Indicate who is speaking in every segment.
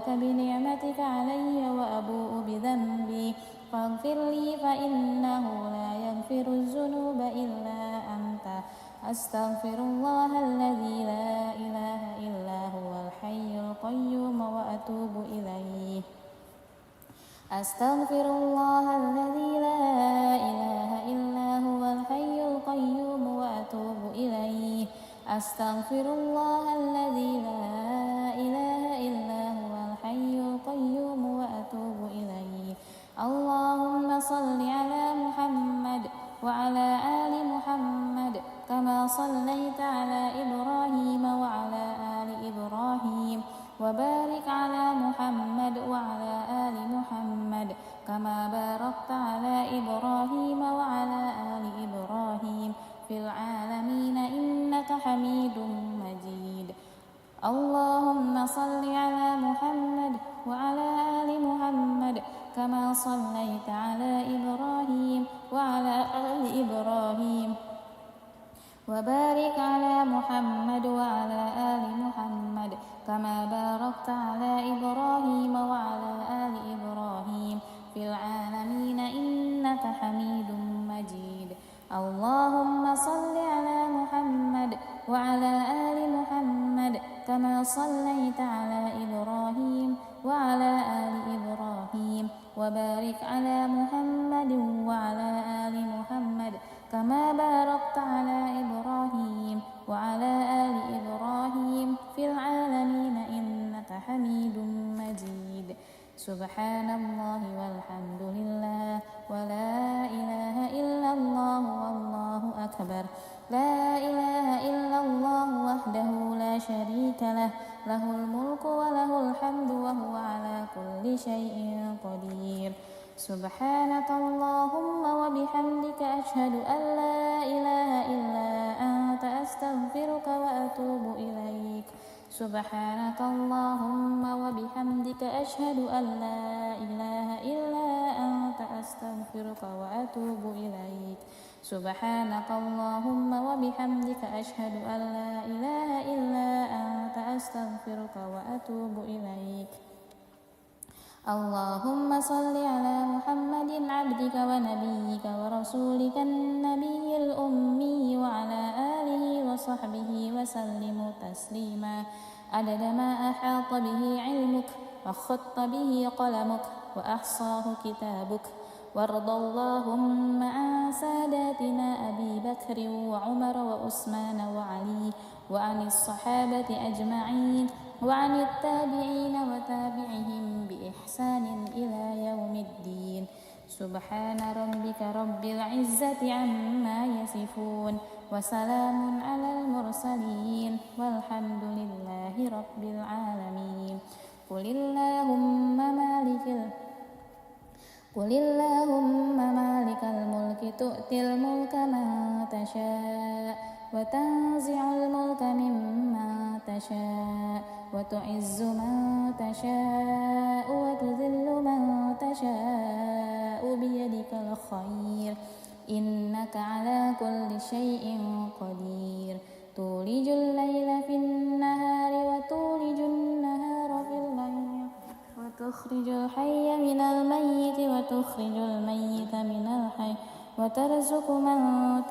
Speaker 1: لك بنعمتك علي وأبوء بذنبي فاغفر لي فإنه لا يغفر الذنوب إلا أنت. أستغفر الله الذي لا إله إلا هو الحي القيوم وأتوب إليه. أستغفر الله الذي لا إله إلا هو الحي القيوم وأتوب إليه. أستغفر الله الذي لا إله إلا هو الحي القيوم وأتوب إليه. اللهم صل على محمد وعلى آل محمد كما صليت على إبراهيم وعلى آل إبراهيم وبارك على محمد وعلى آل محمد كما باركت على إبراهيم وعلى آل إبراهيم في العالمين إنك حميد مجيد. اللهم صل على محمد وعلى آل محمد كما صليت على إبراهيم وعلى آل إبراهيم وبارك على محمد وعلى آل محمد كما باركت على إبراهيم وعلى آل إبراهيم في العالمين إنك حميد مجيد. اللهم صل على محمد وعلى آل محمد كما صليت على إبراهيم وعلى آل إبراهيم وبارك على محمد وعلى آل محمد كما باركت على إبراهيم وعلى آل إبراهيم في العالمين إنك حميد مجيد. سبحان الله والحمد لله ولا إله إلا الله والله أكبر. لا إله إلا الله وحده لا شريك له له الملك وله الحمد وهو على كل شيء قدير. سبحانك اللهم وبحمدك أشهد أن لا إله إلا أنت أستغفرك وأتوب إليك. سبحانك اللهم وبحمدك أشهد أن لا إله إلا أنت أستغفرك وأتوب إليك. سبحانك اللهم وبحمدك أشهد أن لا إله إلا أنت أستغفرك وأتوب إليك. اللهم صل على محمد عبدك ونبيك ورسولك النبي الأمي وعلى آله وصحبه وسلم تسليما عدد ما أحاط به علمك وخط به قلمك وأحصاه كتابك. وارض اللهم عن ساداتنا أبي بكر وعمر وعثمان وعلي وعن الصحابة أجمعين وعن التابعين وتابعهم بإحسان إلى يوم الدين. سبحان ربك رب العزة عما يصفون وسلام على المرسلين والحمد لله رب العالمين. قل اللهم مالك الملك تؤتي الملك من تشاء وتنزع الملك ممن تشاء وتعز من تشاء وتذل من تشاء بيدك الخير إنك على كل شيء قدير. تولج الليل في النهار وتولج النهار في الليل وتخرج الحي من الميت وتخرج الميت من الحي وترزق من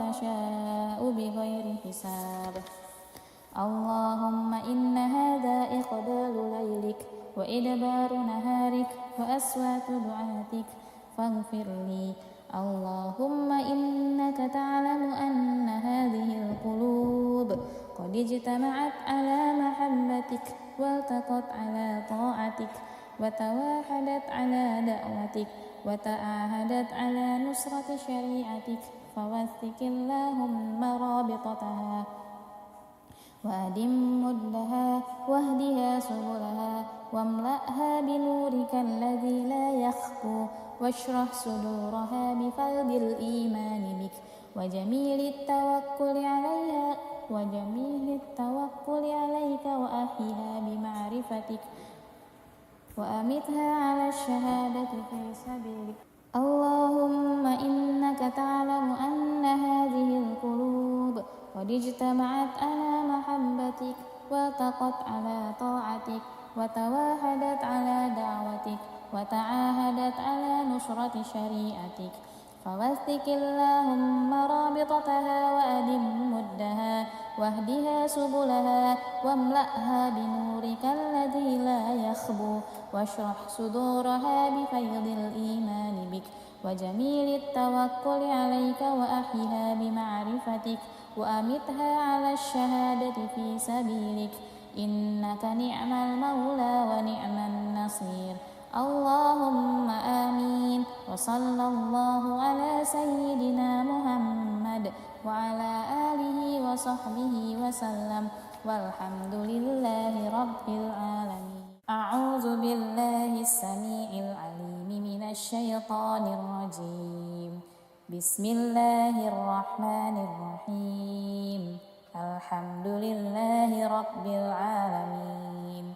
Speaker 1: تشاء بغير حساب. اللهم إن هذا إقبال ليلك وإدبار نهارك وأصوات دعاتك فاغفر لي. اللهم إنك تعلم أن هذه القلوب قد اجتمعت على محبتك والتقت على طاعتك وتواحدت على دعوتك وتعاهدت على نصرة شريعتك فوثق اللهم رابطتها وأدم مدها واهدها سبلها واملأها بنورك الذي لا يخفو واشرح صدورها بفيض الإيمان بك وجميل التوكل عليك وأحيها بمعرفتك وأمتها على الشهادة في سبيلك. اللهم إنك تعلم أن هذه القلوب قد اجتمعت على محبتك والتقت على طاعتك وتواحدت على وتعاهدت على نصرة شريعتك، فوثق اللهم رابطتها وأدم مدها، واهدها سبلها، واملأها بنورك الذي لا يخبو، واشرح صدورها بفيض الإيمان بك وجميل التوكل عليك، وأحيها بمعرفتك، وأمتها على الشهادة في سبيلك، إنك نعم المولى ونعم النصير. اللهم آمين. وصلى الله على سيدنا محمد وعلى آله وصحبه وسلم، والحمد لله رب العالمين. أعوذ بالله السميع العليم من الشيطان الرجيم. بسم الله الرحمن الرحيم. الحمد لله رب العالمين،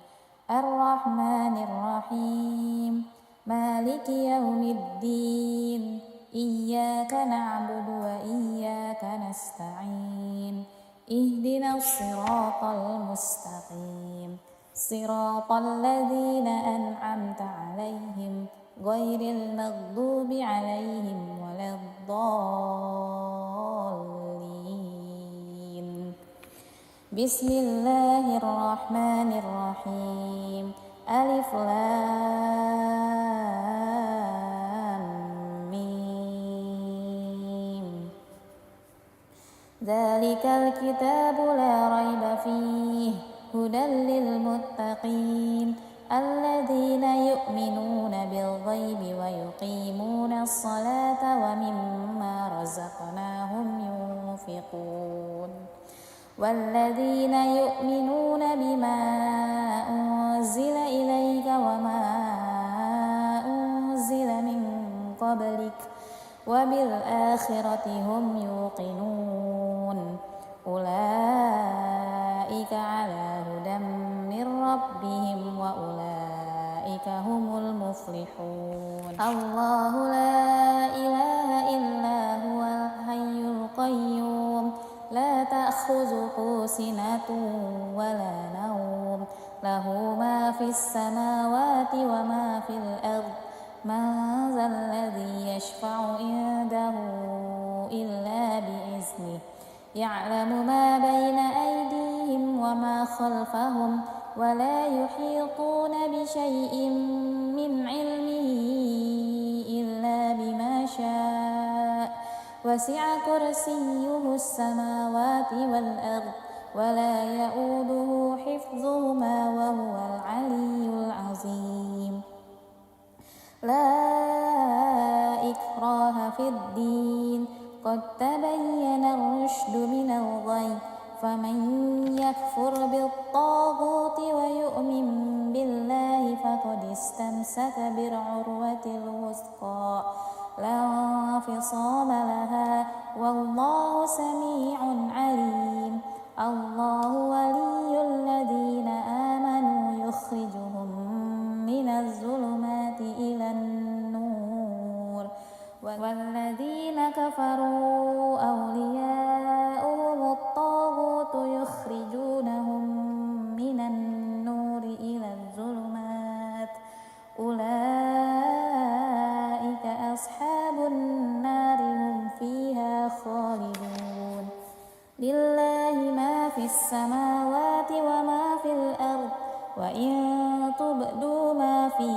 Speaker 1: الرحمن الرحيم، مالك يوم الدين، إياك نعبد وإياك نستعين، اهدنا الصراط المستقيم، صراط الذين أنعمت عليهم غير المغضوب عليهم ولا الضالين. بسم الله الرحمن الرحيم. ألف لام ميم. ذلك الكتاب لا ريب فيه هدى للمتقين الذين يؤمنون بالغيب ويقيمون الصلاة ومما رزقناهم ينفقون، والذين يؤمنون بما أنزل إليك وما أنزل من قبلك وبالآخرة هم يوقنون، أولئك على هدى من ربهم وأولئك هم المفلحون. الله لا إله إلا هو الحي القيوم، لا تأخذه سنة ولا نوم، له ما في السماوات وما في الأرض، من ذا الذي يشفع عنده إلا بإذنه، يعلم ما بين أيديهم وما خلفهم، ولا يحيطون بشيء من علمه إلا بما شاء، وسع كرسيه السماوات والأرض، ولا يؤوده حفظهما وهو العلي العظيم. لا إكراه في الدين، قد تبين الرشد من الغي، فمن يكفر بالطاغوت ويؤمن بالله فقد استمسك بالعروة الوثقى لا انفصام لها، والله سميع عليم. الله ولي الذين آمنوا يخرجهم من الظلمات إلى النور، والذين كفروا أولياؤهم الطاغوت يخرجونهم من النور إلى الظلمات، أولئك أصحاب النار هم فيها خالدون. لله ما في السماوات وما في الأرض، وإن تبدوا ما في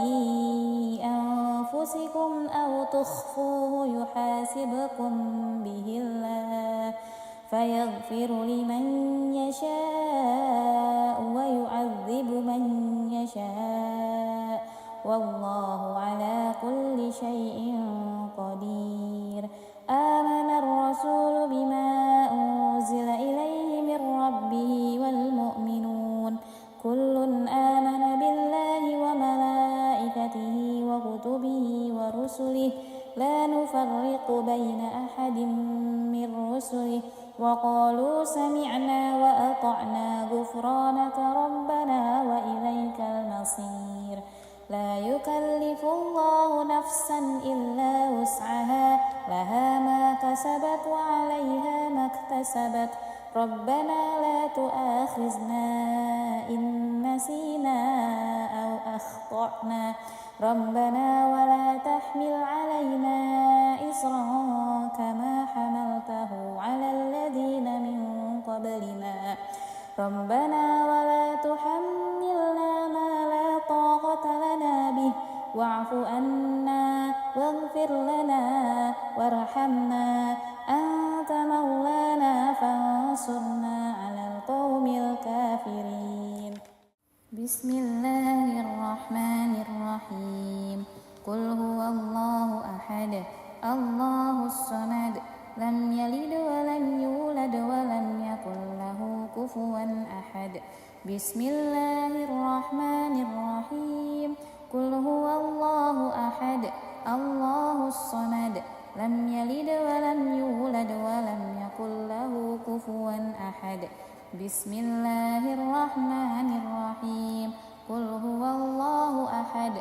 Speaker 1: أنفسكم أو تخفوه يحاسبكم به الله، فيغفر لمن يشاء ويعذب من يشاء، والله على كل شيء قدير. آمن الرسول بما أنزل إليه من ربه والمؤمنون، كل آمن بالله وملائكته وكتبه ورسله، لا نفرق بين أحد من رسله، وقالوا سمعنا وأطعنا غفرانك ربنا وإليك المصير. لا يكلف الله نفسا إلا وسعها، لها ما كسبت وعليها ما اكتسبت، ربنا لا تؤاخذنا إن نسينا أو أخطأنا ربنا ولا تحمل علينا إصرا كما حملته على الذين من قبلنا ربنا ولا تحملنا ما لا طاقة لنا به واعف عنا واغفر لنا وارحمنا أنت مولانا فانصرنا على القوم الكافرين. بسم الله الرحمن الرحيم. قل هو الله أحد الله الصمد لم يلد ولم يولد ولم يكن له كفوا أحد. بسم الله الرحمن الرحيم. قل هو الله أحد الله الصمد لم يلد ولم يولد ولم يكن له كفوا أحد. بسم الله الرحمن الرحيم. قل هو الله أحد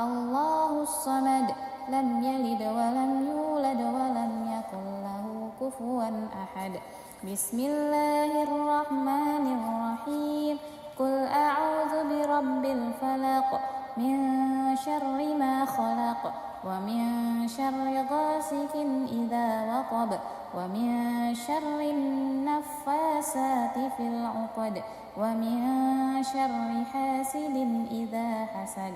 Speaker 1: الله الصمد لم يلد ولم يولد ولم يكن له كفوا أحد. بسم الله الرحمن الرحيم. قل أعوذ برب الفلق من شر ما خلق ومن شر غاسق إذا وقب ومن شر النفاسات في العقد ومن شر حاسد إذا حسد.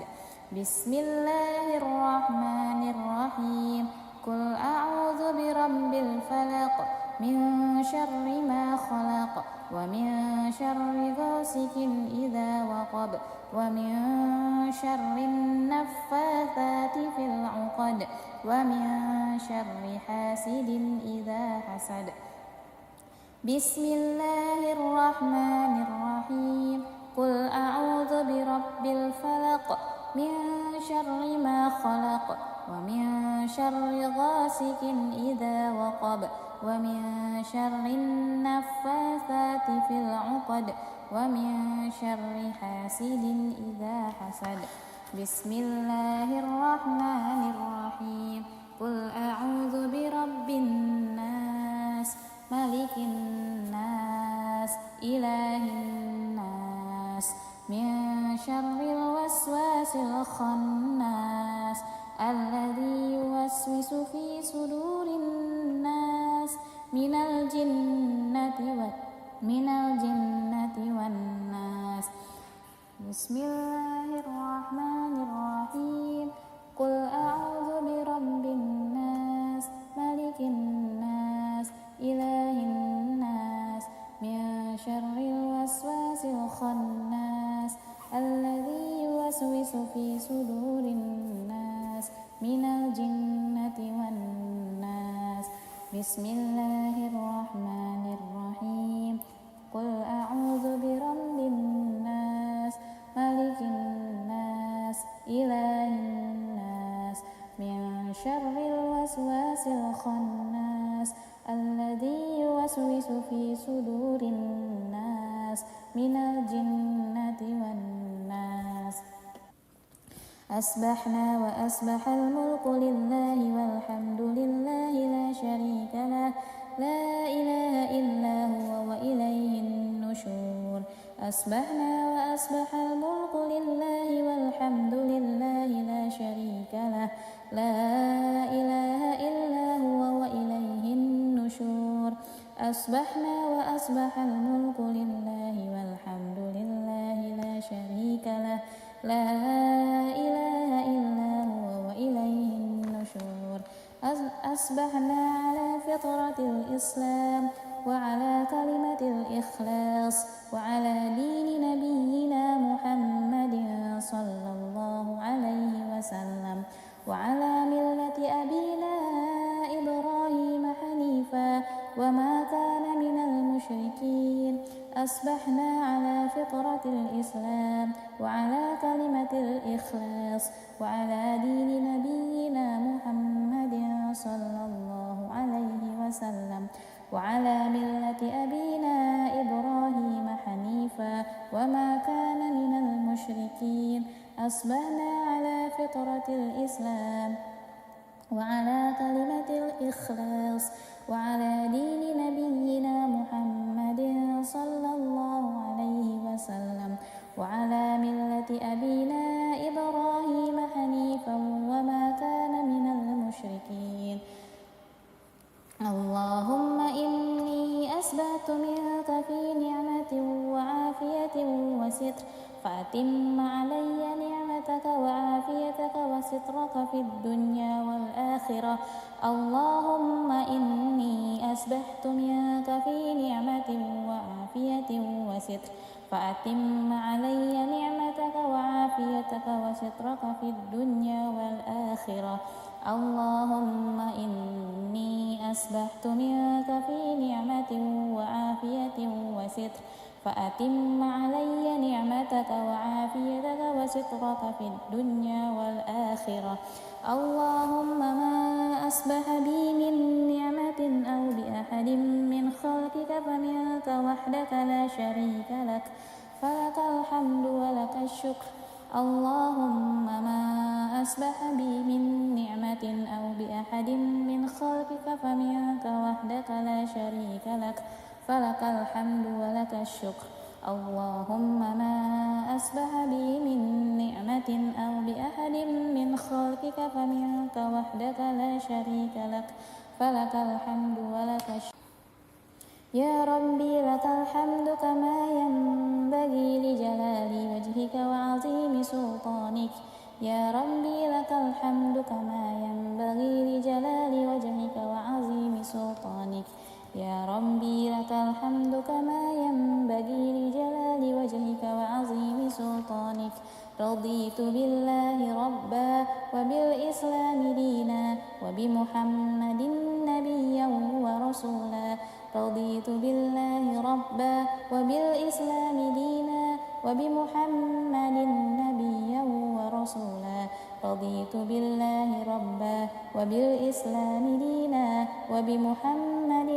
Speaker 1: بسم الله الرحمن الرحيم. قل أعوذ برب الفلق من شر ما خلق ومن شر غاسق إذا وقب ومن شر النفاثات في العقد ومن شر حاسد إذا حسد. بسم الله الرحمن الرحيم. قل أعوذ برب الفلق من شر ما خلق ومن شر غاسق إذا وقب ومن شر النفاثات في العقد ومن شر حاسد إذا حسد. بسم الله الرحمن الرحيم. قل أعوذ برب الناس ملك الناس إله الناس من شر الوسواس الخناس الذي يوسوس في صدور الناس من الجنة والناس. بسم الله الرحمن الرحيم. قل أعوذ برب الناس ملك الناس إله الناس من شر الوسواس الخناس الذي يوسوس في صدور الناس من الجنة والناس. بسم الله الرحمن الرحيم. قل أعوذ برب الناس ملك الناس إله الناس من شر الوسواس الخناس الذي يوسوس في صدور الناس من الجنة والناس. أصبحنا وأصبح الملك لله والحمد لله لا شريك له لا إله إلا هو وإليه النشور. أصبحنا وأصبح الملك لله والحمد لله لا شريك له لا إله إلا هو وإليه النشور. أصبحنا وأصبح الملك لله والحمد لله لا شريك له لا إله إلا هو وإليه النشور. أصبحنا على فطرة الإسلام وعلى كلمة الإخلاص وعلى دين نبينا محمد صلى الله عليه وسلم وعلى ملة أبينا إبراهيم حنيفا وما كان من المشركين. أصبحنا على فطرة الإسلام وعلى كلمة الإخلاص وعلى دين نبينا محمد صلى الله عليه وسلم وعلى ملة أبينا إبراهيم حنيفا وما كان من المشركين. أصبحنا على فطرة الإسلام وعلى كلمة الإخلاص وعلى دين نبينا محمد صلى الله عليه وسلم وعلى ملة أبينا إبراهيم حنيفا وما كان من المشركين. اللهم إني أسبحت منك في نعمة وعافية وستر، فأتم علي نعمتك وعافيتك وسترك في الدنيا والآخرة. اللهم إني أسبحت منك في نعمة وعافية وستر، فأتم علي نعمتك وعافيتك وسترك في الدنيا والآخرة. اللهم إني أسبحت منك في نعمة وعافية وستر، فأتم علي نعمتك وعافيتك وسترك في الدنيا والآخرة. اللهم ما أصبح بي من نعمة أو بأحد من خلقك فمنك وحدك لا شريك لك، فلك الحمد ولك الشكر. اللهم ما أصبح بي من نعمة أو بأحد من خلقك فمنك وحدك لا شريك لك، فلك الحمد ولك الشكر. اللهم ما أصبح بي من نعمة أو بأحد من خلقك فمنك وحدك لا شريك لك، فلك الحمد ولك الشكر. يا ربي لك الحمد كما ينبغي لجلال وجهك وعظيم سلطانك. يا ربي لك الحمد كما ينبغي لجلال وجهك وعظيم سلطانك. يا ربي لك الحمد كما ينبغي لجلال وجهك وعظيم سلطانك. رضيت بالله ربا وبالإسلام دينا وبمحمد نبيا ورسولا. رضيت بالله ربا وبالإسلام دينا وبمحمد نبيا ورسولا. رضيت بالله ربا وبالإسلام دينا وبمحمد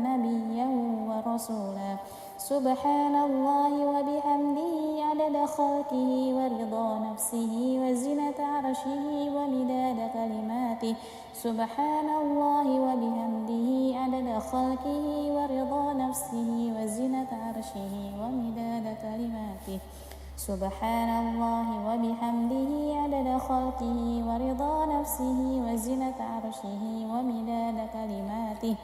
Speaker 1: نبيا ورسولا. سبحان الله وبحمده عدد خلقه ورضا نفسه وزنة عرشه ومداد كلماته. سبحان الله وبحمده عدد خلقه ورضا نفسه وزنة عرشه ومداد كلماته. سبحان الله وبحمده عدد خلقه ورضا نفسه وزنة عرشه ومداد كلماته.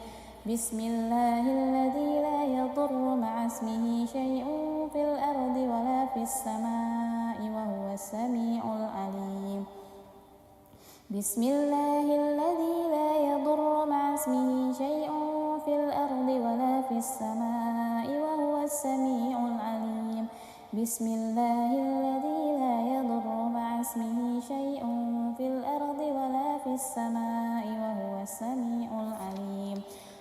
Speaker 1: بسم الله الذي لا يضر مع اسمه شيء في الأرض ولا في السماء وهو السميع العليم. بسم الله الذي لا يضر مع اسمه شيء في الأرض ولا في السماء وهو السميع العليم. بسم الله الذي لا يضر مع اسمه شيء في الأرض ولا في السماء وهو السميع العليم.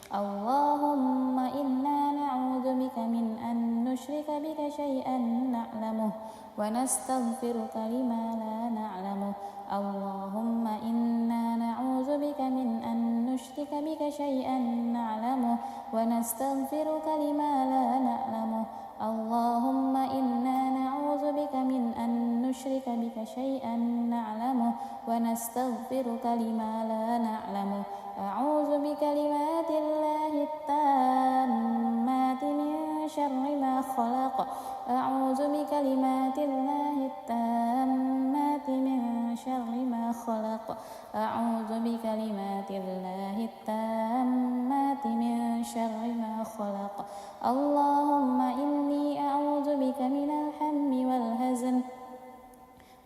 Speaker 1: اللهم إنا نعوذ بك من أن نشرك بك شيئا نعلمه ونستغفرك لما لا نعلمه. اللهم إنا نعوذ بك من أن نشرك بك شيئا نعلمه ونستغفرك لما لا نعلمه. اللهم إنا نعوذ بك من أن نشرك بك شيئا نعلمه ونستغفرك لما لا نعلمه. أعوذ بكلمات الله التامات من شر ما خلق. أعوذ بكلمات الله التامات من شر ما خلق. أعوذ بكلمات الله التامات من شر ما خلق. اللهم إني أعوذ بك من الهم والحزن،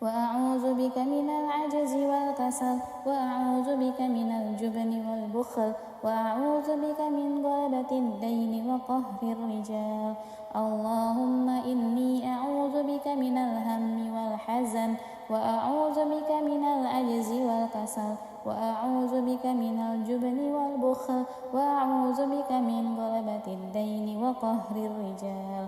Speaker 1: وأعوذ بك من العجز والكسل، وأعوذ بك من الجبن والبخل، وأعوذ بك من غلبة الدين وقهر الرجال. اللهم إني أعوذ بك من الهم والحزن، وأعوذ بك من العجز والكسل، وأعوذ بك من الجبن والبخل، وأعوذ بك من غلبة الدين وقهر الرجال.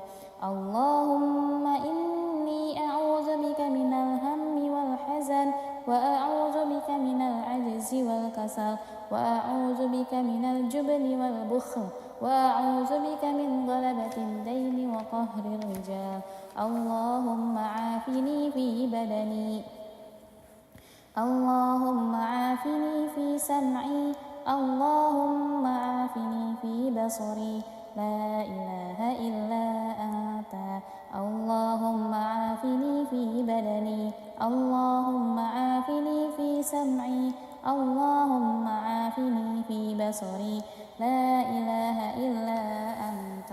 Speaker 1: اللهم إني أعوذ بك من الهم والحزن، وأعوذ بك من العجز والكسل، وأعوذ بك من الجبن والبخل، وأعوذ بك من غلبة الدين وقهر الرجال. اللهم عافني في بدني، اللهم عافني في سمعي، اللهم عافني في بصري، لا إله إلا أنت. اللهم عافني في بدني، اللهم عافني في سمعي، اللهم عافني في بصري. لا إله إلا أنت.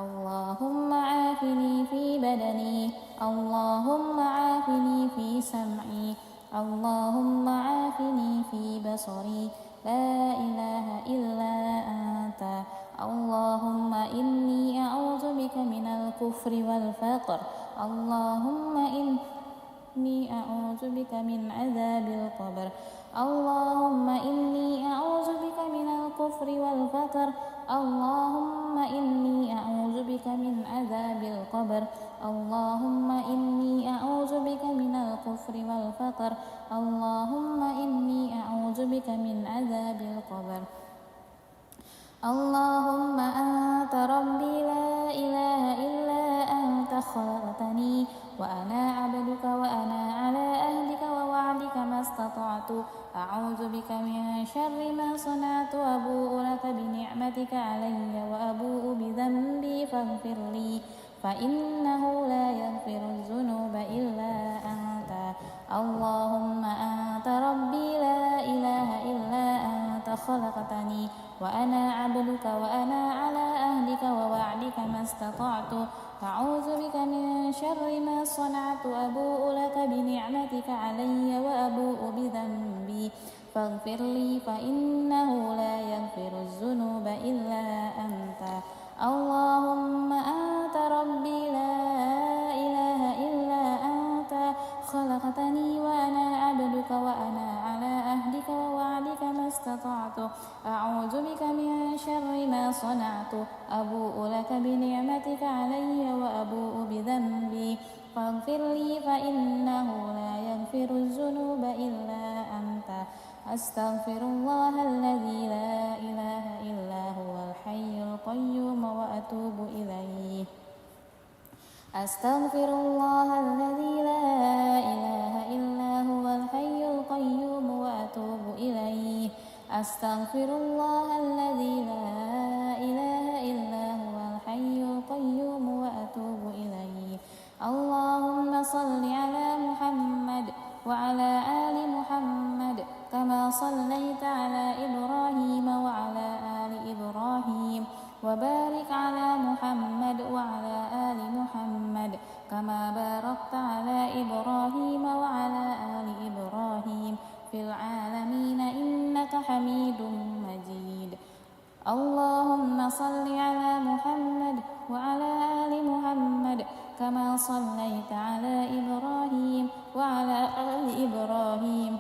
Speaker 1: اللهم عافني في بدني، اللهم عافني في سمعي، اللهم عافني في بصري. لا إله إلا أنت. اللهم إني أعوذ بك من الكفر والفقر، اللهم إني أعوذ بك من عذاب القبر، اللهم إني أعوذ بك من الكفر والفقر، اللهم إني أعوذ بك من عذاب القبر، اللهم إني أعوذ بك من الكفر والفقر، اللهم إني أعوذ بك من عذاب القبر. اللهم أنت ربي لا إله إلا أنت خلقتني وأنا عبدك وأنا على أهلك ووعدك ما استطعت. أعوذ بك من شر ما صنعت، أبوء لك بنعمتك علي وأبوء بذنبي فاغفر لي فإنه لا يغفر الذنوب إلا أنت. اللهم أنت ربي لا إله إلا أنت خلقتني وأنا عبدك وأنا على أهلك ووعدك ما استطعت. أعوذ بك من شر ما صنعت، أبوء لك بنعمتك علي وأبوء بذنبي فاغفر لي فإنه لا يغفر الذنوب إلا أنت. اللهم أنت ربي لا إله إلا أنت خلقتني وأنا عبدك وأنا على أهلك ووعدك ما استطعت. أعوذ بك من شر ما صنعت، أبوء لك بنعمتك علي وأبوء بذنبي فاغفر لي فإنه لا يغفر الذنوب إلا أنت. أستغفر الله الذي لا إله إلا هو الحي القيوم وأتوب إليه. أستغفر الله الذي لا إله إلا هو الحي القيوم وأتوب إليه. أستغفر الله الذي لا إله إلا هو الحي القيوم وأتوب إليه. اللهم صل على محمد وعلى آل محمد كما صليت على إبراهيم وعلى آل إبراهيم، وبارك على محمد وعلى آل محمد كما باركت على إبراهيم وعلى آل إبراهيم في العالمين إنك حميد مجيد. اللهم صل على محمد وعلى آل محمد كما صليت على إبراهيم وعلى آل إبراهيم،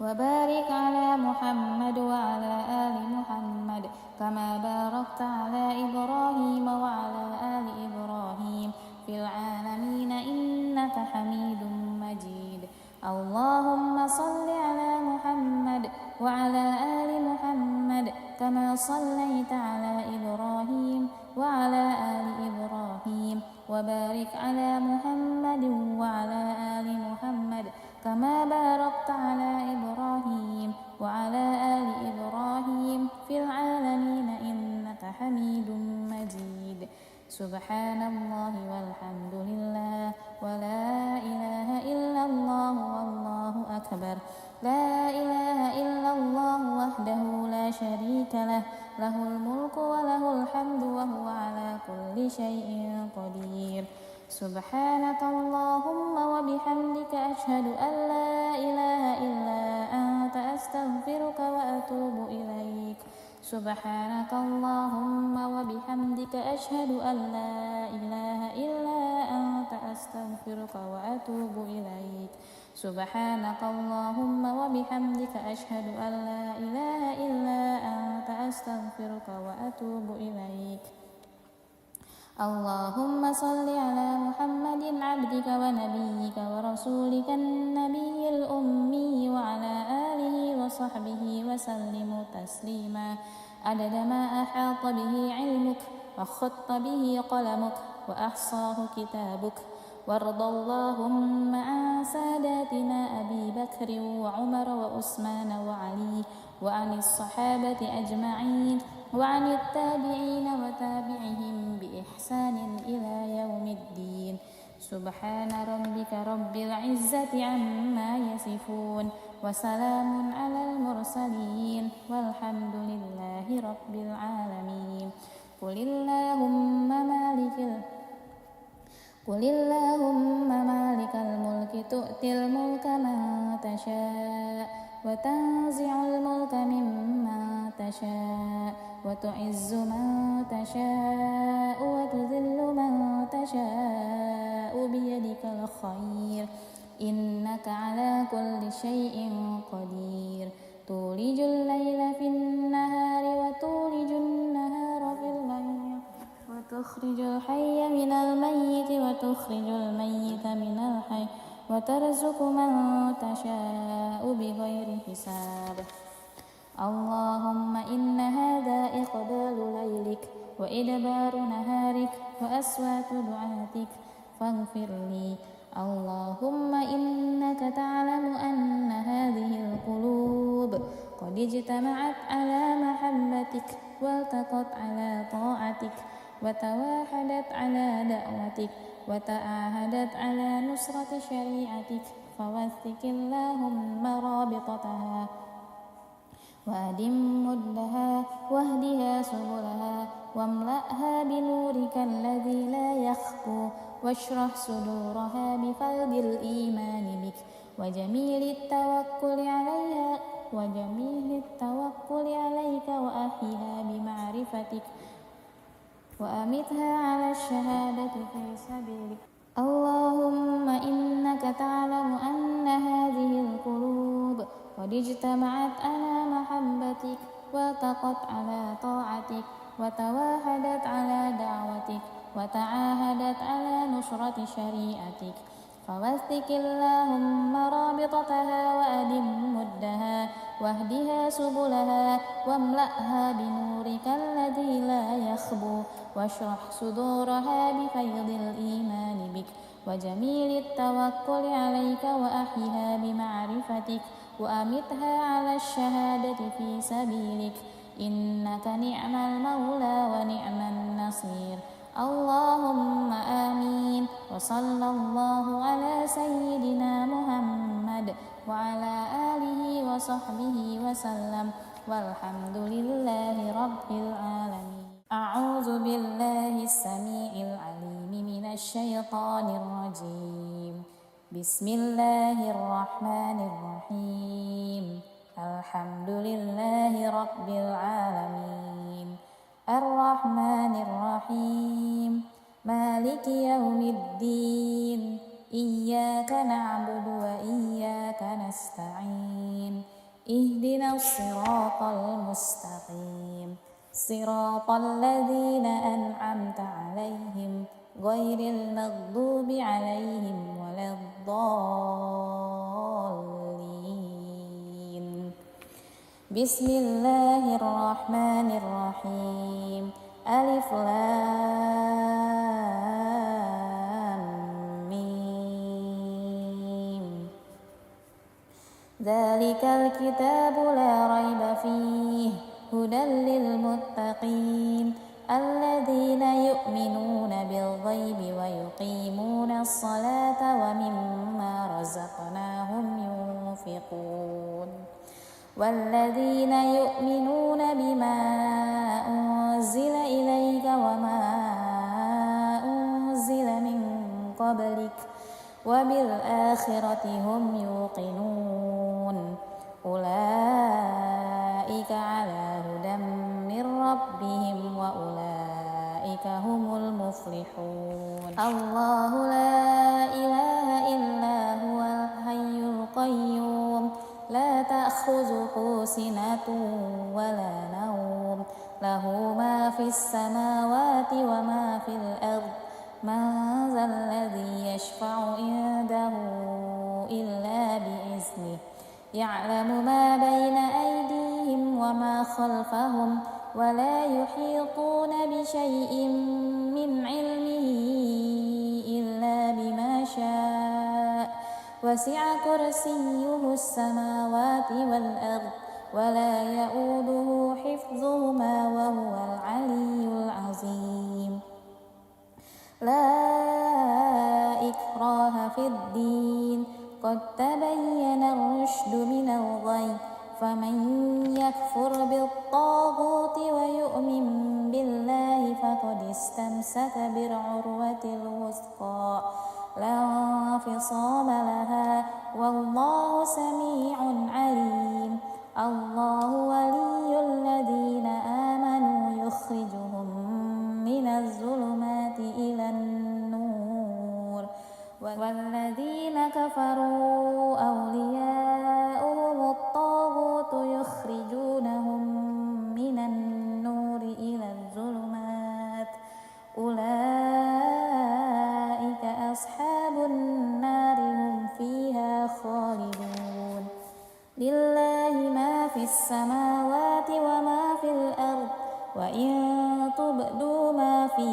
Speaker 1: وبارك على محمد وعلى آل محمد كما باركت على إبراهيم وعلى آل إبراهيم في العالمين إنك حميد مجيد. اللهم صل على محمد وعلى آل محمد كما صليت على إبراهيم وعلى آل إبراهيم، وبارك على محمد وعلى آل محمد كما باركت على إبراهيم وعلى آل إبراهيم في العالمين إنك حميد مجيد. سبحان الله والحمد لله ولا إله إلا الله والله أكبر. لا إله إلا الله وحده لا شريك له، له الملك وله الحمد وهو على كل شيء قدير. سبحانك اللهم وبحمدك أشهد أن لا إله إلا أنت أستغفرك وأتوب إليك. سبحانك اللهم وبحمدك أشهد أن لا إله إلا أنت أستغفرك وأتوب إليك. سبحانك اللهم وبحمدك أشهد أن لا إله إلا أنت أستغفرك وأتوب إليك. اللهم صل على محمد عبدك ونبيك ورسولك النبي الأمي وعلى آله وصحبه وسلم تسليما عدد ما أحاط به علمك وخط به قلمك وأحصاه كتابك. وارض اللهم عن ساداتنا أبي بكر وعمر وعثمان وعلي وعن الصحابة أجمعين وعن التابعين وتابعهم بإحسان إلى يوم الدين. سبحان ربك رب العزة عما يصفون وسلام على المرسلين والحمد لله رب العالمين. قل اللهم مالك الملك تؤتي الملك من تشاء وتنزع الملك ممن تشاء وتعز من تشاء وتذل من تشاء بيدك الخير إنك على كل شيء قدير. تولج الليل في النهار وتولج النهار في الليل وتخرج الحي من الميت وتخرج الميت من الحي وترزق من تشاء بغير حساب. اللهم إن هذا إقبال ليلك وإدبار نهارك وأصوات دعاتك فاغفر لي. اللهم إنك تعلم أن هذه القلوب قد اجتمعت على محبتك والتقت على طاعتك وتواحدت على دعوتك وتعاهدت على نصرة شريعتك فوثق اللهم رابطتها وأدم مدها واهدها سبلها واملأها بنورك الذي لا يخفو واشرح صدورها بفيض الإيمان بك وجميل التوكل عليك وأحيها بمعرفتك وأمتها على الشهادة في سبيلك. اللهم إنك تعلم أن هذه القلوب قد اجتمعت على محبتك والتقت على طاعتك وتواحدت على دعوتك وتعاهدت على نصرة شريعتك فوثق اللهم رابطتها وأدم مدها واهدها سبلها واملأها بنورك الذي لا يخبو واشرح صدورها بفيض الإيمان بك وجميل التوكل عليك وأحيها بمعرفتك وأمتها على الشهادة في سبيلك إنك نعم المولى ونعم النصير. اللهم آمين. وصلى الله على سيدنا محمد وعلى آله وصحبه وسلم والحمد لله رب العالمين. أعوذ بالله السميع العليم من الشيطان الرجيم. بسم الله الرحمن الرحيم. الحمد لله رب العالمين الرحمن الرحيم مالك يوم الدين إياك نعبد وإياك نستعين اهدنا الصراط المستقيم صراط الذين أنعمت عليهم غير المغضوب عليهم ولا الضالين. بسم الله الرحمن الرحيم. ألف لام ميم. ذلك الكتاب لا ريب فيه هدى للمتقين الذين يؤمنون بالغيب ويقيمون الصلاة ومما رزقناهم ينفقون والذين يؤمنون بما أنزل إليك وما أنزل من قبلك وبالآخرة هم يوقنون أولئك على هدى من ربهم وأولئك هم المفلحون. الله لا إله إلا هو الحي القيوم لا تأخذه سنة ولا نوم له ما في السماوات وما في الأرض من ذا الذي يشفع عنده إلا بإذنه يعلم ما بين أيديهم وما خلفهم ولا يحيطون بشيء من علمه إلا بما شاء وسع كرسيه السماوات والأرض ولا يؤوده حفظهما وهو العلي العظيم. لا إكراه في الدين، قد تبين الرشد من الغي، فمن يكفر بالطاغوت ويؤمن بالله فقد استمسك بالعروة الوثقى لا انفصام لها، والله سميع عليم. الله ولي الذين آمنوا يخرجهم من الظلمات إلى النور، والذين كفروا أولياؤهم الطاغوت يخرجونهم من النور إلى الظلمات، أولئك أصحاب النار هم فيها خالدون. لله ما في السماوات وما في الأرض، وإن تبدوا ما في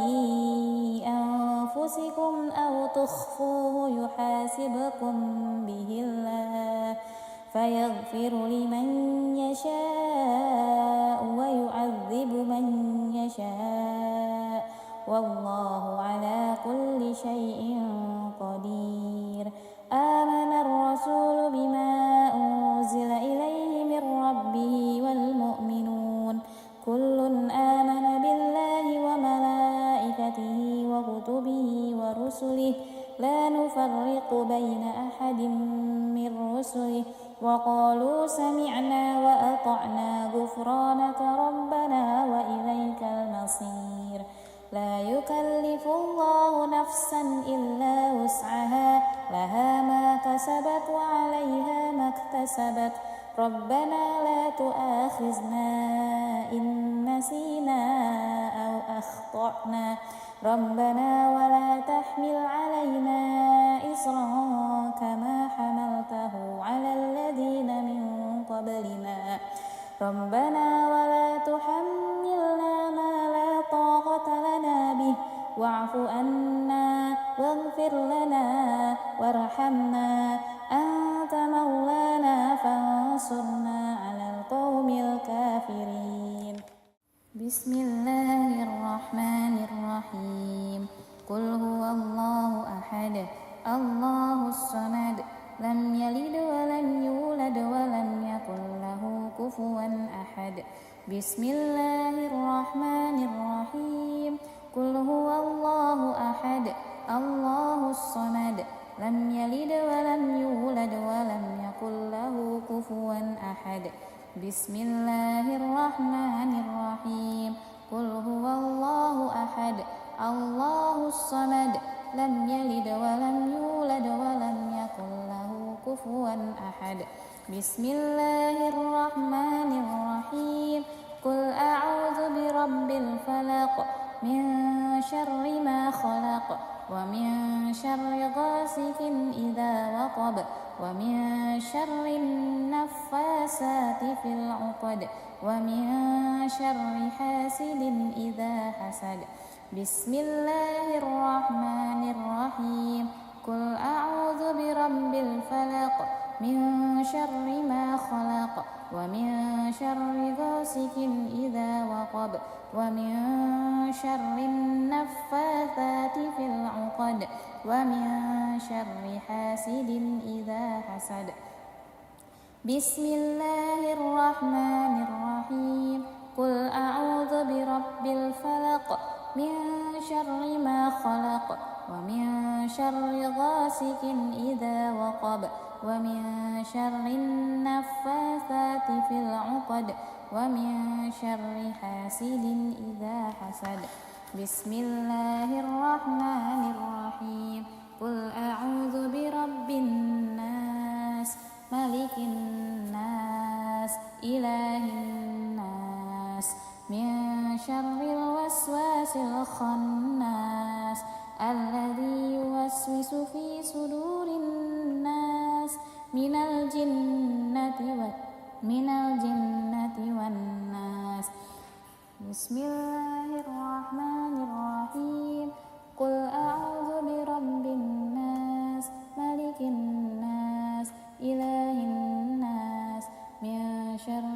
Speaker 1: أنفسكم أو تخفوه يحاسبكم به الله، فيغفر لمن يشاء ويعذب من يشاء، والله على كل شيء قدير. آمن الرسول بما أنزل إليه من ربه والمؤمنون كل آمن بالله وملائكته وكتبه ورسله لا نفرق بين أحد من رسله، وقالوا سمعنا وأطعنا غفرانك ربنا وإليك المصير. لا يكلف الله نفسا إلا وسعها، لها ما كسبت وعليها ما اكتسبت، ربنا لا تؤاخذنا إن نسينا أو أخطأنا، ربنا ولا تحمل علينا إصرا كما حملته على الذين من قبلنا، ربنا ولا تحملنا ما لا طاقة لنا به، واعف عنا واغفر لنا وارحمنا، أنت مولانا فانصرنا على القوم الكافرين. بسم الله الرحمن الرحيم. قل هو الله أحد الله الصمد لم يلد ولم يولد ولم يكن له كفوا أحد. بسم الله الرحمن الرحيم. قل هو الله أحد الله الصمد لم يلد ولم يولد ولم يكن له كفوا أحد. بسم الله الرحمن الرحيم. قل هو الله أحد الله الصمد لم يلد ولم يولد ولم يكن له كفوا أحد. بسم الله الرحمن الرحيم. قل أعوذ برب الفلق من شر ما خلق ومن شر غاسق إذا وقب ومن شر النفاسات في العقد ومن شر حاسد إذا حسد. بسم الله الرحمن الرحيم. قل أعوذ برب الفلق من شر ما خلق ومن شر غاسق إذا وقب ومن شر النفاثات في العقد ومن شر حاسد إذا حسد. بسم الله الرحمن الرحيم. قل أعوذ برب الفلق من شر ما خلق ومن شر غاسق إذا وقب ومن شر النفاثات في العقد ومن شر حاسد إذا حسد. بسم الله الرحمن الرحيم. قل أعوذ برب الناس ملك الناس إله الناس من شر الوسواس الخناس الذي يوسوس في صدور الناس من الجنة والناس. بسم الله الرحمن الرحيم. قل أعوذ برب الناس ملك الناس إله الناس من شر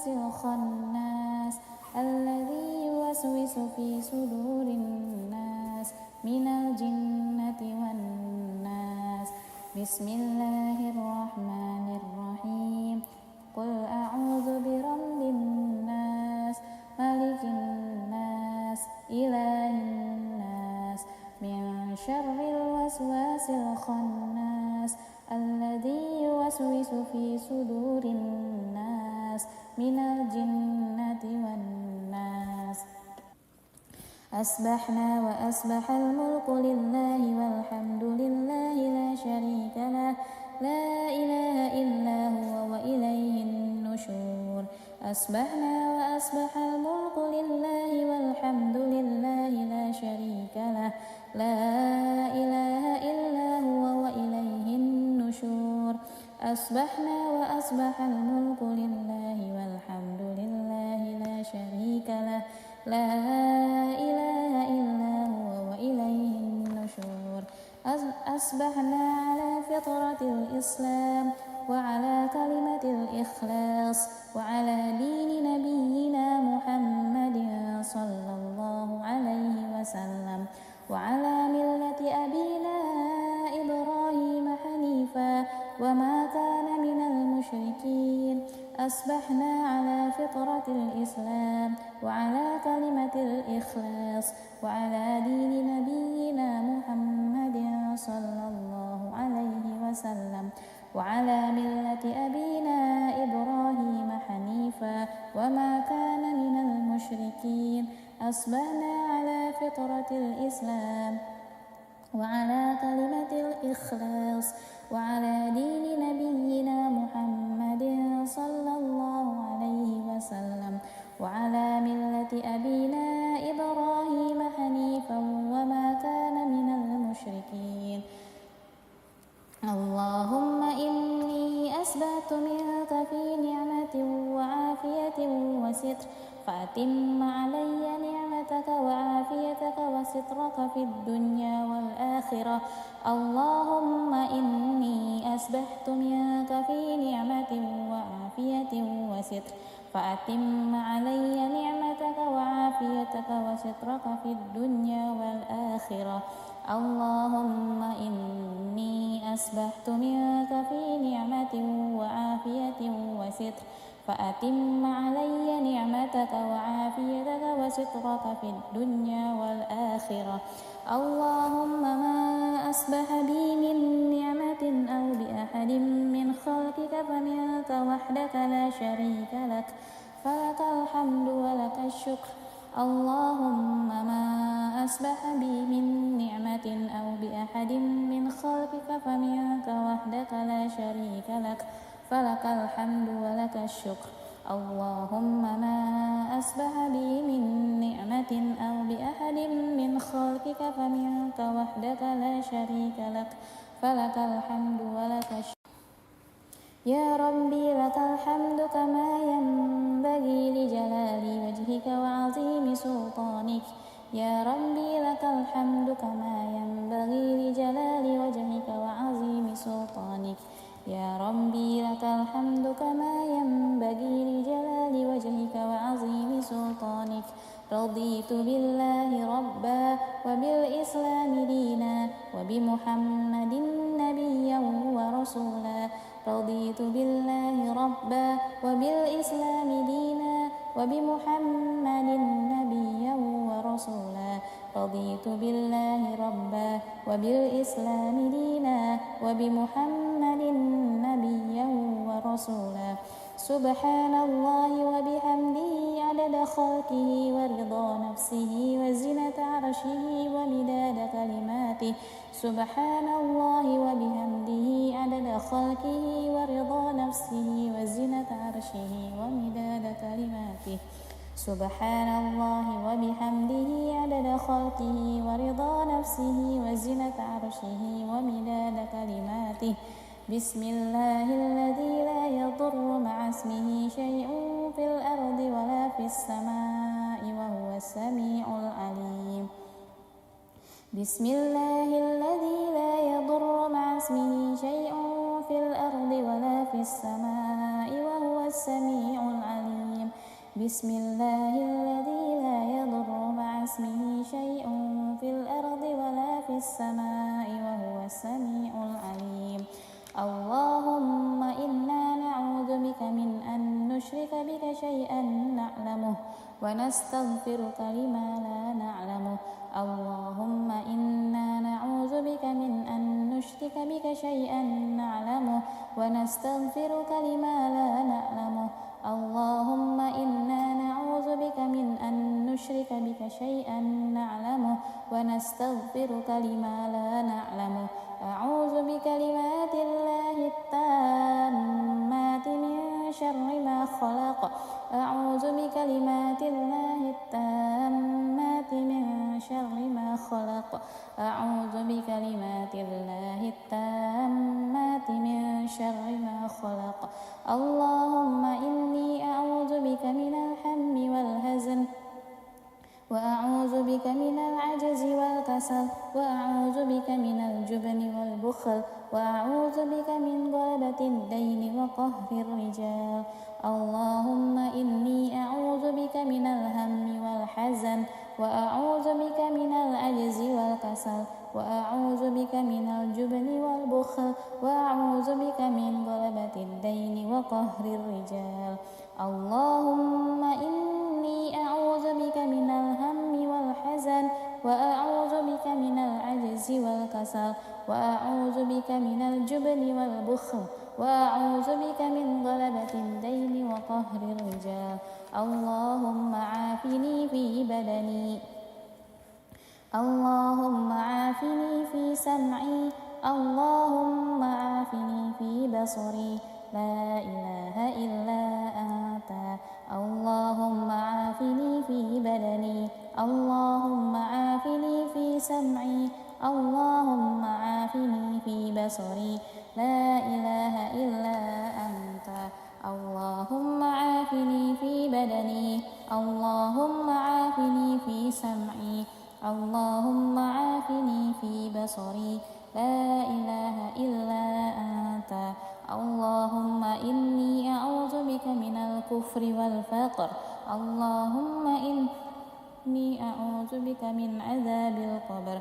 Speaker 1: الوسواس الخناس الذي يوسوس في صدور الناس من الجنة والناس. بسم الله الرحمن الرحيم. قل أعوذ برب الناس ملك الناس إله الناس من شر الوسواس الخناس الذي يوسوس في صدور الناس من الجنة والناس. أصبحنا وأصبح الملك لله والحمد لله لا شريك له لا إله إلا هو وإليه النشور. أصبحنا وأصبح الملك لله والحمد لله لا شريك له لا إله إلا هو وإليه النشور. أصبحنا وأصبح الملك لله والحمد لله لا شريك له لا إله إلا هو وإليه النشور. أصبحنا على فطرة الإسلام وعلى كلمة الإخلاص وعلى دين نبينا محمد صلى الله عليه وسلم وعلى ملة أبينا إبراهيم حنيفا وما كان من المشركين. أصبحنا على فطرة الإسلام وعلى كلمة الإخلاص وعلى دين نبينا محمد صلى الله عليه وسلم وعلى ملة أبينا إبراهيم حنيفا وما كان من المشركين. أصبحنا على فطرة الإسلام وعلى كلمة الإخلاص وعلى دين نبينا محمد صلى الله عليه وسلم وعلى ملة أبينا إبراهيم حنيفا وما كان من المشركين. اللهم إني أسبحت منك في نعمة وعافية وستر فأتم علي نعمتك وعافيتك وسترك في الدنيا والآخرة. اللهم إني أسبحت منك في نعمة وعافية وستر فأتم علي نعمتك وعافيتك وسترك في الدنيا والآخرة. اللهم إني أسبحت منك في نعمة وعافية وستر فأتم علي نعمتك وعافيتك وسترك في الدنيا والآخرة. اللهم ما أصبح بي من نعمة أو بأحد من خلقك فمنك وحدك لا شريك لك فلك الحمد ولك الشكر. اللهم ما أصبح بي من نعمة أو بأحد من خلقك فمنك وحدك لا شريك لك فلك الحمد ولك الشكر. اللهم ما أصبح بي من نعمة أو بأحد من خلقك فمنك وحدك لا شريك لك فلك الحمد ولك الشكر. يا ربي لك الحمد كما ينبغي لجلال وجهك وعظيم سلطانك. يا ربي لك الحمد كما ينبغي لجلال وجهك وعظيم سلطانك. يا ربي لك الحمد كما ينبغي لجلال وجهك وعظيم سلطانك. رضيت بالله ربا وبالإسلام دينا وبمحمد نبيا ورسولا. رضيت بالله ربا وبالإسلام دينا وبمحمد نبيا ورسولا. رضيت بالله ربا وبالإسلام دينا وبمحمد نبيا ورسولا. سبحان الله وبحمده عدد خلقه ورضا نفسه وزنة عرشه ومداد كلماته. سبحان الله وبحمده عدد خلقه ورضا نفسه وزنة عرشه ومداد كلماته. سبحان الله وبحمده عدد خلقه ورضا نفسه وزنة عرشه ومداد كلماته. بسم الله الذي لا يضر مع اسمه شيء في الأرض ولا في السماء وهو السميع العليم. بسم الله الذي لا يضر مع اسمه شيء في الأرض ولا في السماء وهو السميع العليم. بسم الله الذي لا يضر مع اسمه شيء في الأرض ولا في السماء وهو السميع العليم. اللهم إنا نعوذ بك من أن نشرك بك شيئا نعلمه ونستغفرك لما لا نعلمه. اللهم إنا نعوذ بك من أن نشرك بك شيئا نعلمه ونستغفرك لما لا نعلمه. اللهم إنا نعوذ بك من أن نشرك بك شيئا نعلمه ونستغفرك لما لا نعلمه. أعوذ بكلمات الله التامات من شر ما خلق. أعوذ بكلمات الله التامات من شر ما خلق. أعوذ بكلمات الله التامات من شر ما خلق. اللهم إني أعوذ بك من الهم والحزن وأعوذ بك من العجز والكسل وأعوذ بك من الجبن والبخل وأعوذ بك من غلبة الدين وقهر الرجال. اللهم إني أعوذ بك من الهم والحزن وأعوذ بك من العجز والكسل وأعوذ بك من الجبن والبخل وأعوذ بك من غلبة الدين وقهر الرجال. اللهم إني أعوذ بك من الهم والحزن وأعوذ بك من العجز والكسل وأعوذ بك من الجبن والبخل وأعوذ بك من غلبة الدين وقهر الرجال. اللهم عافني في بدني. اللهم عافني في سمعي. اللهم عافني في بصري. لا إله إلا أنت. اللهم عافني في بدني. اللهم عافني في سمعي. اللهم عافني في بصري. لا إله إلا أنت. اللهم عافني في بدني. اللهم عافني في سمعي. اللهم عافني في بصري. لا إله إلا أنت. اللهم إني أعوذ بك من الكفر والفقر. اللهم إني أعوذ بك من عذاب القبر.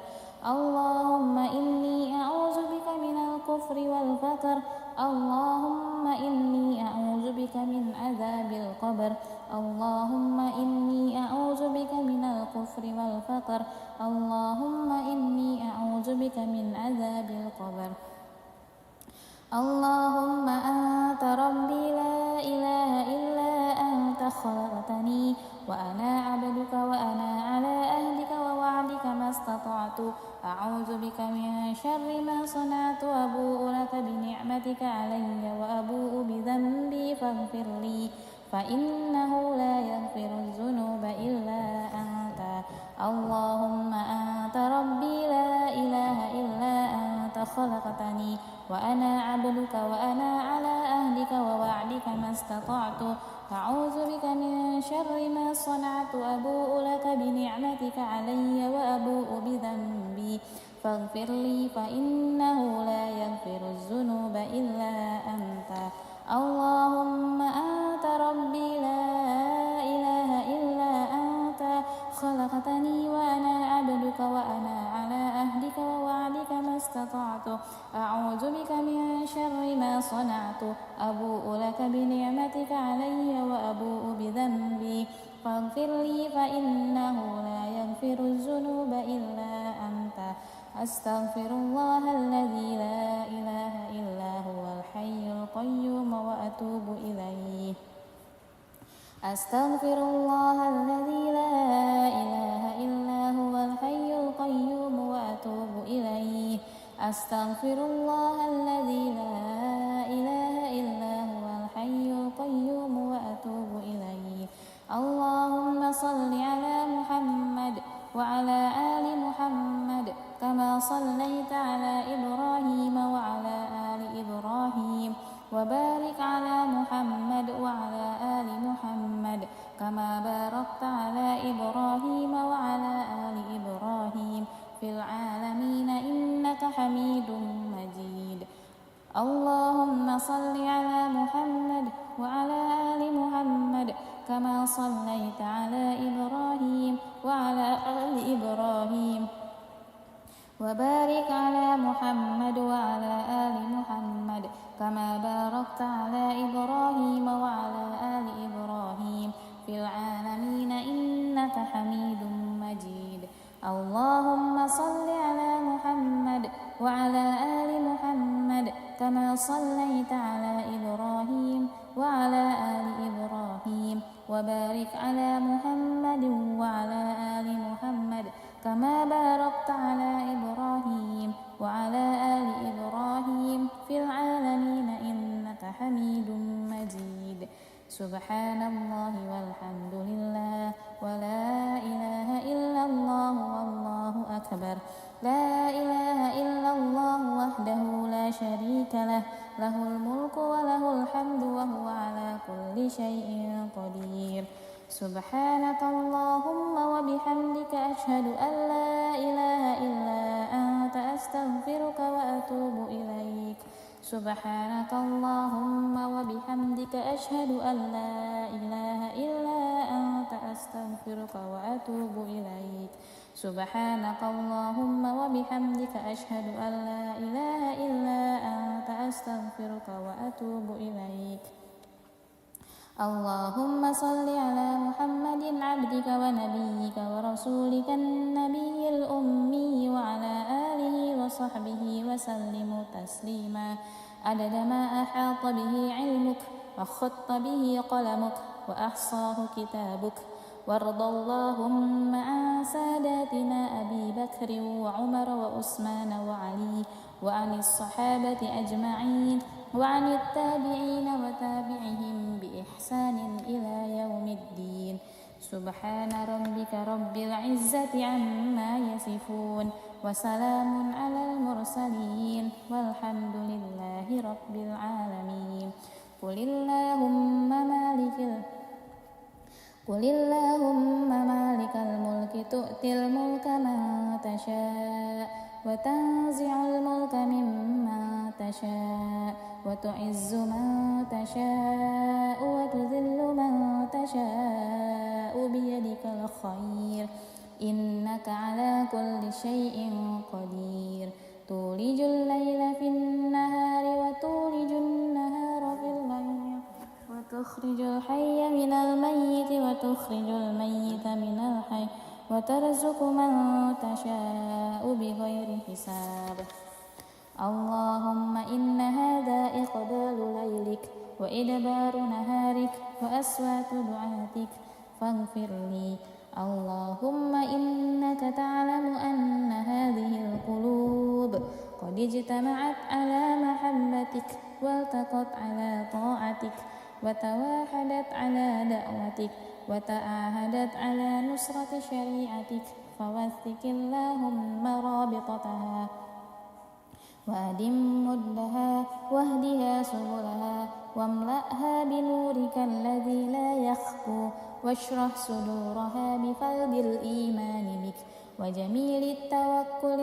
Speaker 1: اللهم إني أعوذ بك من الكفر والفقر. اللهم إني أعوذ بك من عذاب القبر. اللهم إني أعوذ بك من الكفر والفقر. اللهم إني أعوذ بك من عذاب القبر. اللهم أنت ربي لا إله إلا أنت خلقتني وأنا عبدك وأنا على أهلك ووعدك ما استطعت. أعوذ بك من شر ما صنعت. أبوء لك بنعمتك علي وأبوء بذنبي فاغفر لي فإنه لا يغفر الذنوب إلا أنت. اللهم أنت ربي لا إله إلا أنت خلقتني وأنا عبدك وأنا على أهلك ووعدك ما استطعت. أعوذ بك من شر ما صنعت. أبوء لك بنعمتك علي وأبوء بذنبي فاغفر لي فإنه لا يغفر الذنوب إلا أنت. اللهم أنت ربي لا إله إلا أنت خلقتني وأنا عبدك وأنا على أهلك ووعدك ما استطعت. أعوذ بك من شر ما صنعت. أبوء لك بنعمتك علي وأبوء بذنبي فاغفر لي فإنه لا يغفر الذنوب إلا أنت. أستغفر الله الذي لا إله إلا هو الحي القيوم وأتوب إليه. أستغفر الله الذي لا إله إلا هو الحي القيوم وأتوب إليه. أستغفر الله الذي لا إله إلا هو الحي القيوم وأتوب إليه. اللهم صل على محمد وعلى آل محمد كما صليت على إبراهيم وعلى آل إبراهيم وبارك على محمد وعلى آل محمد كما باركت على إبراهيم وعلى آل إبراهيم في العالمين إنك حميد مجيد. اللهم صل على محمد وعلى آل محمد محمد كما صليت على إبراهيم وعلى آل إبراهيم وبارك على محمد وعلى آل محمد كما باركت على إبراهيم وعلى آل إبراهيم في العالمين إنك حميد مجيد. اللهم صل على محمد وعلى آل محمد كما صليت على إبراهيم وعلى آل إبراهيم وبارك على محمد وعلى آل محمد كما باركت على إبراهيم وعلى آل إبراهيم في العالمين إنك حميد مجيد. سبحان الله والحمد لله ولا إله إلا الله والله أكبر. لا إله إلا الله وحده لا شريك له، له الملك وله الحمد وهو على كل شيء قدير. سبحانك اللهم وبحمدك أشهد أن لا إله إلا أنت أستغفرك وأتوب إليك. سبحانك اللهم وبحمدك أشهد أن لا إله إلا أنت أستغفرك وأتوب إليك. سبحانك اللهم وبحمدك أشهد أن لا إله إلا أنت أستغفرك وأتوب إليك. اللهم صل على محمد عبدك ونبيك ورسولك النبي الأمي وعلى آله وصحبه وسلم تسليما عدد ما أحاط به علمك وخط به قلمك وأحصاه كتابك. وارض اللهم عن ساداتنا أبي بكر وعمر وعثمان وعلي وعن الصحابة أجمعين وعن التابعين وتابعهم بإحسان إلى يوم الدين. سبحان ربك رب العزة عما يصفون وسلام على المرسلين والحمد لله رب العالمين. قل اللهم مالك الملك تؤتي الملك من تشاء وتنزع الملك ممن تشاء وتعز من تشاء وتذل من تشاء بيدك الخير إنك على كل شيء قدير. تولج الليل في النهار وتولج النهار في الليل وتخرج الحي من الميت وتخرج الميت من الحي وترزق من تشاء بغير حساب. اللهم إن هذا إقبال ليلك وإدبار نهارك وأصوات دعاتك فاغفر لي. اللهم إنك تعلم أن هذه القلوب قد اجتمعت على محبتك والتقت على طاعتك وتواحدت على دعوتك وتعاهدت على نصرة شريعتك فوثق اللهم رابطتها وأدم مدها واهدها سبلها واملأها بنورك الذي لا يخفو واشرح صدورها بفيض الإيمان بك وجميل التوكل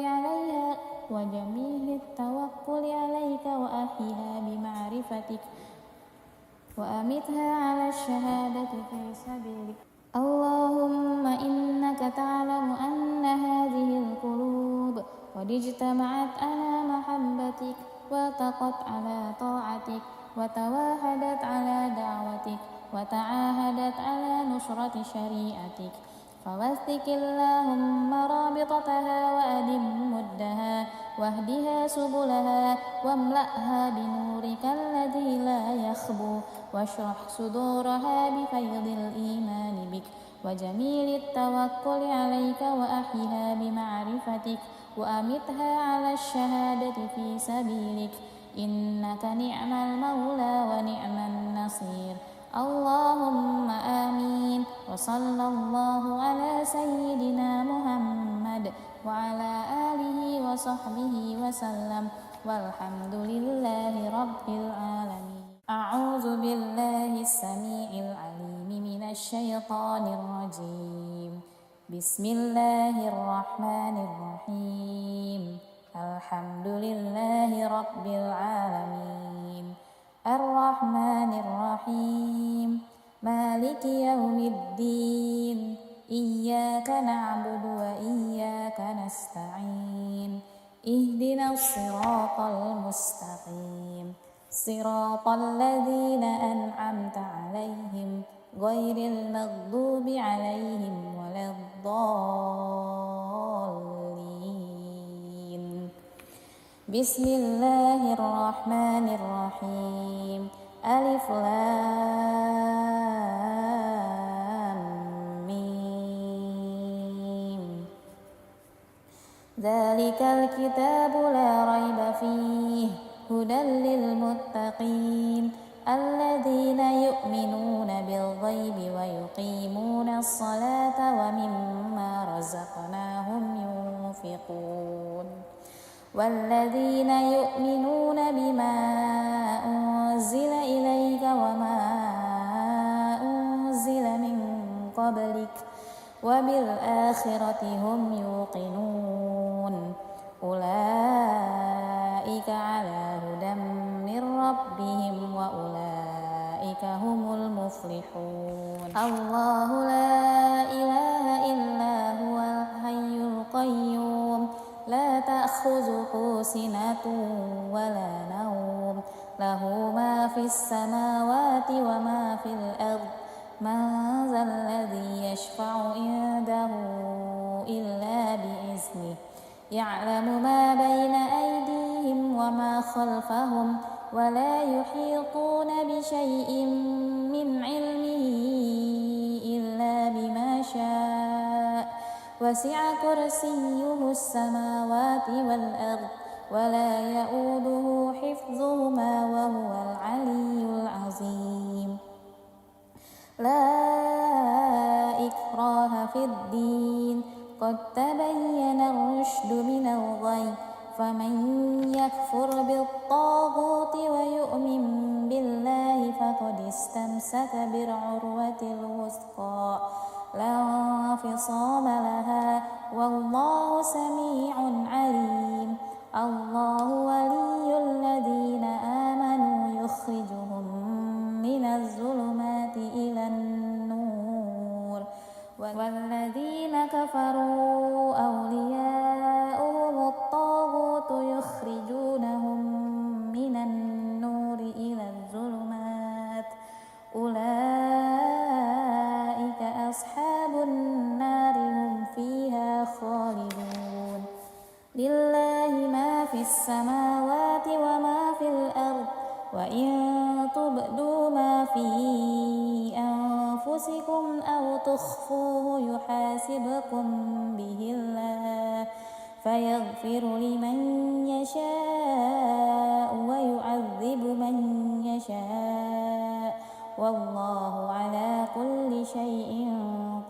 Speaker 1: عليك وأحيها بمعرفتك وأمتها على الشهادة في سبيلك. اللهم إنك تعلم أن هذه القلوب قد اجتمعت على محبتك والتقت على طاعتك وتواحدت على دعوتك وتعاهدت على نصرة شريعتك فوثق اللهم رابطتها وأدم مدها واهدها سبلها واملأها بنورك الذي لا يخبو واشرح صدورها بفيض الإيمان بك وجميل التوكل عليك وأحيها بمعرفتك وأمتها على الشهادة في سبيلك إنك نعم المولى ونعم النصير. اللهم آمين. وصلى الله على سيدنا محمد وعلى آله وصحبه وسلم والحمد لله رب العالمين. أعوذ بالله السميع العليم من الشيطان الرجيم. بسم الله الرحمن الرحيم. الحمد لله رب العالمين الرحمن الرحيم مالك يوم الدين إياك نعبد وإياك نستعين اهدنا الصراط المستقيم صراط الذين أنعمت عليهم غير المغضوب عليهم ولا الضالين. بسم الله الرحمن الرحيم ألف لام ميم ذلك الكتاب لا ريب فيه هدى للمتقين الذين يؤمنون بالغيب ويقيمون الصلاة ومما رزقناهم ينفقون والذين يؤمنون بما أنزل إليك وما أنزل من قبلك وبالآخرة هم يوقنون أولئك على هدى من ربهم وأولئك هم المفلحون. الله لا إله إلا هو الحي القيوم لا تأخذه سنة ولا نوم له ما في السماوات وما في الأرض من ذا الذي يشفع عنده إلا بإذنه يعلم ما بين أيديهم وما خلفهم ولا يحيطون بشيء من علمه إلا بما شاء وسع كرسيه السماوات والأرض ولا يؤوده حفظهما وهو العلي العظيم. لا إكراه في الدين قد تبين الرشد من الغي فمن يكفر بالطاغوت ويؤمن بالله فقد استمسك بالعروة الوثقى لا انفصام لها والله سميع عليم. الله ولي الذين آمنوا يخرجهم من الظلمات إلى النور والذين كفروا أولياؤهم الطاغوت يخرجونهم من النور إلى الظلمات أولئك أصحاب النار هم فيها خالدون. لله ما في السماوات وما في الأرض وإن تبدوا ما في أنفسكم أو تخفوه يحاسبكم به الله فيغفر لمن يشاء ويعذب من يشاء والله على كل شيء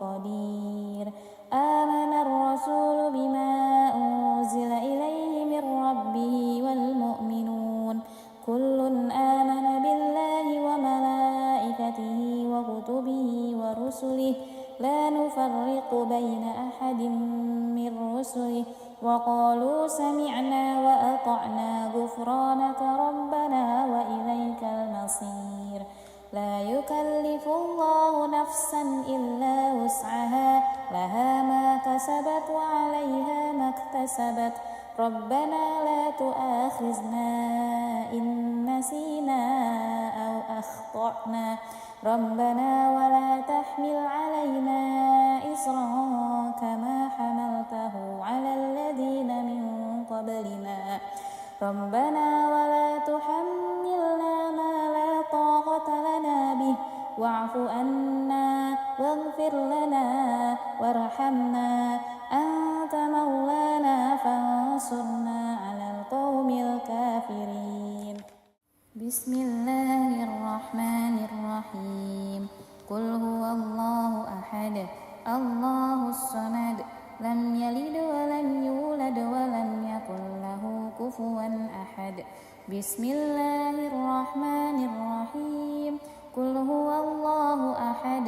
Speaker 1: قدير. آمن الرسول بما أنزل إليه من ربه والمؤمنون كل آمن بالله وملائكته وكتبه ورسله لا نفرق بين أحد من رسله وقالوا سمعنا وأطعنا غفرانك ربنا وإليك المصير. لا يكلف الله نفسا إلا وسعها لها ما كسبت وعليها ما اكتسبت ربنا لا تؤاخذنا إن نسينا أو أخطأنا ربنا ولا تحمل علينا إصرا كما حملته على الذين من قبلنا ربنا ولا تحملنا ما لا طاقة لنا به واعف عنا واغفر لنا وارحمنا أنت مولانا فانصرنا على القوم الكافرين. بسم الله الرحمن الرحيم قل هو الله أحد الله الصمد لم يلد ولم يولد ولم يكن له كفوا أحد. بسم الله الرحمن الرحيم قل هو الله أحد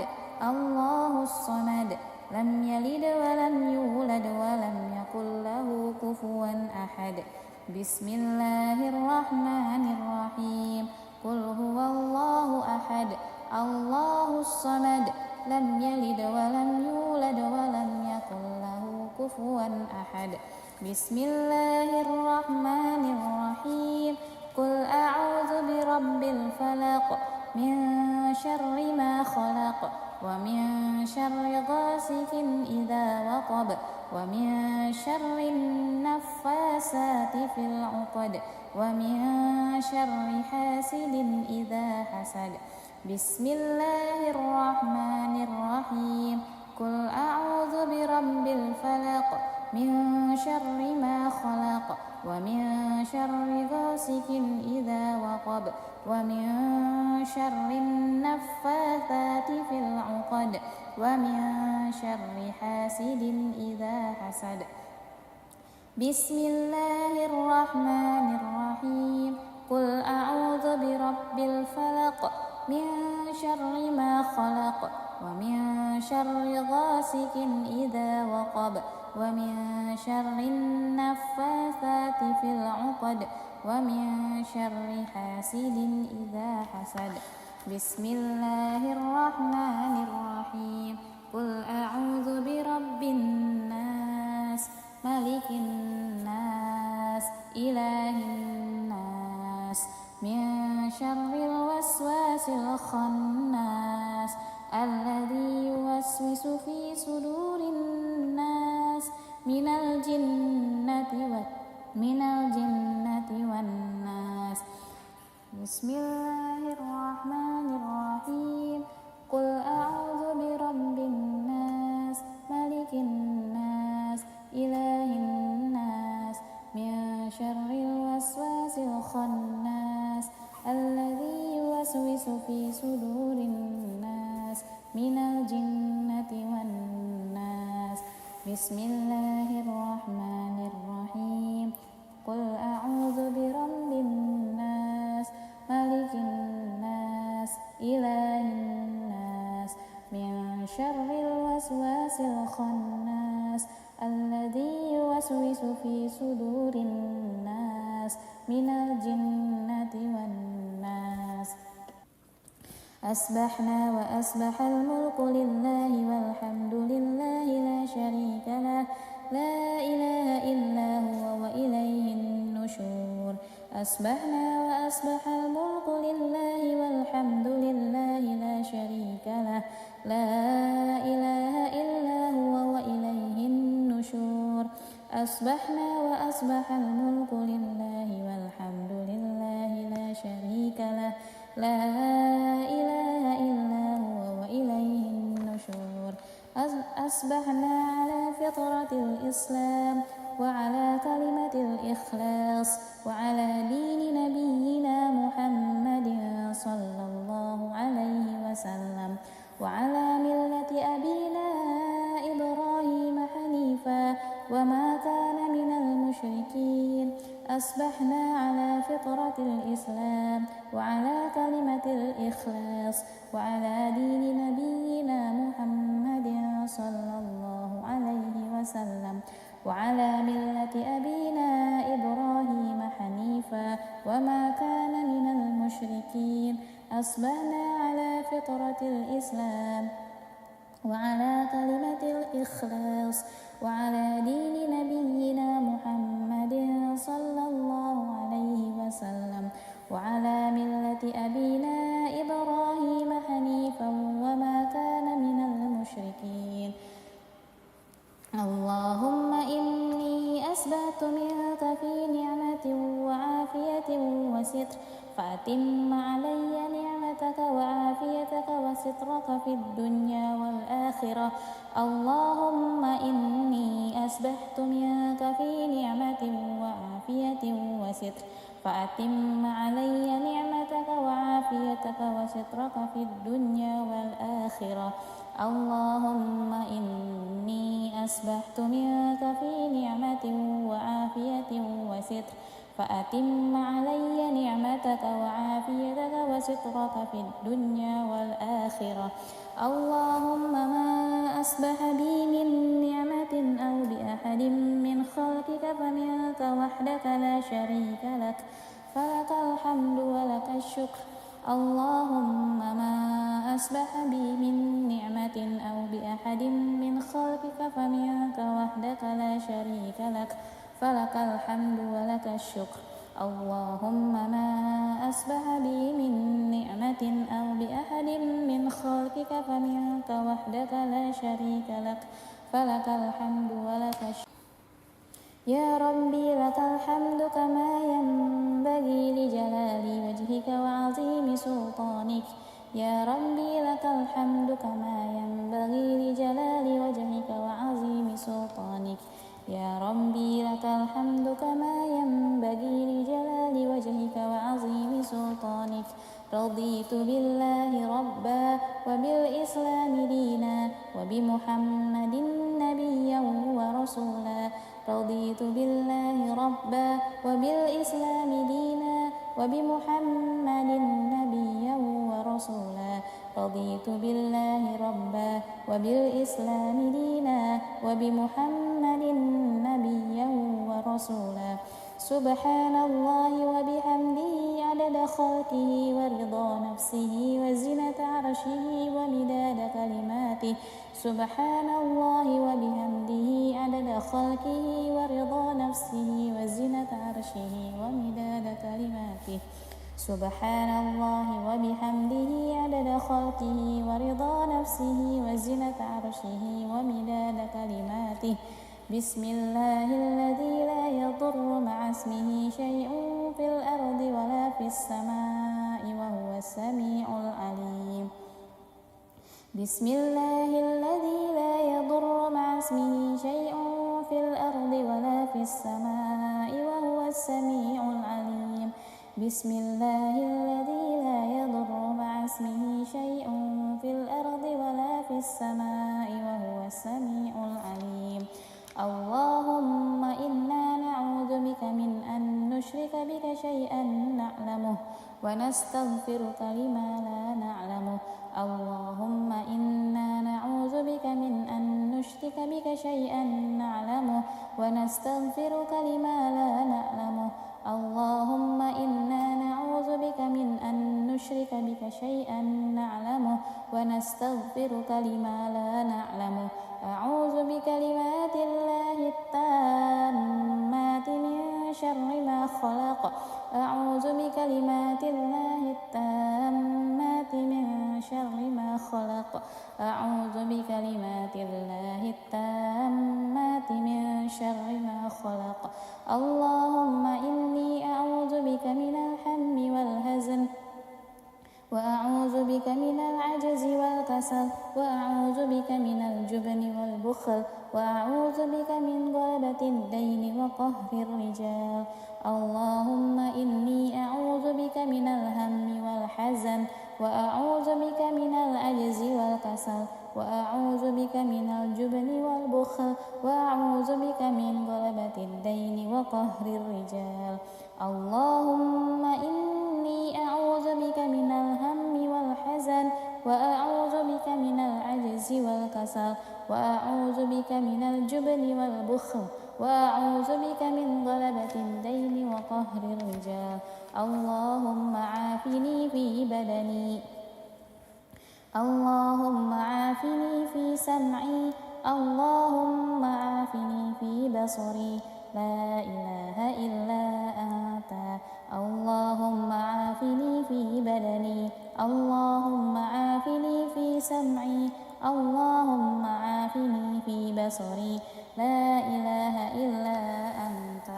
Speaker 1: الله الصمد لم يلد ولم يولد ولم يكن له كفوا أحد. بسم الله الرحمن الرحيم قل هو الله أحد الله الصمد لم يلد ولم يولد ولم يكن له كفوا أحد بسم الله الرحمن الرحيم قل أعوذ برب الفلق من شر ما خلق ومن شر غاسق إذا وقب ومن شر النفاسات في العقد ومن شر حاسد إذا حسد بسم الله الرحمن الرحيم قل أعوذ برب الفلق من شر ما خلق ومن شر غاسق إذا وقب ومن شر النفاثات في العقد ومن شر حاسد إذا حسد بسم الله الرحمن الرحيم قل أعوذ برب الفلق من شر ما خلق ومن شر غاسق إذا وقب ومن شر النفاثات في العقد ومن شر حاسد إذا حسد بسم الله الرحمن الرحيم قل أعوذ برب الناس ملك الناس إله الناس من شر الوسواس الخناس الذي يوسوس في صدور الناس من الجنة والناس بسم الله الرحمن الرحيم قل أعوذ برب الناس ملك الناس إله الناس من شر الوسواس الخناس الذي يوسوس في صدور الناس من الجنة والناس بسم الله الرحمن الرحيم قل أعوذ برب الناس ملك الناس إله الناس من شر الوسواس الخناس الذي يوسوس في صدور الناس من الجنة والناس أصبحنا وأصبح الملك لله والحمد لله لا شريك له لا إله إلا هو وإليه النشور أصبحنا وأصبح الملك لله والحمد لله لا شريك له لا إله إلا هو وإليه النشور أصبحنا وأصبح الملك لله والحمد لله لا شريك له لا إله إلا هو وإليه النشور أصبحنا على فطرة الإسلام وعلى كلمة الإخلاص وعلى دين نبينا محمد صلى الله عليه وسلم وعلى ملة أبينا إبراهيم حنيفا وما كان من المشركين أصبحنا على فطرة الإسلام وعلى كلمة الإخلاص وعلى دين نبينا محمد صلى الله عليه وسلم وعلى ملة أبينا إبراهيم حنيفا وما كان من المشركين أصبحنا على فطرة الإسلام وعلى كلمة الإخلاص وعلى دين نبينا محمد صلى الله عليه وسلم وعلى ملة أبينا إبراهيم حنيفا وما كان من المشركين اللهم إني أسبحت منك في نعمة وعافية وستر فأتم علي نعمتك وعافيتك وسترك في الدنيا والآخرة اللهم إني أسبحت منك في نعمة وعافية وستر فأتم علي نعمتك وعافيتك وسترك في الدنيا والآخرة اللهم إني أسبحت منك في نعمة وعافية وستر فأتم علي نعمتك وعافيتك وسترك في الدنيا والآخرة اللهم ما أصبح بي من نعمة أو بأحد من خلقك فمنك وحدك لا شريك لك فلك الحمد ولك الشكر اللهم ما أصبح بي من نعمة أو بأحد من خلقك فمنك وحدك لا شريك لك، فلك الحمد ولك الشكر. اللهم ما أصبح بي من نعمة أو بأحد من خلقك فمنك وحدك لا شريك لك، فلك الحمد ولك الشكر. يا ربي لك الحمد كما ينبغي لجلال وجهك وعظيم سلطانك. يا ربي لك الحمد كما ينبغي لجلال وجهك وعظيم سلطانك. يا ربي لك الحمد كما ينبغي لجلال وجهك وعظيم سلطانك. رضيت بالله ربا وبالإسلام دينا وبمحمد نبيا ورسولا. رضيت بالله ربا وبالإسلام دينا وبمحمد نبيا ورسولا. رضيت بالله ربا وبالإسلام دينا وبمحمد نبيا ورسولا. سبحان الله وبحمده عدد خلقه ورضا نفسه وزنة عرشه ومداد كلماته. سبحان الله وبحمده عدد خلقه ورضا نفسه وزنة عرشه ومداد كلماته. سبحان الله وبحمده عدد خلقه ورضا نفسه وزنة عرشه ومداد كلماته. بسم الله الذي لا يضر مع اسمه شيء في الأرض ولا في السماء وهو السميع العليم. بسم الله الذي لا يضر مع اسمه شيء في الأرض ولا في السماء وهو السميع العليم. بسم الله الذي لا يضر مع اسمه شيء في الأرض ولا في السماء وهو السميع العليم. اللهم إنا نعوذ بك من أن نشرك بك شيئا نعلمه ونستغفرك لما لا نعلمه. اللهم إنا نعوذ بك من أن نشرك بك شيئا نعلمه ونستغفرك لما لا نعلمه. اللهم إنا نعوذ بك من أن نشرك بك شيئا نعلمه ونستغفرك لما لا نعلمه. أعوذ بكلمات الله التامات من شر ما خلق. أعوذ بكلمات الله التامات من شر ما خلق. أعوذ بكلمات الله التامات من شر ما خلق. اللهم إني أعوذ بك من الهم والحزن وأعوذ بك من العجز والكسل وأعوذ بك من الجبن والبخل وأعوذ بك من غلبة الدين وقهر الرجال. اللهم إني أعوذ بك من الهم والحزن وأعوذ بك من العجز والكسل وأعوذ بك من الجبن والبخل وأعوذ بك من غلبة الدين وقهر الرجال. اللهم إني أعوذ بك من الهم والحزن وأعوذ بك من العجز والكسل وأعوذ بك من الجبن والبخل وأعوذ بك من غلبة الدين وقهر الرجال. اللهم عافني في بدني. اللهم عافني في سمعي. اللهم عافني في بصري. لا إله إلا أنت. اللهم عافني في بدني. اللهم عافني في سمعي. اللهم عافني في بصري. لا إله إلا أنت.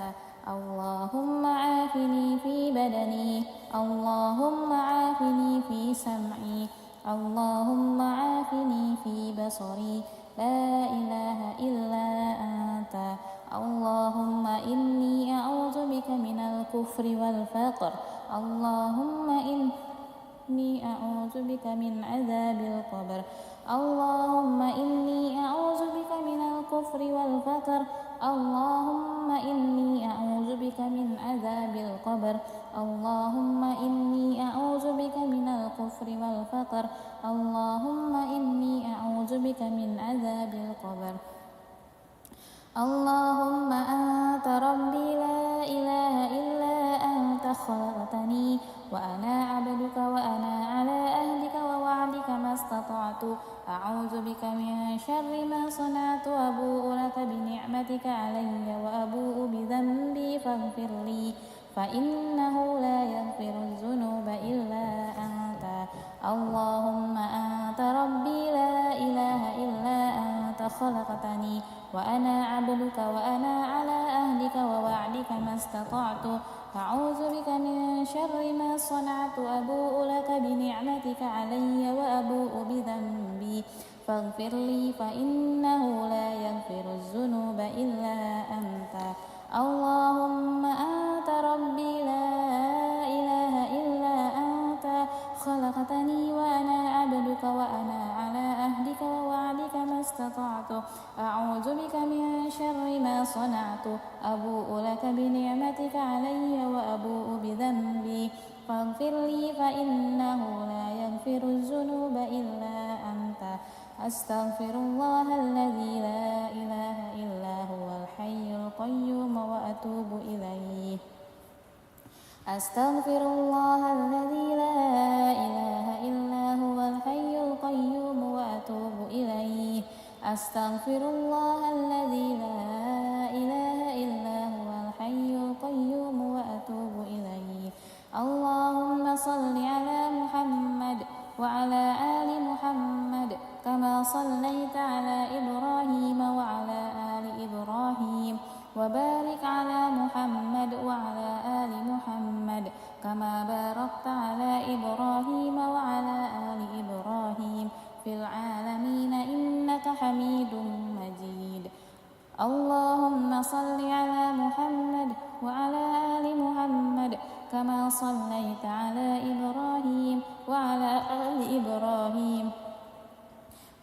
Speaker 1: اللهم عافني في بدني. اللهم عافني في سمعي. اللهم عافني في بصري. لا إله إلا أنت. اللهم إني أعوذ بك من الكفر والفقر. اللهم إني أعوذ بك من عذاب القبر. اللهم إني أعوذ بك من الكفر والفقر. اللهم إني أعوذ بك من عذاب القبر. اللهم إني أعوذ بك من الكفر والفقر. اللهم إني أعوذ بك من عذاب القبر. اللهم أنت ربي لا إله إلا أنت خلقتني وأنا عبدك وأنا على أهلك ووعدك ما استطعت أعوذ بك من شر ما صنعت أبوء لك بنعمتك علي وأبوء بذنبي فاغفر لي فإنه لا يغفر الذنوب إلا أنت اللهم أنت ربي لا إله إلا أنت خلقتني وأنا عبدك وأنا على عهدك ووعدك ما استطعت أعوذ بك من شر ما صنعت أبوء لك بنعمتك علي وأبوء بذنبي فاغفر لي فإنه لا يغفر الذنوب إلا أنت اللهم أنت ربي لا إله إلا أنت خلقتني وأنا عبدك وأنا على عهدك ووعدك ما استطعت أعوذ بك من شر ما صنعت أبوء لك بنعمتك علي وأبوء بذنبي فاغفر لي فإنه لا يغفر الذنوب إلا أنت أستغفر الله الذي لا إله إلا هو الحي القيوم وأتوب إليه أستغفر الله الذي لا إله إلا هو الحي القيوم وأتوب إليه أستغفر الله الذي لا إله إلا هو الحي القيوم وأتوب إليه اللهم صل على محمد وعلى آل محمد كما صليت على إبراهيم وعلى آل إبراهيم وبارك على محمد وعلى آل محمد كما باركت على إبراهيم وعلى آل إبراهيم في العالمين إنك حميد مجيد اللهم صل على محمد وعلى آل محمد كما صليت على إبراهيم وعلى آل إبراهيم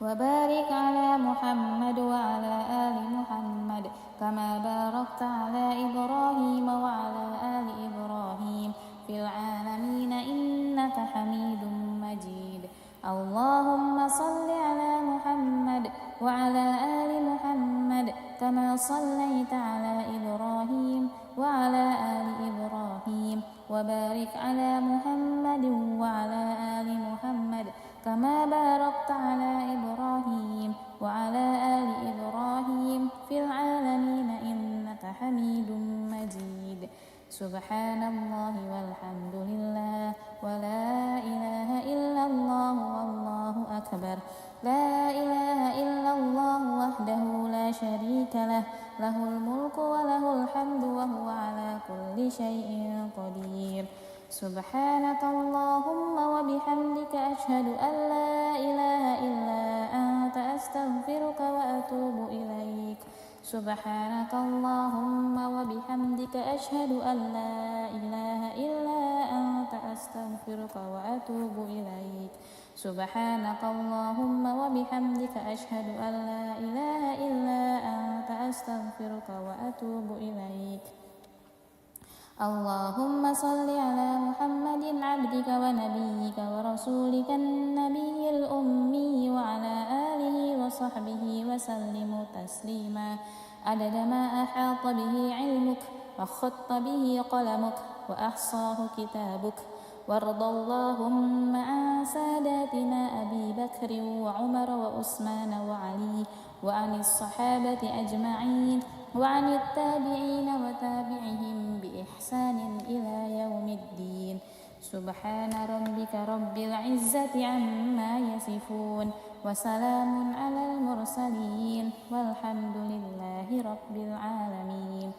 Speaker 1: وبارك على محمد وعلى آل محمد كما باركت على إبراهيم وعلى آل إبراهيم في العالمين إنك حميد مجيد اللهم صل على محمد وعلى آل محمد كما صليت على إبراهيم وعلى آل إبراهيم وبارك على محمد وعلى آل محمد كما باركت على إبراهيم وعلى آل إبراهيم في العالمين إنك حميد مجيد سبحان الله والحمد لله ولا إله إلا الله والله أكبر لا إله إلا الله وحده لا شريك له له الملك وله الحمد وهو على كل شيء قدير سبحانك اللهم وبحمدك أشهد أن لا إله إلا أنت أستغفرك وأتوب إليك سبحانك اللهم وبحمدك أشهد أن لا إله إلا أنت أستغفرك وأتوب إليك سبحانك اللهم وبحمدك أشهد أن لا إله إلا أنت أستغفرك وأتوب إليك اللهم صل على محمد عبدك ونبيك ورسولك النبي الأمي وعلى آله وصحبه وسلم تسليما عدد ما أحاط به علمك وخط به قلمك وأحصاه كتابك وارض اللهم عن ساداتنا أبي بكر وعمر وعثمان وعلي وعن الصحابة أجمعين وعن التابعين وتابعهم بإحسان إلى يوم الدين سبحان ربك رب العزة عما يصفون وسلام على المرسلين والحمد لله رب العالمين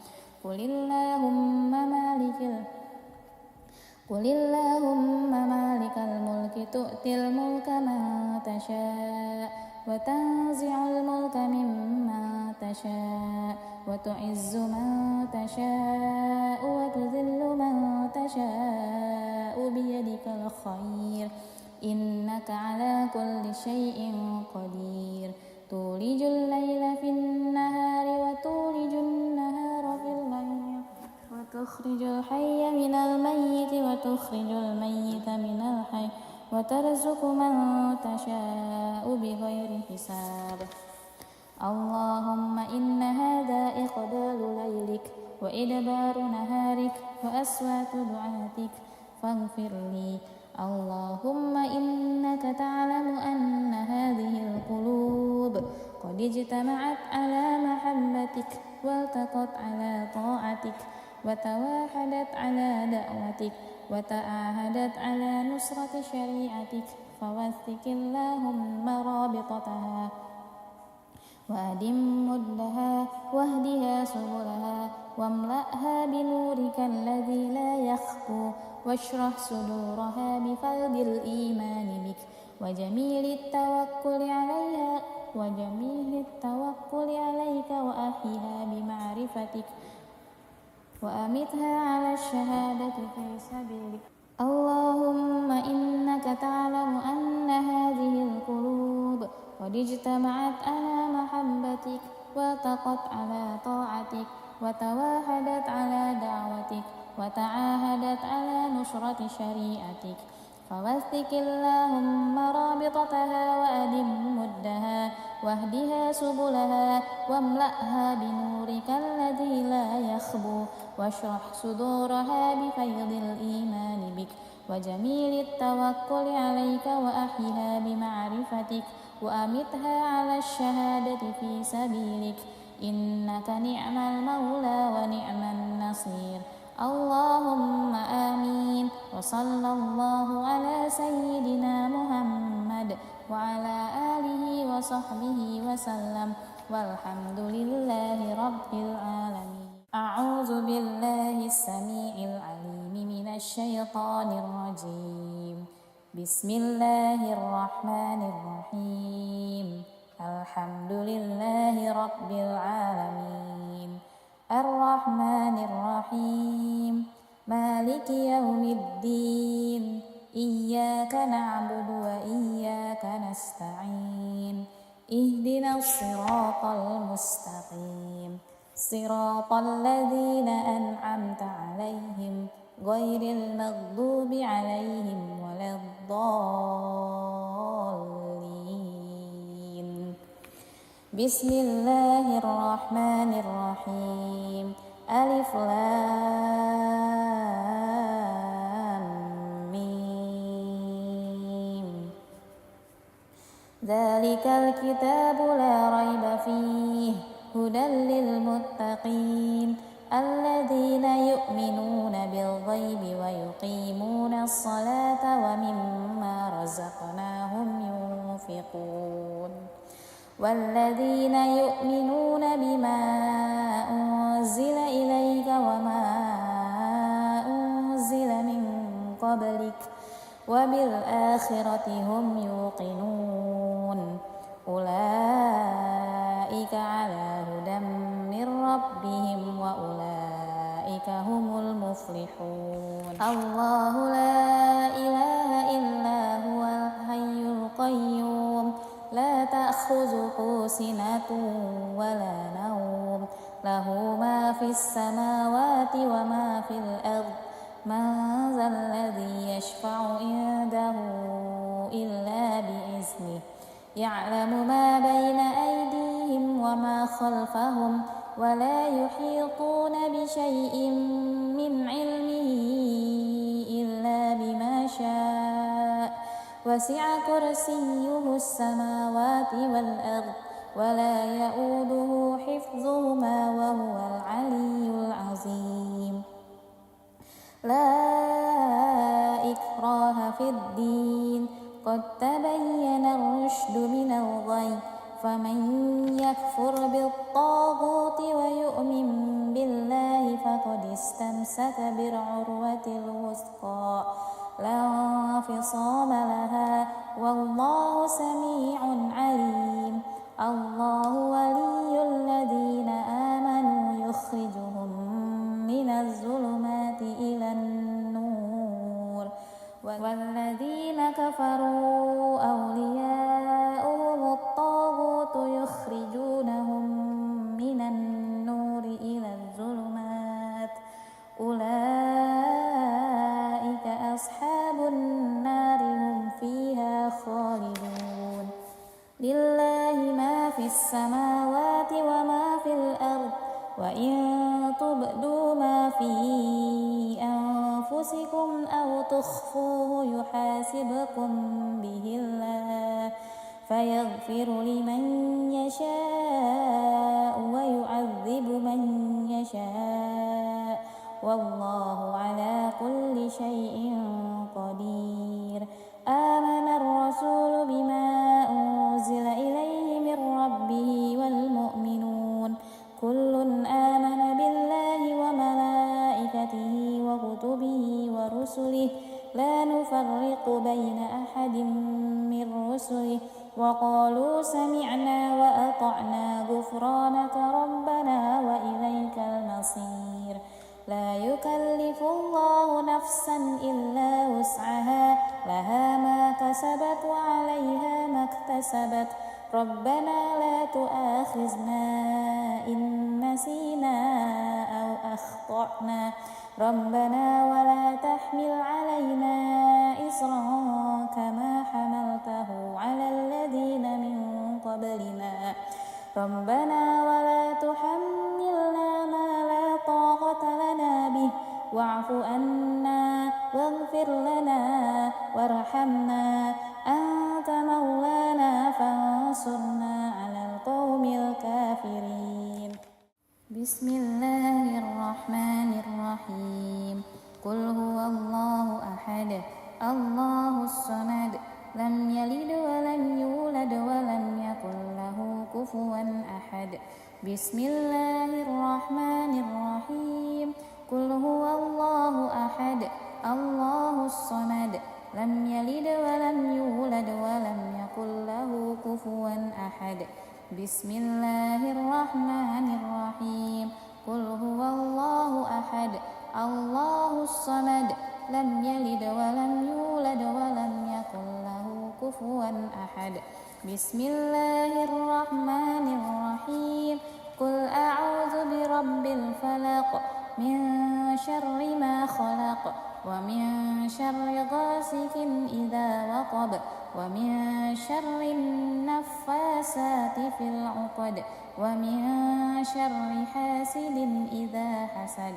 Speaker 1: قل اللهم مالك الملك تؤتي الملك من تشاء وتنزع الملك ممن تشاء وتعز من تشاء وتذل من تشاء بيدك الخير إنك على كل شيء قدير تولج الليل في النهار وتولج النهار في الليل وتخرج الحي من الميت وتخرج الميت من الحي وترزق من تشاء بغير حساب اللهم إن هذا إقبال ليلك وإدبار نهارك وأصوات دعاتك فاغفر لي اللهم إنك تعلم أن هذا قد اجتمعت على محبتك والتقت على طاعتك وتواحدت على دعوتك وتعاهدت على نصرة شريعتك فوثق اللهم رابطتها وأدم مدها واهدها سبلها واملأها بنورك الذي لا يخفو واشرح صدورها بفيض الإيمان بك وجميل التوكل عليك وأحيها بمعرفتك وأمتها على الشهادة في سبيلك. اللهم إنك تعلم أن هذه القلوب قد اجتمعت على محبتك والتقت على طاعتك وتواحدت على دعوتك وتعاهدت على نصرة شريعتك فوثق اللهم رابطتها وأدم مدها واهدها سبلها واملأها بنورك الذي لا يخبو واشرح صدورها بفيض الإيمان بك وجميل التوكل عليك وأحيها بمعرفتك وأمتها على الشهادة في سبيلك إنك نعم المولى ونعم النصير. اللهم آمين. وصلى الله على سيدنا محمد وعلى آله وصحبه وسلم والحمد لله رب العالمين. أعوذ بالله السميع العليم من الشيطان الرجيم. بسم الله الرحمن الرحيم. الحمد لله رب العالمين الرحمن الرحيم مالك يوم الدين إياك نعبد وإياك نستعين اهدنا الصراط المستقيم صراط الذين أنعمت عليهم غير المغضوب عليهم ولا الضالين. بسم الله الرحمن الرحيم. ألف لام ميم. ذلك الكتاب لا ريب فيه هدى للمتقين الذين يؤمنون بالغيب ويقيمون الصلاة ومما رزقناهم ينفقون والذين يؤمنون بما أنزل إليك وما أنزل من قبلك وبالآخرة هم يوقنون أولئك على هدى من ربهم وأولئك هم المفلحون. الله لا إله إلا هو الحي القيوم لا تأخذه سنة ولا نوم له ما في السماوات وما في الأرض من ذا الذي يشفع عنده إلا بإذنه يعلم ما بين أيديهم وما خلفهم ولا يحيطون بشيء من علمه إلا بما شاء وسع كرسيه السماوات والأرض ولا يؤوده حفظهما وهو العلي العظيم. لا إكراه في الدين قد تبين الرشد من الغي فمن يكفر بالطاغوت ويؤمن بالله فقد استمسك بالعروة الوثقى لا انفصام لها والله سميع عليم. الله ولي الذين آمنوا يخرجهم من الظلمات إلى النور والذين كفروا أولياؤهم الطاغوت يخرجونهم من النور إلى الظلمات أولئك أصحاب النار هم فيها خالدون. لله ما في السماوات وما في الأرض وإن تبدوا ما في أنفسكم أو تخفوه يحاسبكم به الله فيغفر لمن يشاء ويعذب من يشاء والله على كل شيء قدير. آمن الرسول بما أنزل إليه من ربه والمؤمنون كل آمن بالله وملائكته وكتبه ورسله لا نفرق بين أحد من رسله وقالوا سمعنا وأطعنا غفرانك ربنا وإليك المصير. لا يكلف الله نفسا إلا وسعها لها ما كسبت وعليها ما اكتسبت ربنا لا تؤاخذنا إن نسينا أو أخطأنا ربنا ولا تحمل علينا إصرا كما حملته على الذين من قبلنا ربنا ولا تحملنا ما لا طاقة لنا به واعف عنا واغفر لنا وارحمنا أنت مولانا فانصرنا على القوم الكافرين. بسم الله الرحمن الرحيم. قل هو الله أحد الله الصمد لم يلد ولم يولد ولم يكن له كفوا أحد. بسم الله الرحمن الرحيم. قل هو الله أحد الله الصمد لم يلد ولم يولد ولم يكن له كفوا أحد. بسم الله الرحمن الرحيم. قل هو الله أحد الله الصمد لم يلد ولم يولد ولم يكن له كفوا أحد. بسم الله الرحمن الرحيم. قل أعوذ برب الفلق من شر ما خلق ومن شر غاسق إذا وقب ومن شر النفاسات في العقد ومن شر حاسد إذا حسد.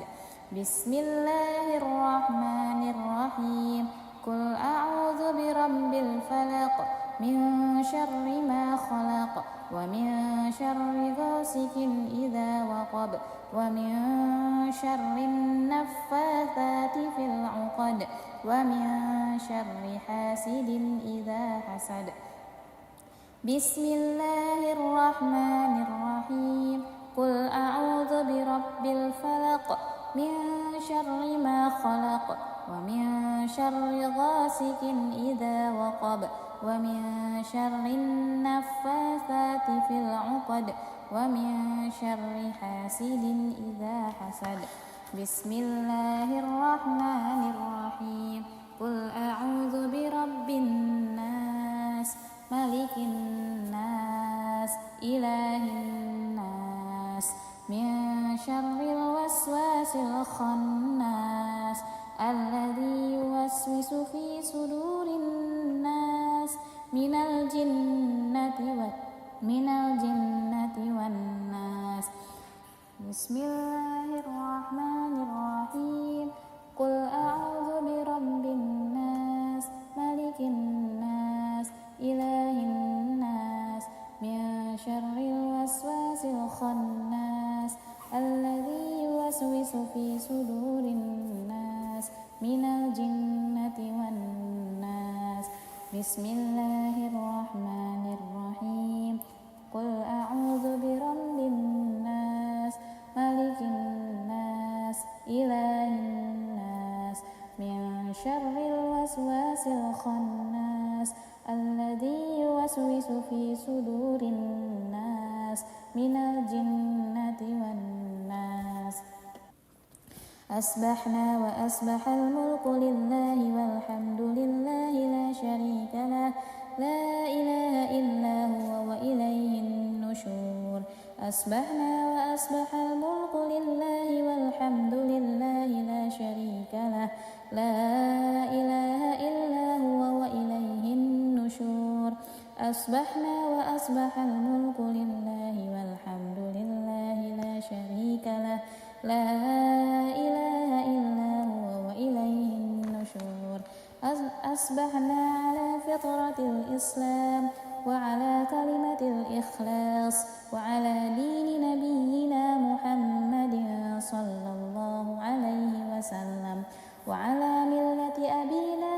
Speaker 1: بسم الله الرحمن الرحيم. قل أعوذ برب الفلق من شر ما خلق ومن شر غاسق إذا وقب ومن شر النفاثات في العقد ومن شر حاسد إذا حسد. بسم الله الرحمن الرحيم. قل أعوذ برب الفلق من شر ما خلق ومن شر غاسق إذا وقب ومن شر النفاثات في العقد ومن شر حاسد إذا حسد. بسم الله الرحمن الرحيم. قل أعوذ برب الناس ملك الناس إله الناس من شر الوسواس الخناس الذي يوسوس في صدور الناس من الجنة والناس. بسم الله الرحمن الرحيم. قل أعوذ برب الناس ملك الناس إله الناس من شر الوسواس الخناس الذي يوسوس في صدور الناس من الجنة والناس. بسم الله الرحمن الرحيم. قل أعوذ برب الناس ملك الناس إله الناس من شر الوسواس الخناس الذي يوسوس في صدور الناس من الجنة والناس. أصبحنا وأصبح الملك لله والحمد لله لا شريك له لا إله إلا هو وإليه النشور. أصبحنا وأصبح الملك لله والحمد لله لا شريك له لا إله إلا هو وإليه النشور. أصبحنا وأصبح الملك لله والحمد لله لا شريك له لا إله إلا هو وإليه النشور. أصبحنا على فطرة الإسلام وعلى كلمة الإخلاص وعلى دين نبينا محمد صلى الله عليه وسلم وعلى ملة أبينا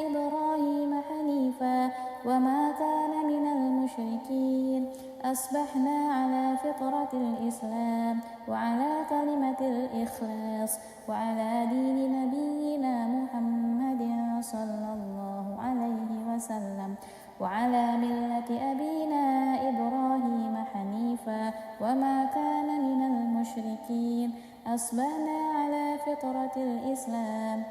Speaker 1: إبراهيم حنيفا وما كان من المشركين أصبحنا على فطرة الإسلام وعلى كلمة الإخلاص وعلى دين نبينا محمد صلى الله عليه وسلم وعلى ملة أبينا إبراهيم حنيفا وما كان من المشركين أصبحنا على فطرة الإسلام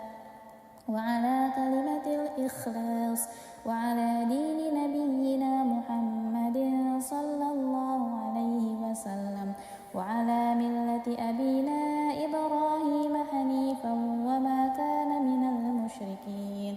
Speaker 1: وعلى كلمة الإخلاص وعلى دين نبينا محمد صلى الله عليه وسلم وعلى ملة أبينا إبراهيم حنيفا وما كان من المشركين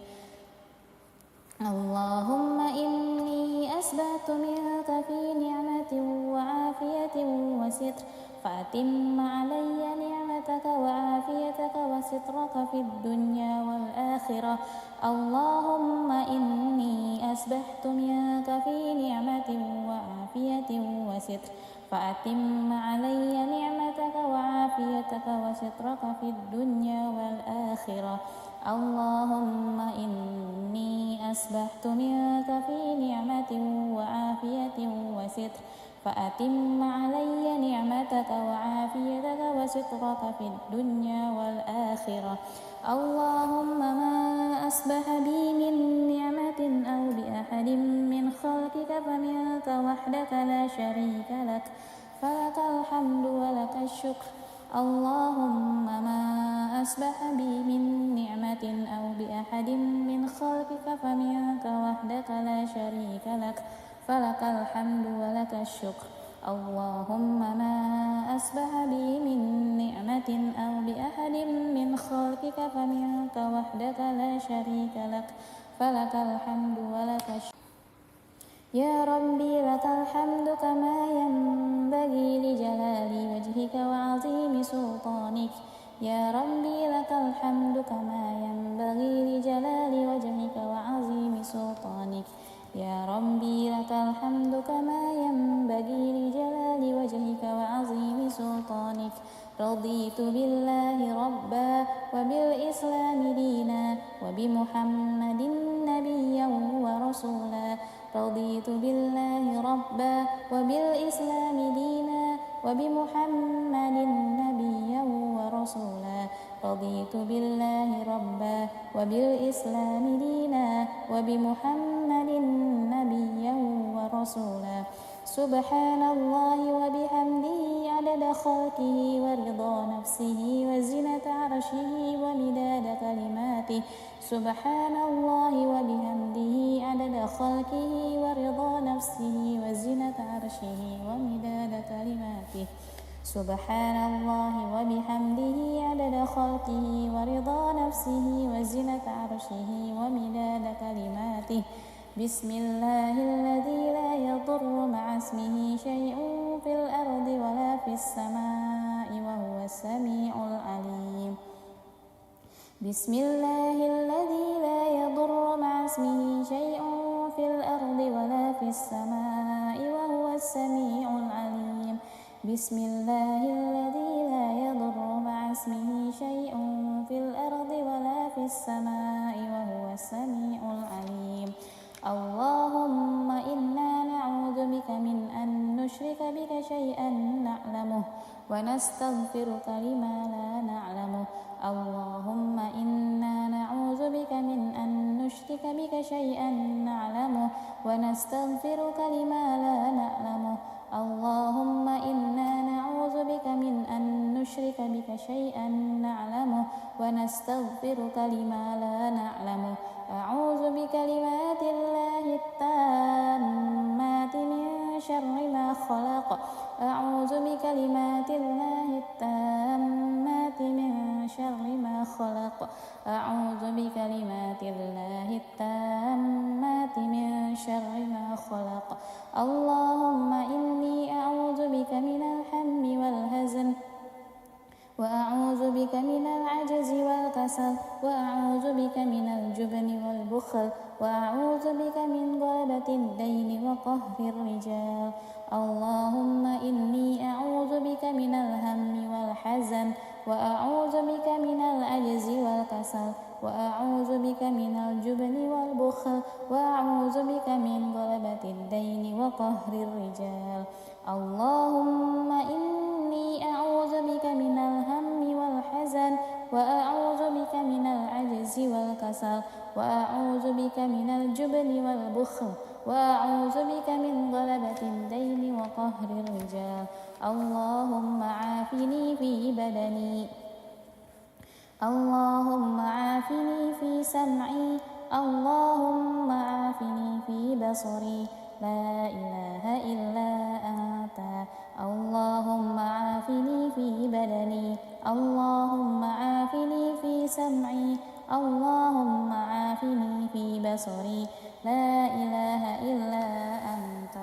Speaker 1: اللهم إني أسبحت منك في نعمة وعافية وستر فأتم علي نعمتك وعافيتك وسترك في الدنيا والآخرة اللهم إني أسبحت منك في نعمة وعافية وستر فأتم علي نعمتك وعافيتك وسترك في الدنيا والآخرة اللهم إني أسبحت منك في نعمة وعافية وستر فأتم علي نعمتك وعافيتك وسترك في الدنيا والآخرة اللهم ما أصبح بي من نعمة أو بأحد من خلقك فمنك وحدك لا شريك لك فلك الحمد ولك الشكر اللهم ما أصبح بي من نعمة أو بأحد من خلقك فمنك وحدك لا شريك لك فلك الحمد ولك الشكر اللهم ما أصبح بي من نعمة أو بأحد من خلقك فمنك وحدك لا شريك لك فلك الحمد ولك الشكر يا ربي لك الحمد كما ينبغي لجلال وجهك وعظيم سلطانك يا ربي لك الحمد كما ينبغي لجلال وجهك وعظيم سلطانك يا ربي لك الحمد كما ينبغي لجلال وجهك وعظيم سلطانك رضيت بالله ربا وبالإسلام دينا وبمحمد نبيا ورسولا رضيت بالله ربا وبالإسلام دينا وبمحمد نبيا ورسولا رضيت بالله ربا وبالإسلام دينا وبمحمد نبيا ورسولا سبحان الله وبحمده عدد خلقه ورضا نفسه وزنة عرشه ومداد كلماته سبحان الله وبحمده عدد خلقه ورضا نفسه وزنة عرشه ومداد كلماته سبحان الله وبحمده عدد خلقه ورضا نفسه وزنة عرشه ومداد كلماته بسم الله الذي لا يضر مع اسمه شيء في الأرض ولا في السماء وهو السميع العليم بسم الله الذي لا يضر مع اسمه شيء في الأرض ولا في السماء وهو السميع العليم بسم الله الذي لا يضر مع اسمه شيء في الأرض ولا في السماء وهو السميع العليم اللهم إنا نعوذ بك من أن نشرك بك شيئا نعلمه ونستغفرك لما لا نعلمه اللهم إنا نعوذ بك من أن نشرك بك شيئا نعلمه ونستغفرك لما لا نعلمه اللهم إنا نعوذ بك من أن نشرك بك شيئا نعلمه ونستغفرك لما لا نعلمه أعوذ بكلمات الله التامات من شر ما خلق أعوذ بكلمات الله التامات من شر ما خلق أعوذ بكلمات الله التامات من شر ما خلق اللهم إني أعوذ بك من الهم والحزن وأعوذ بك من العجز والكسل وأعوذ بك من الجبن والبخل وأعوذ بك من غلبة الدين وقهر الرجال اللهم إني أعوذ بك من الهم والحزن وأعوذ بك من العجز والكسل وأعوذ بك من الجبن والبخل وأعوذ بك من غلبة الدين وقهر الرجال اللهم إني أعوذ بك من الهم والحزن وأعوذ بك من العجز والكسل وأعوذ بك من الجبن والبخل وأعوذ بك من غلبة الدين وقهر الرجال اللهم عافني في بدني اللهم عافني في سمعي اللهم عافني في بصري لا إله إلا أنت اللهم عافني في بدني اللهم عافني في سمعي اللهم عافني في بصري لا إله إلا أنت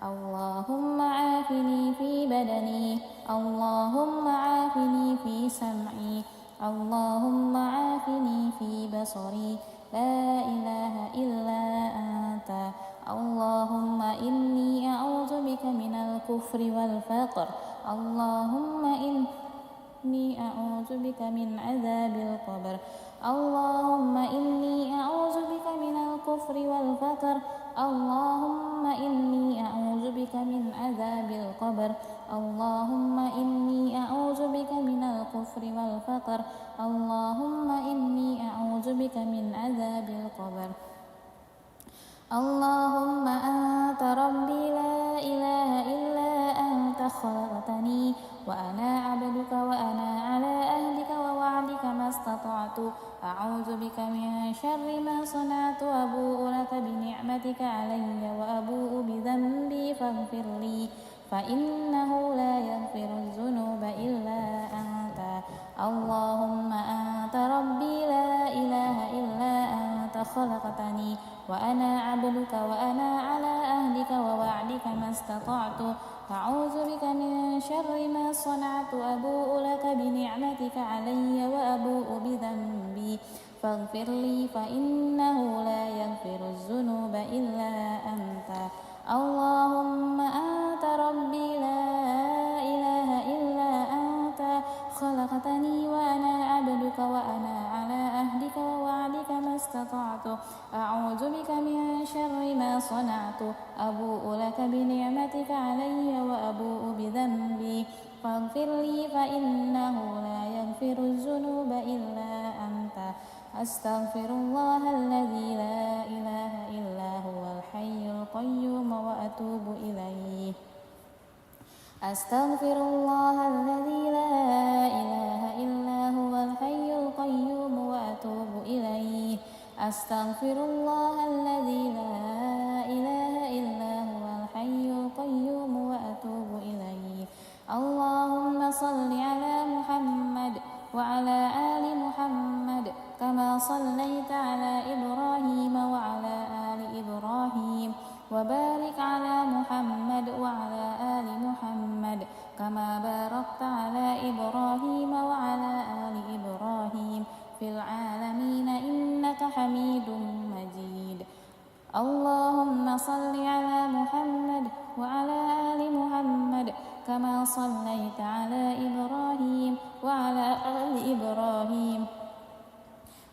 Speaker 1: اللهم عافني في بدني اللهم عافني في سمعي اللهم عافني في بصري لا إله إلا أنت اللهم إني أعوذ بك من الكفر والفقر اللهم إني أعوذ بك من عذاب القبر اللهم إني أعوذ بك من الكفر والفقر اللهم إني أعوذ بك من عذاب القبر اللهم إني أعوذ بك من الكفر والفقر اللهم إني أعوذ بك من عذاب القبر اللهم أنت ربي لا إله إلا أنت خلقتني وأنا عبدك وأنا على أهلك ووعدك ما استطعت أعوذ بك من شر ما صنعت أبوء لك بنعمتك علي وأبوء بذنبي فاغفر لي فإنه لا يغفر الذنوب إلا أنت اللهم أنت ربي لا إله إلا أنت خلقتني وأنا عبدك وأنا على أهلك ووعدك ما استطعت أعوذ بك من شر ما صنعت أبوء لك بنعمتك علي وأبوء بذنبي فاغفر لي فإنه لا يغفر الذنوب إلا أنت اللهم أنت ربي لا إله إلا أنت خلقتني وأنا عبدك وأنا على أهلك ووعدك ما استطعت أعوذ بك من شر ما صنعت أبوء لك بنعمتك علي وأبوء بذنبي فاغفر لي فإنه لا يغفر الذنوب إلا أنت أستغفر الله الذي لا إله إلا هو الحي القيوم وأتوب إليه أستغفر الله الذي لا إله إلا هو الحي القيوم وأتوب إليه أستغفر الله الذي لا إله إلا هو الحي القيوم وأتوب إليه اللهم صل على محمد وعلى آل محمد كما صليت على إبراهيم وعلى آل إبراهيم وبارك على محمد وعلى آل محمد كما باركت على إبراهيم وعلى آل إبراهيم في العالمين إنك حميد مجيد اللهم صل على محمد وعلى آل محمد كما صليت على إبراهيم وعلى آل إبراهيم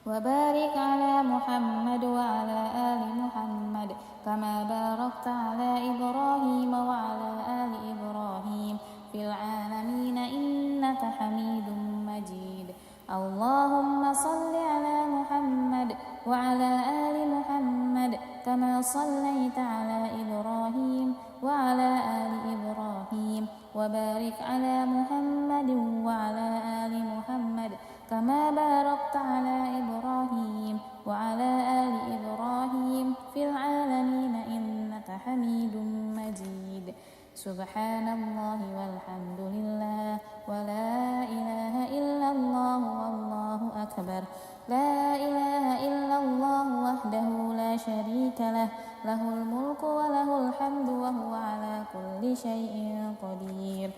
Speaker 1: وبارك على محمد وعلى آل محمد كما باركت على إبراهيم وعلى آل إبراهيم في العالمين إنك حميد مجيد اللهم صل على محمد وعلى آل محمد كما صليت على إبراهيم وعلى آل إبراهيم وبارك على محمد وعلى آل محمد كما باركت على إبراهيم وعلى آل إبراهيم في العالمين إنك حميد مجيد سبحان الله والحمد لله ولا إله إلا الله والله أكبر لا إله إلا الله وحده لا شريك له له الملك وله الحمد وهو على كل شيء قدير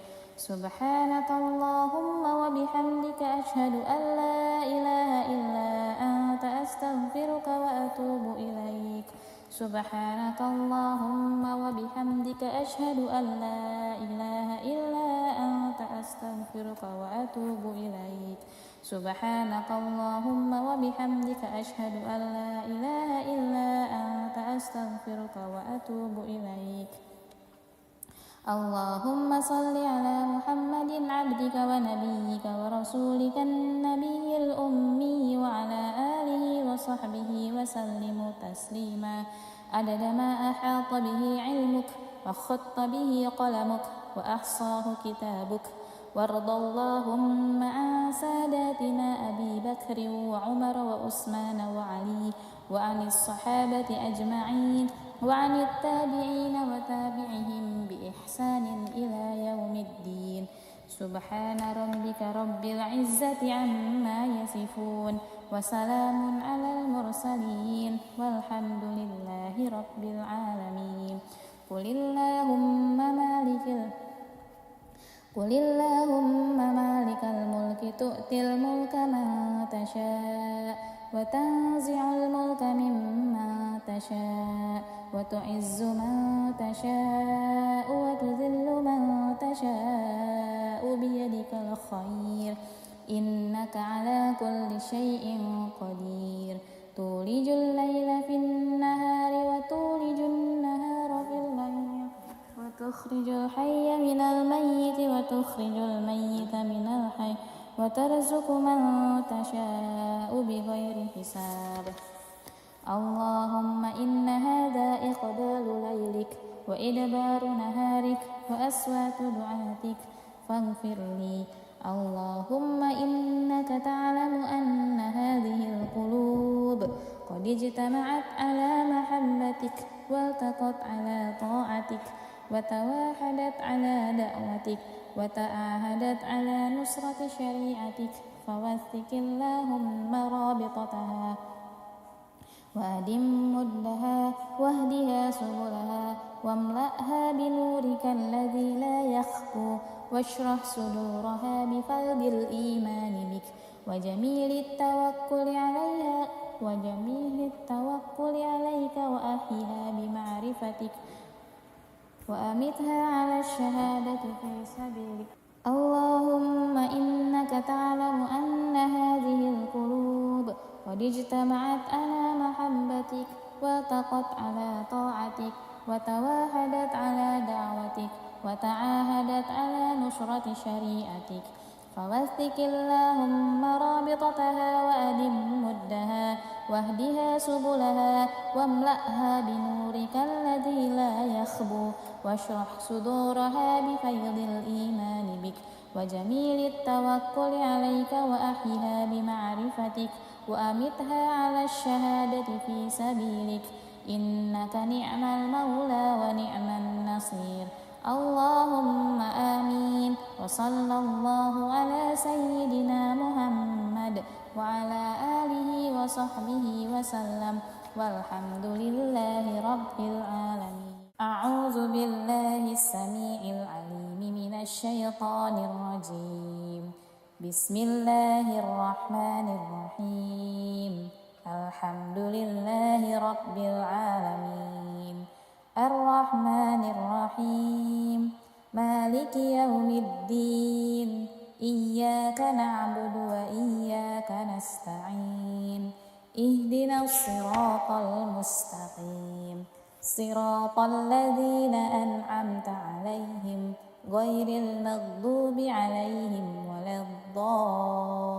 Speaker 1: سبحانك اللهم وبحمدك أشهد أن لا إله إلا أنت أستغفرك وأتوب إليك سبحانك اللهم وبحمدك أشهد أن لا إله إلا أنت أستغفرك وأتوب إليك سبحانك اللهم وبحمدك أشهد أن لا إله إلا أنت أستغفرك وأتوب إليك اللهم صل على محمد عبدك ونبيك ورسولك النبي الأمي وعلى آله وصحبه وسلم تسليما عدد ما أحاط به علمك وخط به قلمك وأحصاه كتابك وارض اللهم عن ساداتنا أبي بكر وعمر وعثمان وعلي وعن الصحابة أجمعين وعن التابعين وتابعهم بإحسان إلى يوم الدين سبحان ربك رب العزة عما يصفون وسلام على المرسلين والحمد لله رب العالمين قل اللهم مالك الملك تؤتي الملك من تشاء وتنزع الملك ممن تشاء وتعز من تشاء وتذل من تشاء بيدك الخير إنك على كل شيء قدير تولج الليل في النهار وتولج النهار في الليل وتخرج الحي من الميت وتخرج الميت من الحي وترزق من تشاء بغير حساب اللهم إن هذا إقبال ليلك وإدبار نهارك وأصوات دعاتك فاغفر لي اللهم إنك تعلم أن هذه القلوب قد اجتمعت على محبتك والتقت على طاعتك وتواحدت على دعوتك وتعاهدت على نصرة شريعتك فوثق اللهم رابطتها وأدم مدها واهدها سبلها واملأها بنورك الذي لا يخفو واشرح صدورها بفيض الإيمان بك وجميل التوكل عليك وأحيها بمعرفتك وأمتها على الشهادة في سبيلك اللهم إنك تعلم أن هذه القلوب قد اجتمعت على محبتك والتقت على طاعتك وتواحدت على دعوتك وتعاهدت على نصرة شريعتك فوثق اللهم رابطتها وأدم مدها واهدها سبلها واملأها بنورك الذي لا يخبو واشرح صدورها بفيض الإيمان بك وجميل التوكل عليك وأحيها بمعرفتك وأمتها على الشهادة في سبيلك إنك نعم المولى ونعم النصير اللهم آمين وصلى الله على سيدنا محمد وعلى آله وصحبه وسلم والحمد لله رب العالمين أعوذ بالله السميع العليم من الشيطان الرجيم بسم الله الرحمن الرحيم الحمد لله رب العالمين الرحمن الرحيم مالك يوم الدين إياك نعبد وإياك نستعين اهدنا الصراط المستقيم صراط الذين أنعمت عليهم غير المغضوب عليهم ولا الضالين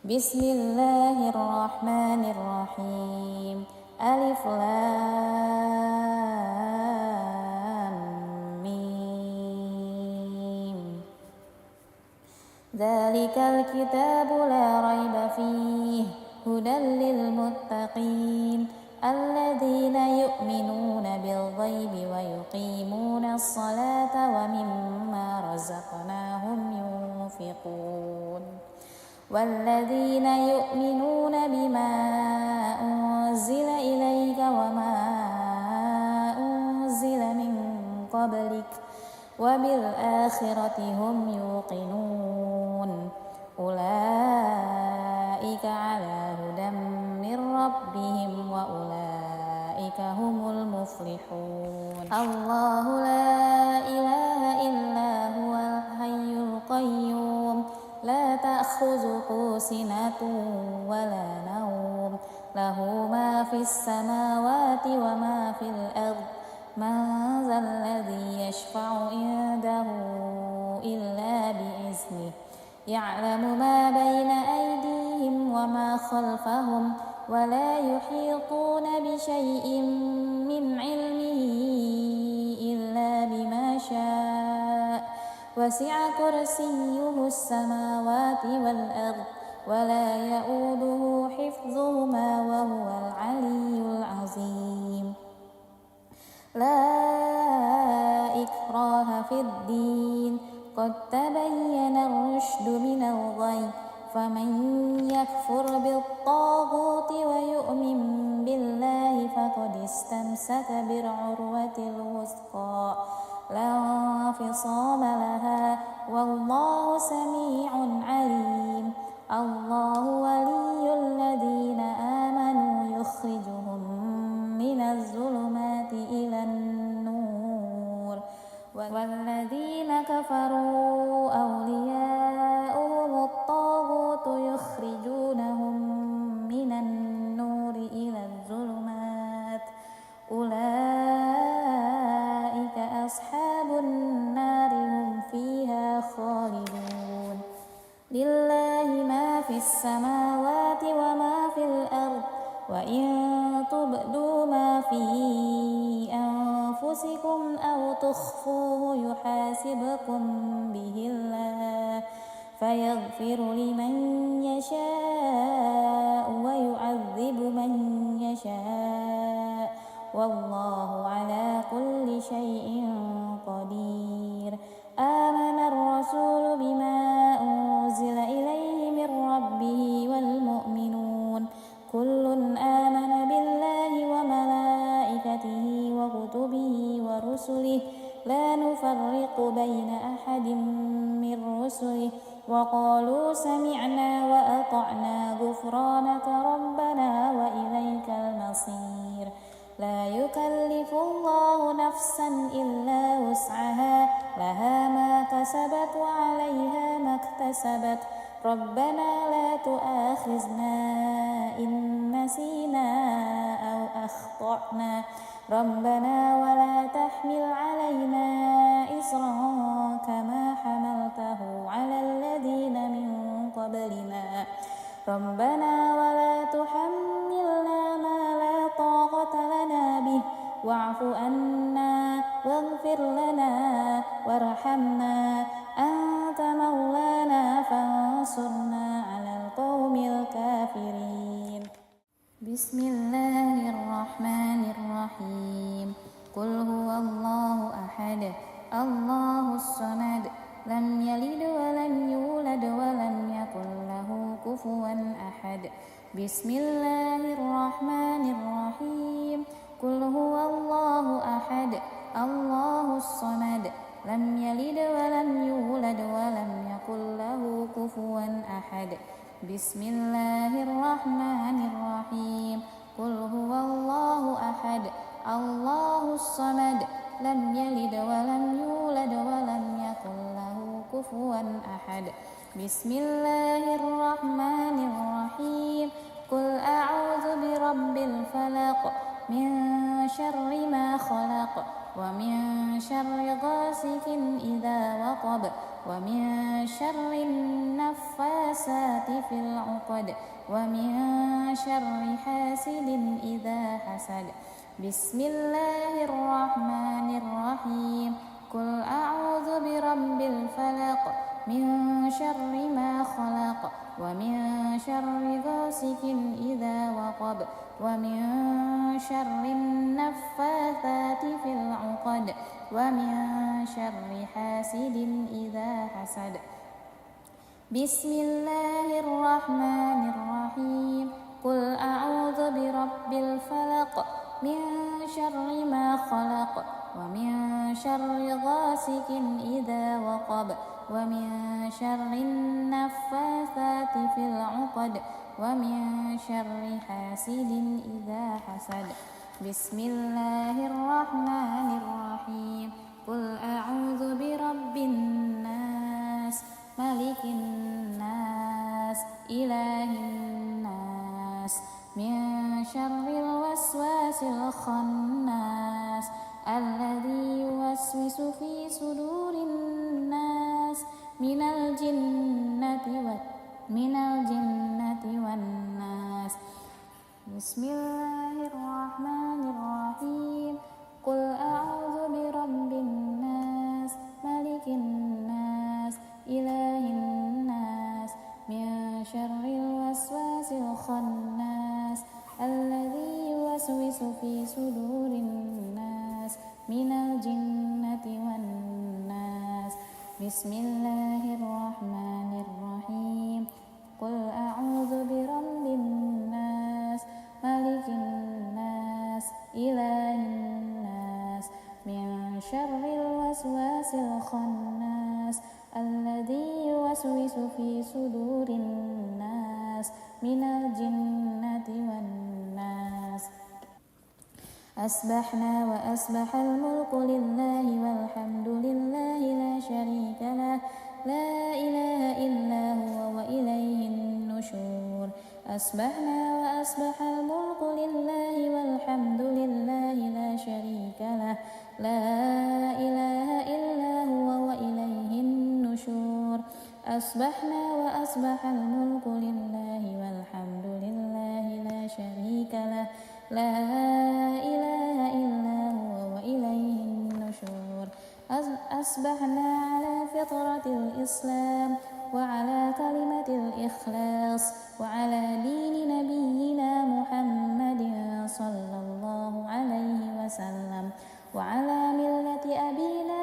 Speaker 1: بسم الله الرحمن الرحيم ألف لام ميم ذلك الكتاب لا ريب فيه هدى للمتقين الذين يؤمنون بالغيب ويقيمون الصلاة ومما رزقناهم ينفقون والذين يؤمنون بما أنزل إليك وما أنزل من قبلك وبالآخرة هم يوقنون أولئك على هدى من ربهم وأولئك هم المفلحون الله لا إله إلا هو الحي القيوم لا تأخذه سنة ولا نوم له ما في السماوات وما في الأرض من ذا الذي يشفع عنده إلا بإذنه يعلم ما بين أيديهم وما خلفهم ولا يحيطون بشيء من علمه إلا بما شاء وسع كرسيه السماوات والأرض ولا يؤوده حفظهما وهو العلي العظيم لا إكراه في الدين قد تبين الرشد من الغي فمن يكفر بالطاغوت ويؤمن بالله فقد استمسك بالعروة الوثقى لا انفصام لها والله سميع عليم الله ولي الذين آمنوا يخرجهم من الظلمات إلى النور والذين كفروا أولياؤهم الطاغوت يخرجونهم من النور إلى الظلمات أولئك أصحاب النار هم فيها خالدون لله ما في السماوات وما في الأرض وإن تبدوا ما في أنفسكم أو تخفوه يحاسبكم به الله فيغفر لمن يشاء ويعذب من يشاء والله على كل شيء قدير آمن الرسول بما أنزل إليه من ربه والمؤمنون كل آمن بالله وملائكته وكتبه ورسله لا نفرق بين أحد من رسله وقالوا سمعنا وأطعنا غفرانك ربنا وإليك المصير لا يكلف الله نفسا إلا وسعها لها ما كسبت وعليها ما اكتسبت ربنا لا تؤاخذنا إن نسينا أو أخطأنا ربنا ولا تحمل علينا إصرا كما حملته على الذين من قبلنا ربنا ولا تحملنا ما لا طاقة لنا به واعف عنا واغفر لنا وارحمنا أنت مولانا فانصرنا على القوم الكافرين بسم الله الرحمن الرحيم قل هو الله أحد الله الصمد لم يلد ولم يولد ولم يكن له كفوا أحد بسم الله الرحمن الرحيم قل هو الله أحد الله الصمد لم يلد ولم يولد ولم يكن له كفوا أحد بسم الله الرحمن الرحيم قل هو الله أحد الله الصمد لم يلد ولم يولد ولم يكن له كفوا أحد بسم الله الرحمن الرحيم قل أعوذ برب الفلق من شر ما خلق ومن شر غاسق إذا وقب ومن شر النفاسات في العقد ومن شر حاسد إذا حسد بسم الله الرحمن الرحيم قل أعوذ برب الفلق من شر ما خلق ومن شر غاسق إذا وقب ومن شر النفاثات في العقد ومن شر حاسد إذا حسد بسم الله الرحمن الرحيم قل أعوذ برب الفلق من شر ما خلق ومن شر غاسق إذا وقب ومن شر النفاثات في العقد ومن شر حاسد إذا حسد. بسم الله الرحمن الرحيم. قل أعوذ برب الناس ملك الناس إله الناس من شر الوسواس الخناس الذي يوسوس في صدور الناس من الجنة والناس. بسم الله الرحمن الرحيم. قل أعوذ برب الناس ملك الناس إله الناس من شر الوسواس الخناس الذي يوسوس في صدور الناس من الجنة والناس. بسم الله الرحمن الرحيم. قل أعوذ برب الناس ملك الناس إله الناس من شر الوسواس الخناس الذي يوسوس في صدور الناس من الجنة والناس. أصبحنا وأصبح الملك لله والحمد لله لا شريك له لا إله إلا هو وإليه النشور. أصبحنا وأصبح الملك لله والحمد لله لا شريك له لا إله إلا هو وإليه النشور. أصبحنا وأصبح الملك لله والحمد لله لا شريك له لا إله إلا هو وإليه النشور. أصبحنا على فطرة الإسلام وعلى كلمة الإخلاص وعلى دين نبينا محمد صلى الله عليه وسلم وعلى ملة أبينا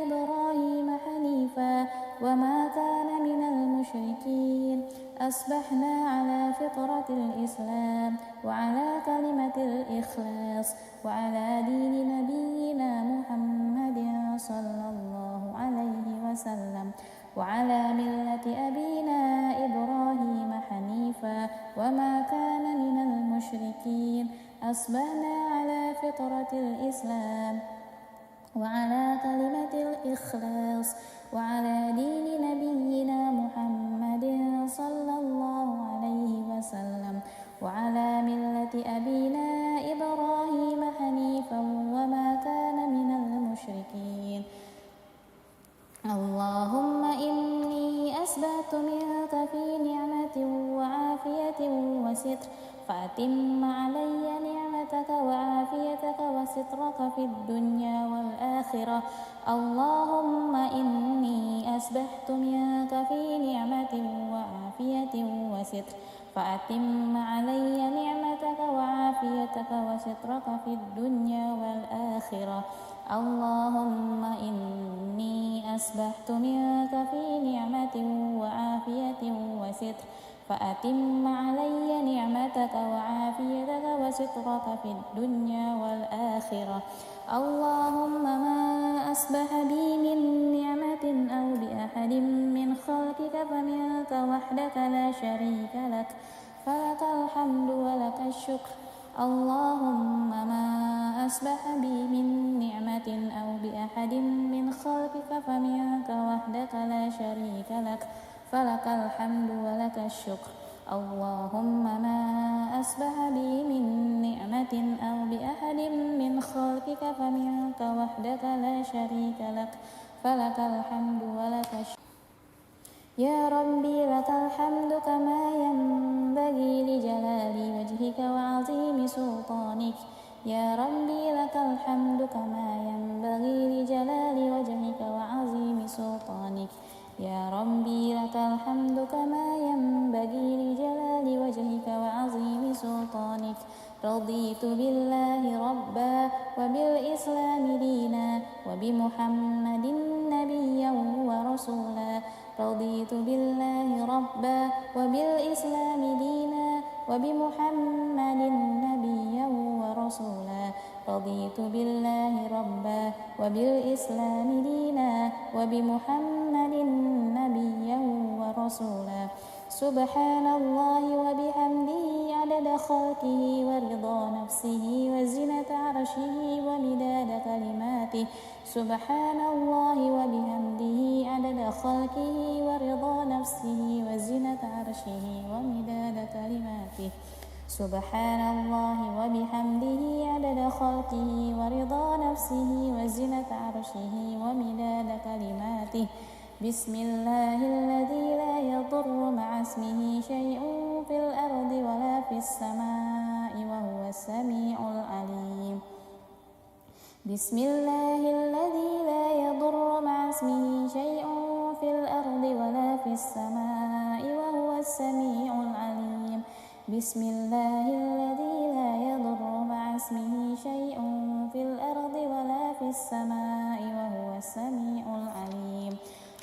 Speaker 1: إبراهيم حنيفا وما كان من المشركين. أصبحنا على فطرة الإسلام وعلى كلمة الإخلاص وعلى دين نبينا محمد صلى الله عليه وسلم وعلى ملة أبينا إبراهيم حنيفا وما كان من المشركين. أصبحنا على فطرة الإسلام وعلى كلمة الإخلاص وعلى دين نبينا محمد صلى الله عليه وسلم وعلى ملة أبينا إبراهيم حنيفا وما كان من المشركين. اللهم إني أسبحت منك في نعمة وعافية وستر فأتم علي نعمتك وعافيتك وسترك في الدنيا والآخرة. اللهم إني أسبحت منك في نعمة وعافية وستر فأتم علي نعمتك وعافيتك وسترك في الدنيا والآخرة. اللهم إني أسبحت منك في نعمة وعافية وستر فأتم علي نعمتك وعافيتك وسترك في الدنيا والآخرة. اللهم ما أصبح بي من نعمة أو بأحد من خلقك فمنك وحدك لا شريك لك فلك الحمد ولك الشكر. اللهم ما أصبح بي من نعمة أو بأحد من خلقك فمنك وحدك لا شريك لك فلك الحمد ولك الشكر. اللهم ما أصبح بي من نعمة أو بأحد من خلقك فمنك وحدك لا شريك لك فلك الحمد ولك الشكر. يا ربي لك الحمد كما ينبغي لجلال وجهك وعظيم سلطانك. يا ربي لك الحمد كما ينبغي لجلال وجهك وعظيم سلطانك. يا ربي لك الحمد كما ينبغي لجلال وجهك وعظيم سلطانك. رضيت بالله ربا وبالإسلام دينا وبمحمد نبيا ورسولا. رضيت بالله ربا وبالإسلام دينا وبمحمد نبيا ورسولا. رضيت بالله ربا وبالإسلام دينا وبمحمد نبيا ورسولا. سبحان الله وبحمده عدد خلقه ورضا نفسه وزنة عرشه ومداد كلماته. سبحان الله وبحمده عدد خلقه ورضا نفسه وزنة عرشه ومداد كلماته. سبحان الله وبحمده عدد خلقه ورضا نفسه وزنة عرشه ومداد كلماته. بسم الله الذي لا يضر مع اسمه شيء في الأرض ولا في السماء وهو السميع العليم. بسم الله الذي لا يضر مع اسمه شيء في الأرض ولا في السماء وهو السميع العليم. بسم الله الذي لا يضر مع اسمه شيء في الأرض ولا في السماء وهو السميع العليم.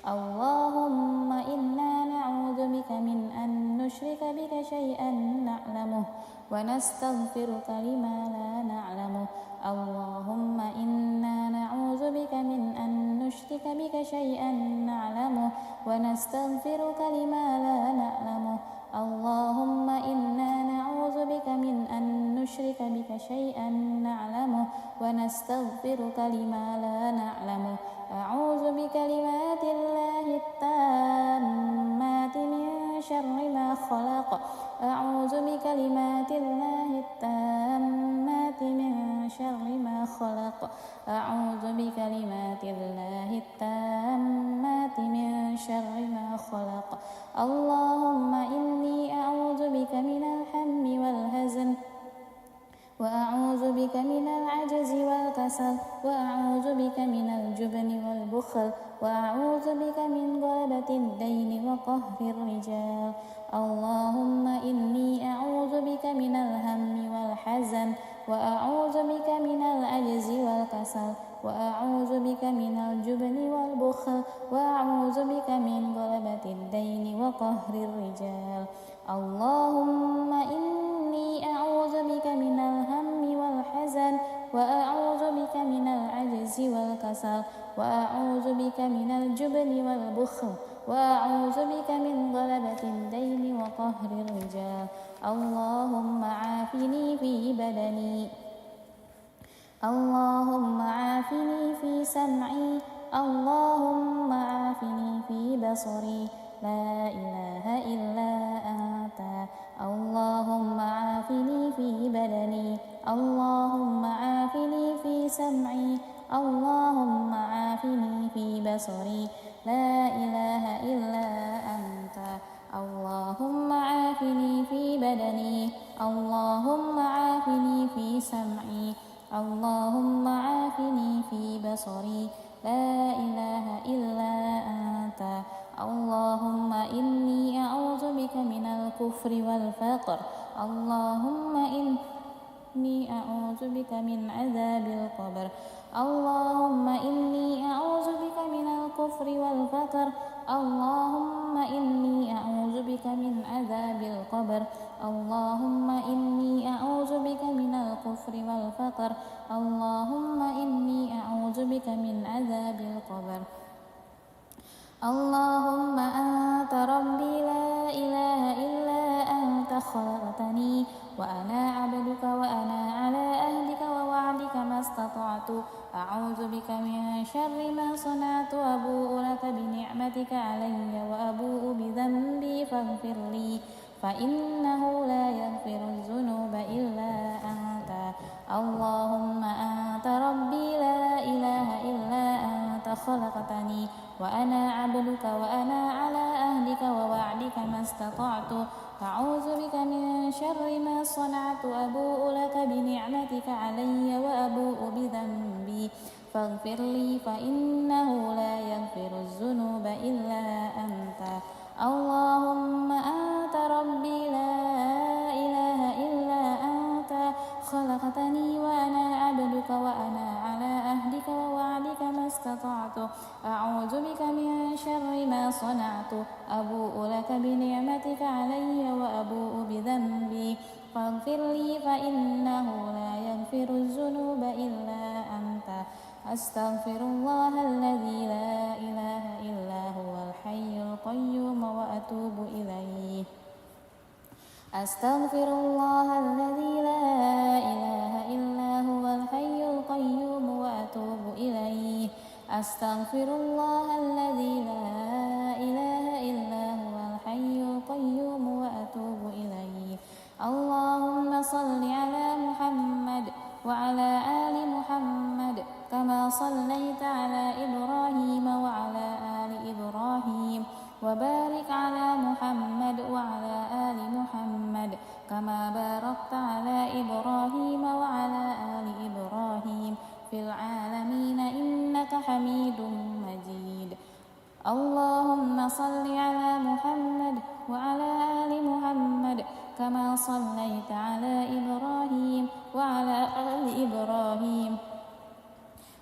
Speaker 1: اللهم إنا نعوذ بك من أن نشرك بك شيئا نعلمه ونستغفرك لما لا نعلمه. اللهم إنا نعوذ بك من أن نشرك بك شيئا نعلمه ونستغفرك لما لا نعلمه. اللهم إنا نعوذ بك من أن نشرك بك شيئا نعلمه ونستغفرك لما لا نعلمه. أعوذ بكلمات الله التامات من شر ما خلق. أعوذ بكلمات الله التامات من شر ما خلق. أعوذ بكلمات الله التامات من شر ما خلق. اللهم إني أعوذ بك من الهم والحزن وأعوذ بك من العجز والكسل وأعوذ بك من الجبن والبخل وأعوذ بك من غلبة الدين وقهر الرجال. اللهم إني أعوذ بك من الهم والحزن وأعوذ بك من العجز والكسل وأعوذ بك من الجبن والبخل وأعوذ بك من غلبة الدين وقهر الرجال. اللهم إني أعوذ بك من الهم والحزن وأعوذ بك من العجز والكسل وأعوذ بك من الجبن والبخل وأعوذ بك من غلبة الدين وقهر الرجال. اللهم عافني في بدني. اللهم عافني في سمعي. اللهم عافني في بصري. لا إله إلا أنت. اللهم عافني في بدني. اللهم عافني في سمعي. اللهم عافني في بصري. لا إله إلا أنت. اللهم عافني في بدني. اللهم عافني في سمعي. اللهم عافني في بصري. لا إله إلا أنت. اللهم إني أعوذ بك من الكفر والفقر. اللهم إني أعوذ بك من عذاب القبر. اللهم إني أعوذ بك من الكفر والفقر. اللهم إني أعوذ بك من عذاب القبر. اللهم إني أعوذ بك من الكفر والفقر. اللهم إني أعوذ بك من عذاب القبر. اللهم أنت ربي لا إله إلا أنت خلقتني وأنا عبدك وأنا على أهلك ووعدك ما استطعت. أعوذ بك من شر ما صنعت. أبوء لك بنعمتك علي وأبوء بذنبي فاغفر لي فإنه لا يغفر الذنوب إلا أنت. اللهم أنت ربي لا إله إلا أنت خلقتني وأنا عبدك وأنا على أهلك ووعدك ما استطعت. أعوذ بك من شر ما صنعت. أبوء لك بنعمتك علي وأبوء بذنبي فاغفر لي فإنه لا يغفر الذنوب إلا أنت. اللهم أنت ربي لا إله إلا أنت خلقتني وأنا عبدك وأنا على أهلك ووعدك ما استطعت. أعوذ بك من شر ما صنعت. أبوء لك بنعمتك علي وأبوء بذنبي فاغفر لي فإنه لا يغفر يغفر الذنوب إلا أنت أستغفر الله الذي لا إله إلا هو الحي القيوم وأتوب إليه أستغفر الله الذي لا إله إلا هو الحي القيوم وأتوب إليه أستغفر الله الذي لا إله إلا هو الحي القيوم وأتوب إليه اللهم صل على محمد وعلى آل محمد كما صليت على إبراهيم وعلى آل إبراهيم وبارك على محمد وعلى آل محمد كما باركت على إبراهيم وعلى آل إبراهيم في العالمين إنك حميد مجيد اللهم صل على محمد وعلى آل محمد كما صليت على إبراهيم وعلى آل إبراهيم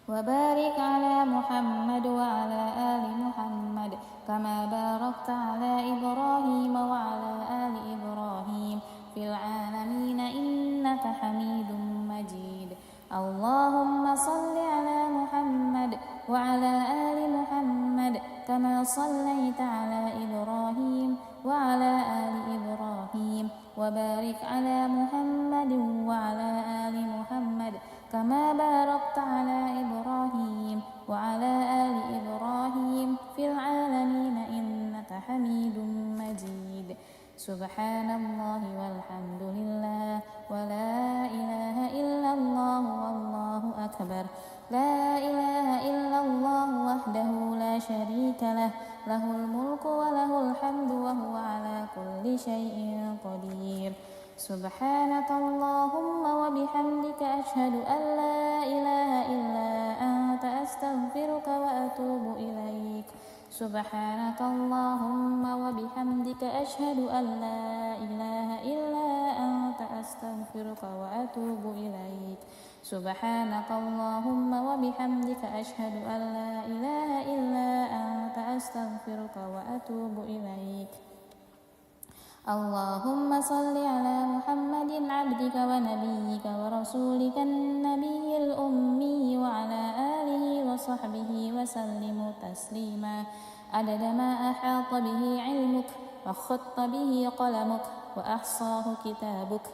Speaker 1: وبارك على محمد وعلى آل محمد كما باركت على إبراهيم وعلى آل إبراهيم في العالمين إنك حميد مجيد اللهم صل على محمد وعلى آل محمد كما صليت على إبراهيم وعلى آل إبراهيم وبارك على محمد وعلى آل محمد كما باركت على إبراهيم وعلى آل إبراهيم في العالمين إنك حميد مجيد سبحان الله والحمد لله ولا إله إلا الله والله أكبر لا إله إلا الله وحده لا شريك له له الملك وله الحمد وهو على كل شيء قدير سبحانك اللهم وبحمدك أشهد أن لا إله إلا أنت أستغفرك وأتوب إليك سبحانك اللهم وبحمدك أشهد أن لا إله إلا أنت أستغفرك وأتوب إليك سبحانك اللهم وبحمدك أشهد أن لا إله إلا أنت أستغفرك وأتوب إليك اللهم صل على محمد عبدك ونبيك ورسولك النبي الأمي وعلى آله وصحبه وسلم تسليما عدد ما أحاط به علمك وخط به قلمك وأحصاه كتابك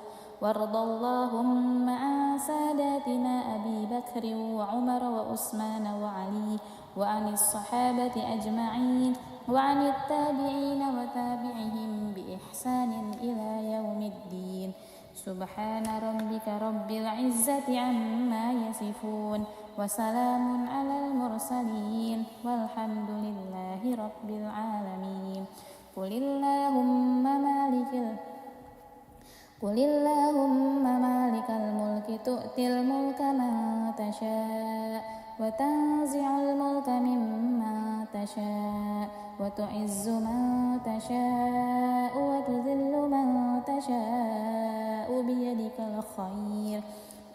Speaker 1: وارض اللهم عن ساداتنا أبي بكر وعمر وعثمان وعلي وعن الصحابة أجمعين وعن التابعين وتابعهم بإحسان إلى يوم الدين سبحان ربك رب العزة عما يصفون وسلام على المرسلين والحمد لله رب العالمين قل اللهم مالك الملك تؤتي الملك من تشاء وتنزع الملك ممن تشاء وتعز من تشاء وتذل من تشاء بيدك الخير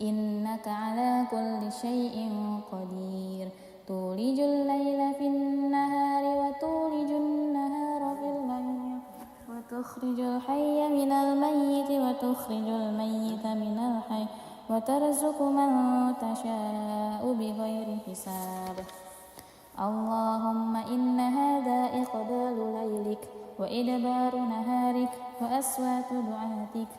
Speaker 1: إنك على كل شيء قدير تولج الليل في النهار وتولج النهار في الليل وتخرج الحي من الميت وتخرج الميت من الحي وترزق من تشاء بغير حساب اللهم إن هذا إقبال ليلك وإدبار نهارك وأصوات دعاتك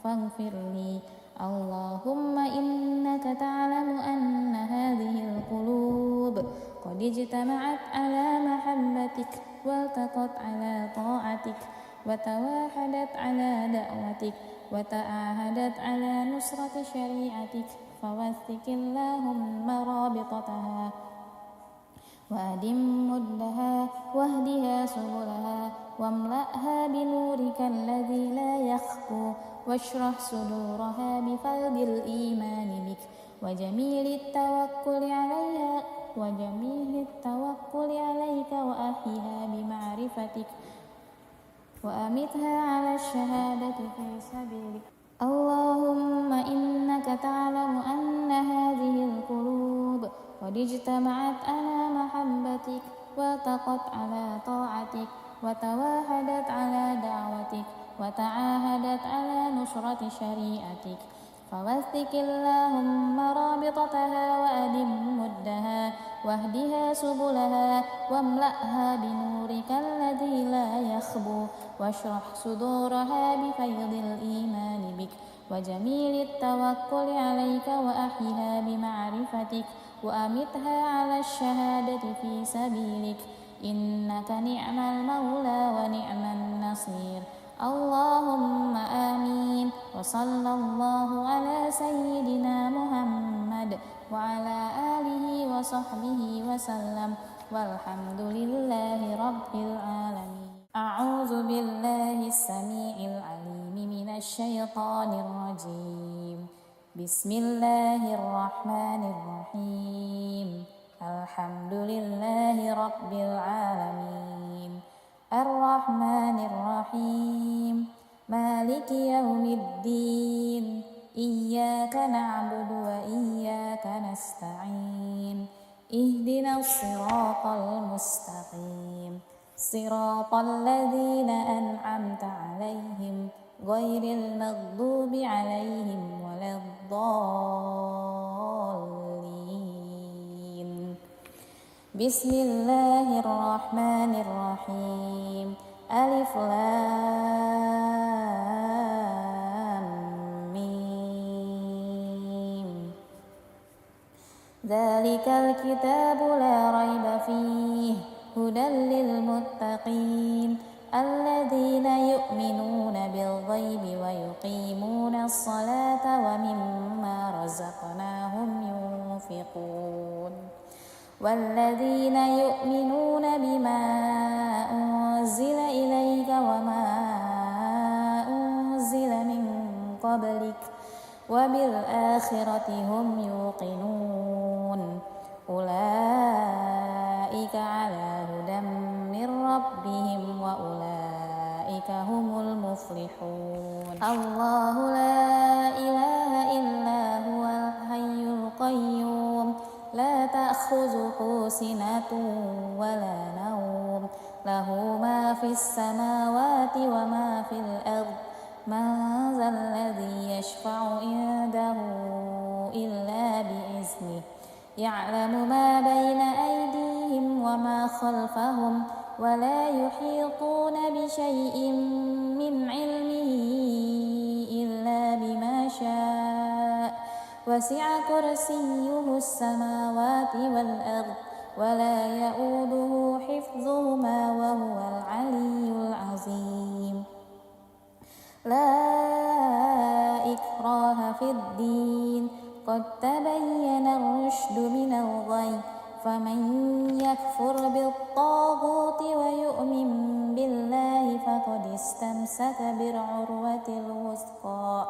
Speaker 1: فاغفر لي اللهم إنك تعلم أن هذه القلوب قد اجتمعت على محبتك والتقت على طاعتك وتواحدت على دعوتك وتعاهدت على نصرة شريعتك فوثق اللهم رابطتها وأدم مدها واهدها سبلها واملأها بنورك الذي لا يخفو واشرح صدورها بفيض الإيمان بك وجميل التوكل عليك وأحيها بمعرفتك وأمتها على الشهادة في سبيلك اللهم إنك تعلم أن هذه القلوب قد اجتمعت على محبتك والتقت على طاعتك وتواحدت على دعوتك وتعاهدت على نصرة شريعتك فوثق اللهم رابطتها وأدم مدها واهدها سبلها واملأها بنورك الذي لا يخبو واشرح صدورها بفيض الإيمان بك وجميل التوكل عليك وأحيها بمعرفتك وأمتها على الشهادة في سبيلك إنك نعم المولى ونعم النصير اللهم آمين وصلى الله على سيدنا محمد وعلى آله وصحبه وسلم والحمد لله رب العالمين. أعوذ بالله السميع العليم من الشيطان الرجيم. بسم الله الرحمن الرحيم. الحمد لله رب العالمين الرحمن الرحيم مالك يوم الدين إياك نعبد وإياك نستعين اهدنا الصراط المستقيم صراط الذين أنعمت عليهم غير المغضوب عليهم ولا الضالين. بسم الله الرحمن الرحيم ألف لام ميم ذلك الكتاب لا ريب فيه هدى للمتقين الذين يؤمنون بالغيب ويقيمون الصلاة ومما رزقناهم ينفقون والذين يؤمنون بما أنزل إليك وما أنزل من قبلك وبالآخرة هم يوقنون أولئك على هدى من ربهم وأولئك هم المفلحون. الله لا إله إلا هو الحي القيوم لا تأخذه سنة ولا نوم له ما في السماوات وما في الأرض من ذا الذي يشفع عنده إلا بإذنه يعلم ما بين أيديهم وما خلفهم ولا يحيطون بشيء من علمه إلا بما شاء وسع كرسيه السماوات والأرض ولا يؤوده حفظهما وهو العلي العظيم. لا إكراه في الدين قد تبين الرشد من الغي فمن يكفر بالطاغوت ويؤمن بالله فقد استمسك بالعروة الوثقى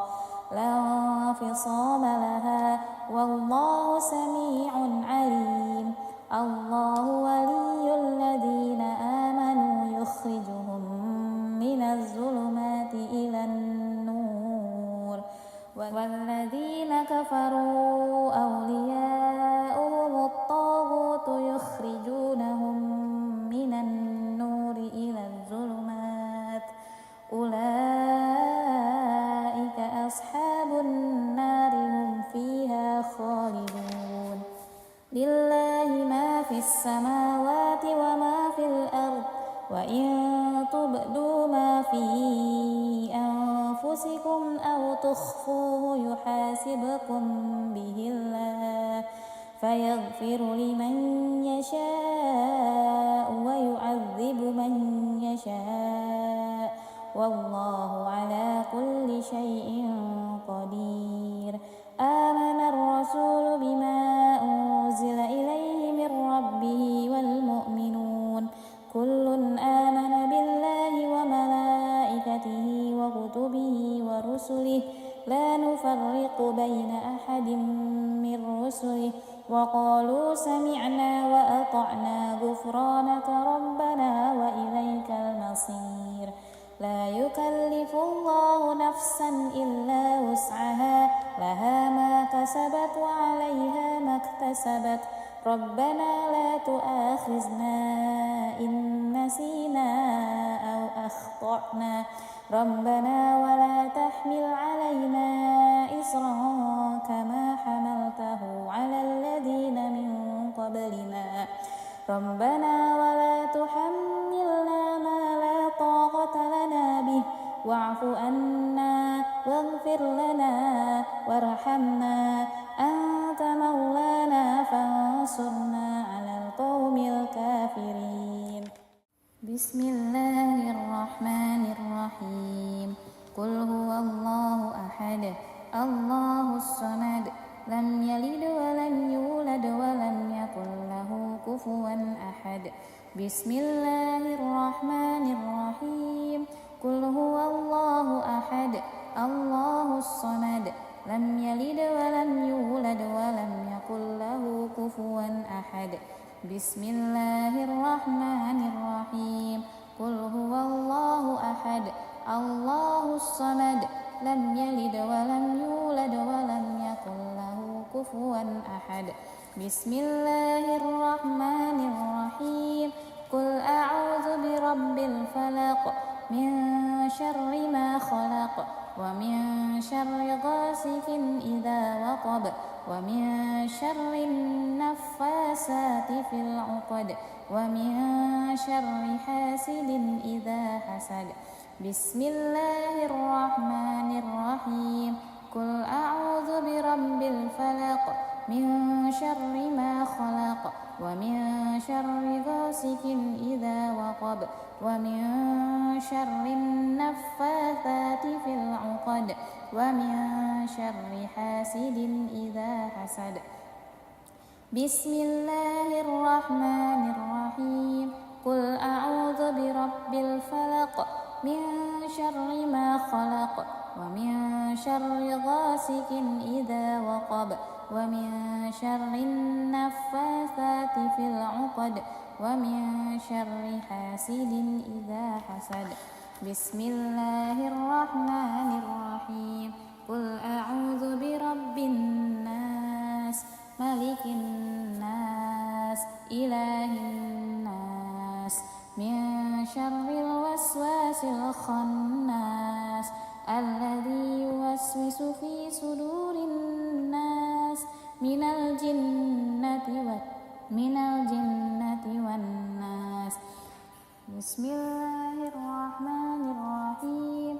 Speaker 1: لا انفصام لها والله سميع عليم. الله ولي الذين آمنوا يخرجهم من الظلمات إلى النور والذين كفروا أولياؤهم الطاغوت يخرجونهم من النور إلى الظلمات أولئك أصحاب النار هم فيها خالدون. لله ما في السماوات وما في الأرض وإن تبدوا ما في أنفسكم أو تخفوه يحاسبكم به الله فيغفر لمن يشاء ويعذب من يشاء والله على كل شيء قدير. آمن الرسول بما أنزل إليه من ربه والمؤمنون كل آمن بالله وملائكته وكتبه ورسله لا نفرق بين أحد من رسله وقالوا سمعنا وأطعنا غفرانك ربنا وإليك المصير. لا يكلف الله نفسا إلا وسعها لها ما كسبت وعليها ما اكتسبت ربنا لا تؤاخذنا إن نسينا أو أخطأنا ربنا ولا تحمل علينا إصرا كما حملته على الذين من قبلنا ربنا ولا تحملنا ما لا طاقة لنا به واعف عنا واغفر لنا وارحمنا أنت مولانا فانصرنا على القوم الكافرين. بسم الله الرحمن الرحيم. قل هو الله أحد الله الصمد لم يلد ولم يولد ولم يكن له كفوا أحد. بسم الله الرحمن الرحيم. قل هو الله أحد الله الصمد لم يلد ولم يولد ولم يكن له كفوا أحد. بسم الله الرحمن الرحيم. قل هو الله أحد الله الصمد لم يلد ولم يولد ولم يكن له كفوا أحد. بسم الله الرحمن الرحيم. قل أعوذ برب الفلق من شر ما خلق ومن شر غاسق إذا وقب ومن شر النفاسات في العقد ومن شر حاسد إذا حسد. بسم الله الرحمن الرحيم. قل أعوذ برب الفلق من شر ما خلق ومن شر غاسق إذا وقب ومن شر النفاثات في العقد ومن شر حاسد إذا حسد. بسم الله الرحمن الرحيم. قل أعوذ برب الفلق من شر ما خلق ومن شر غاسق إذا وقب ومن شر النفاثات في العقد ومن شر حاسد إذا حسد. بسم الله الرحمن الرحيم. قل أعوذ برب الناس ملك الناس إله الناس من شر الوسواس الخناس الذي يوسوس في صدور الناس من الجنة والناس. بسم الله الرحمن الرحيم.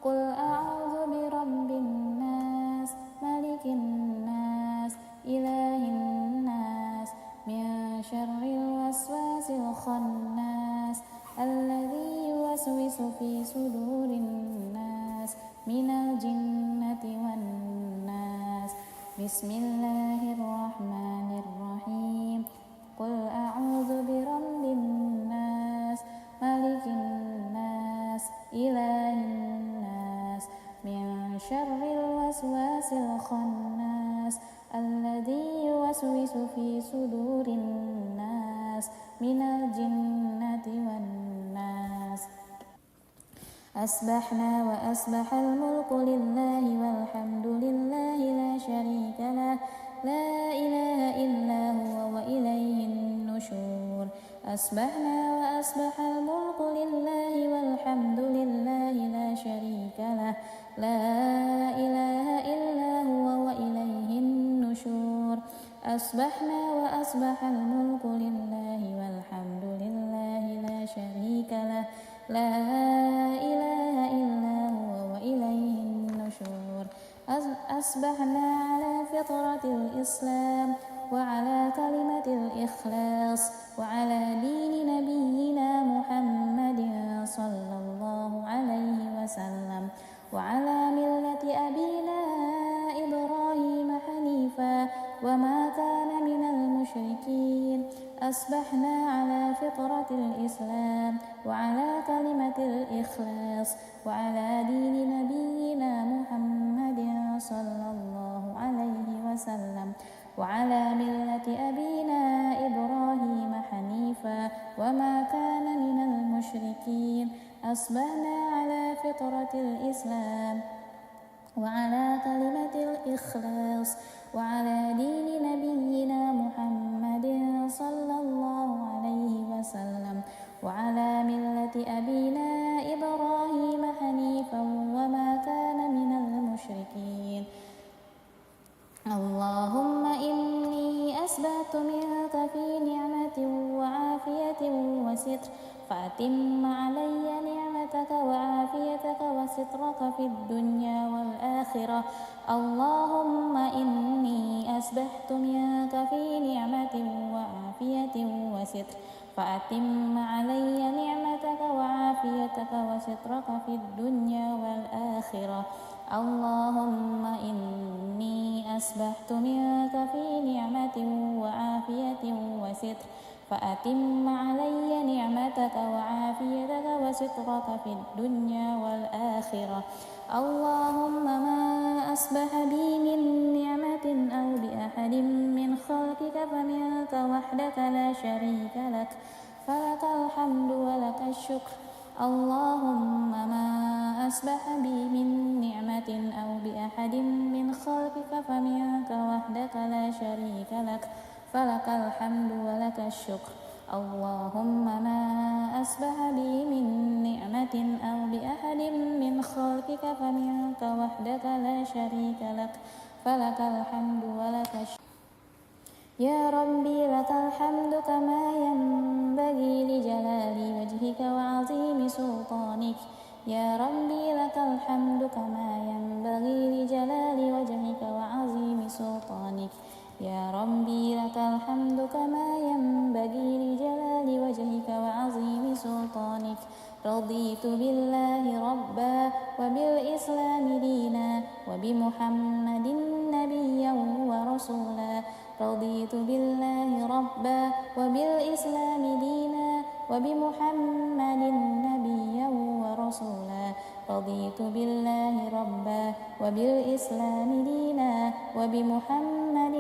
Speaker 1: قل أعوذ برب الناس ملك الناس إله الناس من شر الوسواس الخناس الذي يوسوس في صدور الناس من الجنة والناس. بسم الله الرحمن الرحيم. قل أعوذ برب الناس ملك الناس إله الناس من شر الوسواس الخناس الذي يوسوس في صدور الناس من الجنة والناس. أصبحنا وأصبح الملك لله والحمد لله لا شريك له لا إله إلا هو وإليه النشور. أصبحنا وأصبح الملك لله والحمد لله لا شريك له لا إله إلا هو وإليه النشور. أصبحنا وأصبح الملك لله والحمد لله لا شريك له لا إله إلا هو وإليه النشور. أصبحنا على فطرة الإسلام وعلى كلمة الإخلاص وعلى دين نبينا محمد صلى الله عليه وسلم وعلى ملة أبينا إبراهيم حنيفا وما كان من المشركين. أصبحنا على فطرة الإسلام وعلى كلمة الإخلاص وعلى دين نبينا محمد صلى الله عليه وسلم وعلى ملة أبينا إبراهيم حنيفا وما كان من المشركين. أصبحنا على فطرة الإسلام وعلى كلمة الإخلاص وعلى دين نبينا محمد صلى الله عليه وسلم وعلى ملة أبينا إبراهيم حنيفا اللهم إني أسبحت منك في نعمة وعافية وستر، فأتم علي نعمتك وعافيتك وسترك في الدنيا والآخرة. اللهم إني أسبحت منك في نعمة وعافية وستر، فأتم علي نعمتك وعافيتك وسترك في الدنيا والآخرة. اللهم إني أسبحت منك في نعمة وعافية وستر، فأتم علي نعمتك وعافيتك وسترك في الدنيا والآخرة. اللهم ما أصبح بي من نعمة أو بأحد من خلقك فمنك وحدك لا شريك لك، فلك الحمد ولك الشكر. اللهم ما أصبح بي من نعمة أو بأحد من خلقك فمنك وحدك لا شريك لك، فلك الحمد ولك الشكر. اللهم ما أصبح بي من نعمة أو بأحد من خلقك فمنك وحدك لا شريك لك، فلك الحمد ولك الشكر. يا ربي لك الحمد كما ينبغي لجلال وجهك وعظيم سلطانك. يا ربي لك الحمد كما ينبغي لجلال وجهك وعظيم سلطانك. يا ربي لك الحمد كما ينبغي لجلال وجهك وعظيم سلطانك. رضيت بالله ربا وبالإسلام دينا وبمحمد نبيا ورسولا. رضيت بالله ربا وبالإسلام دينا وبمحمد نبيا ورسولا. رضيت بالله ربا وبالإسلام دينا وبمحمد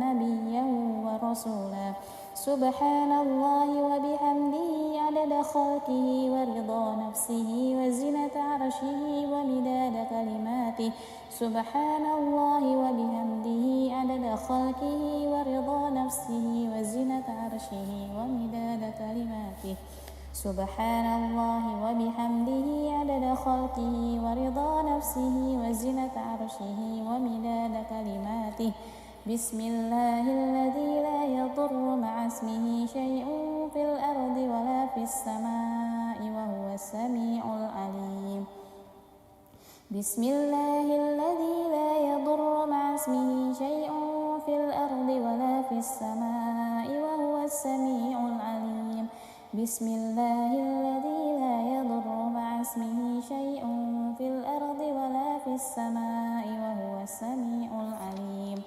Speaker 1: نبيا ورسولا. سبحان الله وبحمده عدد خلقه ورضا نفسه وزنة عرشه ومداد كلماته. سبحان الله وبحمده عدد خلقه ورضا نفسه وزنة عرشه ومداد كلماته. سبحان الله وبحمده عدد خلقه ورضا نفسه وزنة عرشه ومداد كلماته. بسم الله الذي لا يضر مع اسمه شيء في الأرض ولا في السماء وهو السميع العليم. بسم الله الذي لا يضر مع اسمه شيء في الأرض ولا في السماء وهو السميع العليم. بسم الله الذي لا يضر مع اسمه شيء في الأرض ولا في السماء وهو السميع العليم.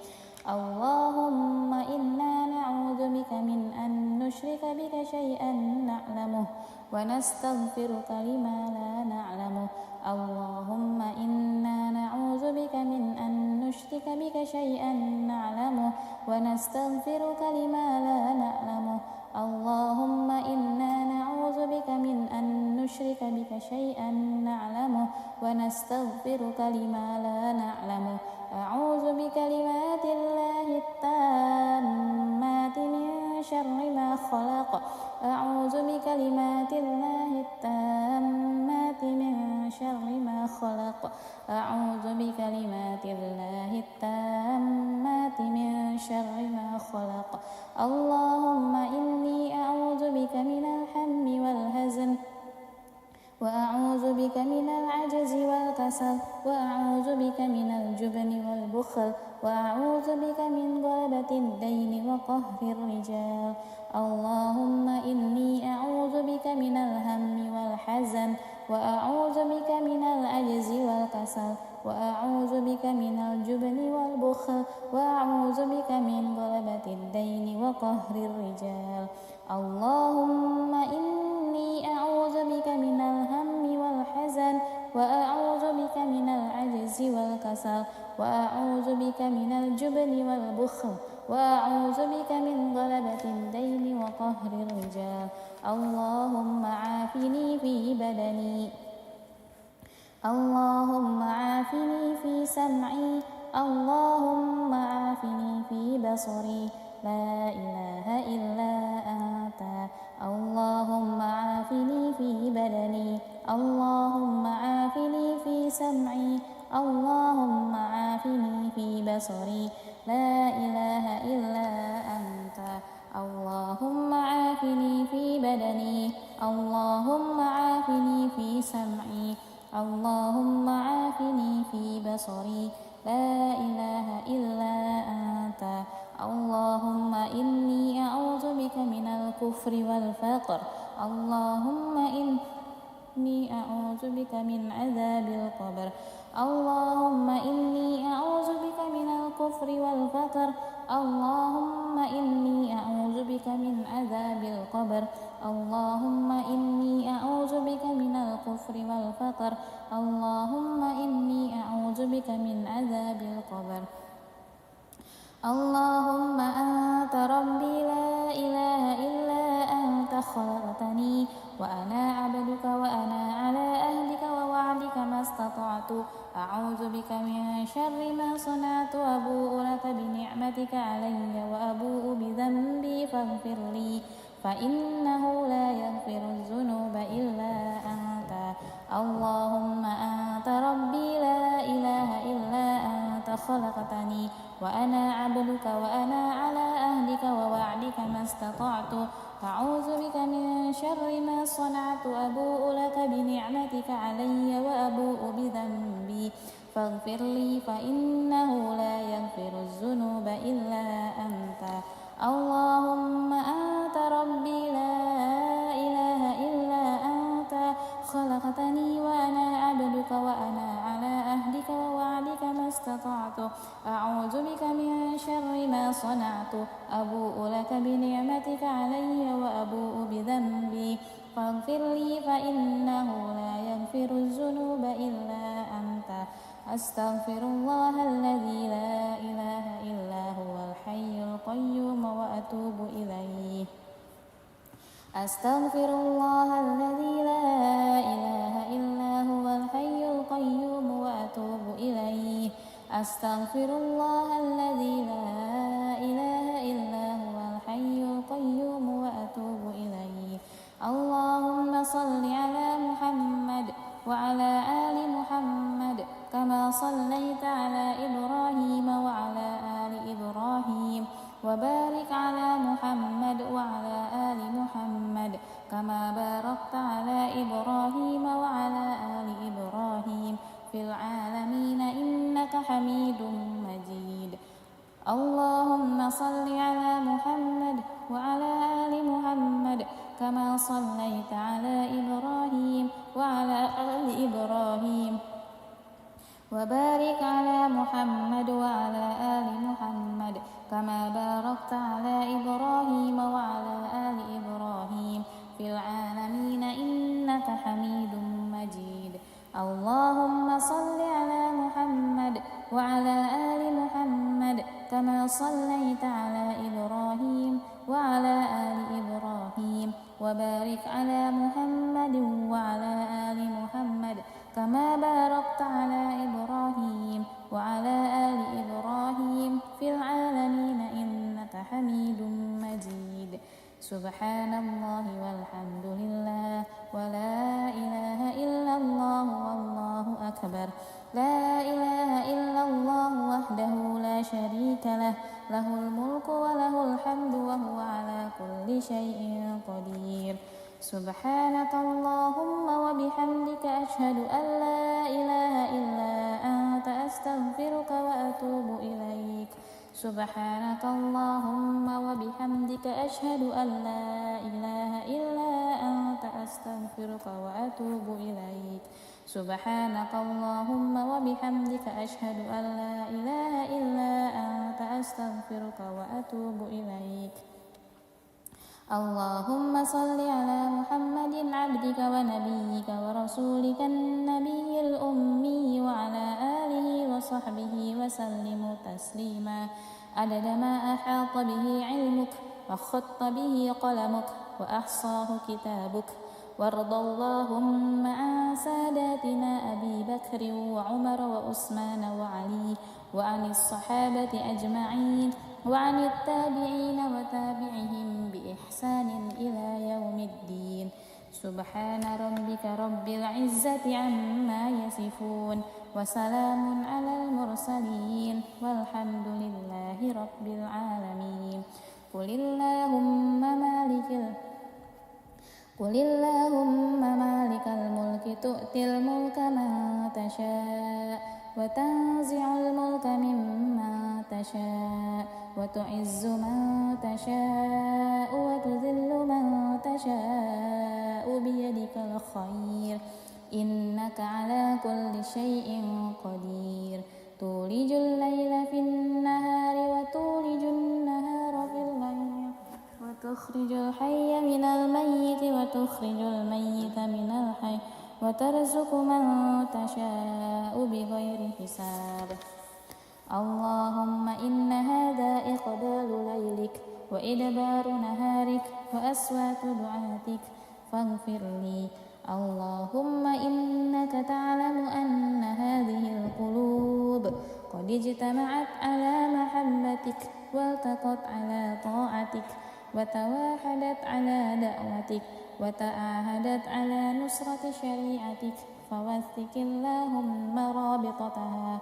Speaker 1: اللهم إنا نعوذ بك من أن نشرك بك شيئا نعلمه ونستغفرك لما لا نعلمه. اللهم إنا نعوذ بك من أن نشرك بك شيئا نعلمه ونستغفرك لما لا نعلمه. اللهم إنا نعوذ بك من أن نشرك بك شيئا نعلمه ونستغفرك لما لا نعلمه. أعوذ بكلمات الله التامات من شر ما خلق. أعوذ بكلمات الله التامات من شر ما خلق. أعوذ بكلمات الله التامات من شر ما خلق. اللهم إني أعوذ بك من الهم والحزن وأعوذ بك من العجز والكسل وأعوذ بك من الجبن والبخل وأعوذ بك من غلبة الدين وقهر الرجال. اللهم إني أعوذ بك من الهم والحزن وأعوذ بك من العجز والكسل وأعوذ بك من الجبن والبخل وأعوذ بك من غلبة الدين وقهر الرجال. اللهم إني أعوذ بك من الهم والحزن وأعوذ بك من العجز والكسل وأعوذ بك من الجبن والبخل وأعوذ بك من غلبة الدين وقهر الرجال. اللهم عافني في بدني. اللهم عافني في سمعي. اللهم عافني في بصري. لا إله إلا أنت. اللهم عافني في بدني. اللهم عافني في سمعي. اللهم عافني في بصري. لا إله إلا أنت اللهم عافني في بدني اللهم عافني في سمعي اللهم عافني في بصري لا إله إلا أنت اللهم إني أعوذ بك من الكفر والفقر اللهم إني أعوذ بك من عذاب القبر اللهم إني أعوذ بك من الكفر والفقر اللهم إني أعوذ بك من عذاب القبر اللهم إني أعوذ بك من الكفر والفقر اللهم إني أعوذ بك من عذاب القبر اللهم أنت ربي لا إله إلا أنت خلقتني وأنا عبدك وأنا على عهدك ووعدك ما استطعت أعوذ بك من شر ما صنعت أبوء لك بنعمتك علي وأبوء بذنبي فاغفر لي فإنه لا يغفر الذنوب إلا أنت اللهم أنت ربي لا إله إلا أنت خلقتني وأنا عبدك وأنا على عهدك ووعدك ما استطعت أعوذ بك من شر ما صنعت أبوء لك بنعمتك علي وأبوء بذنبي فاغفر لي فإنه لا يغفر الذنوب إلا أنت اللهم أنت ربي لا إله إلا أنت خلقتني وأنا عبدك وأنا على عهدك ووعدك ما استطعت أعوذ بك من شر ما صنعت أبوء لك بنعمتك علي وأبوء بذنبي فاغفر لي فإنه لا يغفر الذنوب إلا أنت أستغفر الله الذي لا إله إلا هو الحي القيوم وأتوب إليه أستغفر الله الذي لا إله إلا هو الحي القيوم وأتوب إليه أستغفر الله الذي لا إله إلا هو الحي القيوم وأتوب إليه اللهم صل على محمد وعلى آل محمد كما صليت على إبراهيم وعلى آل إبراهيم وبارك على محمد وعلى آل محمد كما باركت على إبراهيم وعلى آل إبراهيم في العالمين إنك حميد مجيد اللهم صل على محمد وعلى آل محمد كما صليت على إبراهيم وعلى آل إبراهيم وبارك على محمد وعلى آل محمد كما باركت على إبراهيم وعلى آل إبراهيم في العالمين إنك حميد مجيد اللهم صل على محمد وعلى آل محمد كما صليت على إبراهيم وعلى آل إبراهيم وبارك على محمد وعلى آل محمد كما باركت على إبراهيم وعلى آل إبراهيم في العالمين إنك حميد مجيد سبحان الله والحمد لله ولا إله إلا الله والله أكبر لا إله إلا الله وحده لا شريك له له الملك وله الحمد وهو على كل شيء قدير سبحانك اللهم وبحمدك أشهد أن لا إله إلا أنت أستغفرك وأتوب إليك سبحانك اللهم وبحمدك أشهد أن لا إله إلا أنت أستغفرك وأتوب إليك سبحانك اللهم وبحمدك أشهد أن لا إله إلا أنت أستغفرك وأتوب إليك اللهم صل على محمد عبدك ونبيك ورسولك النبي الأمي وعلى آله وصحبه وسلم تسليما عدد ما أحاط به علمك وخط به قلمك وأحصاه كتابك وارض اللهم عن ساداتنا أبي بكر وعمر وعثمان وعلي وعن الصحابة أجمعين وعن التابعين وتابعهم بإحسان إلى يوم الدين سبحان ربك رب العزة عما يصفون وسلام على المرسلين والحمد لله رب العالمين قل اللهم مالك الملك تؤتي الملك من تشاء وتنزع الملك ممن تشاء وتعز من تشاء وتذل من تشاء بيدك الخير إنك على كل شيء قدير تولج الليل في النهار وتولج النهار في الليل وتخرج الحي من الميت وتخرج الميت من الحي وترزق من تشاء بغير حساب اللهم إن هذا إقبال ليلك وإدبار نهارك وأصوات دعاتك فاغفر لي اللهم إنك تعلم أن هذه القلوب قد اجتمعت على محبتك والتقت على طاعتك وتواحدت على دعوتك وتعاهدت على نصرة شريعتك فوثق اللهم رابطتها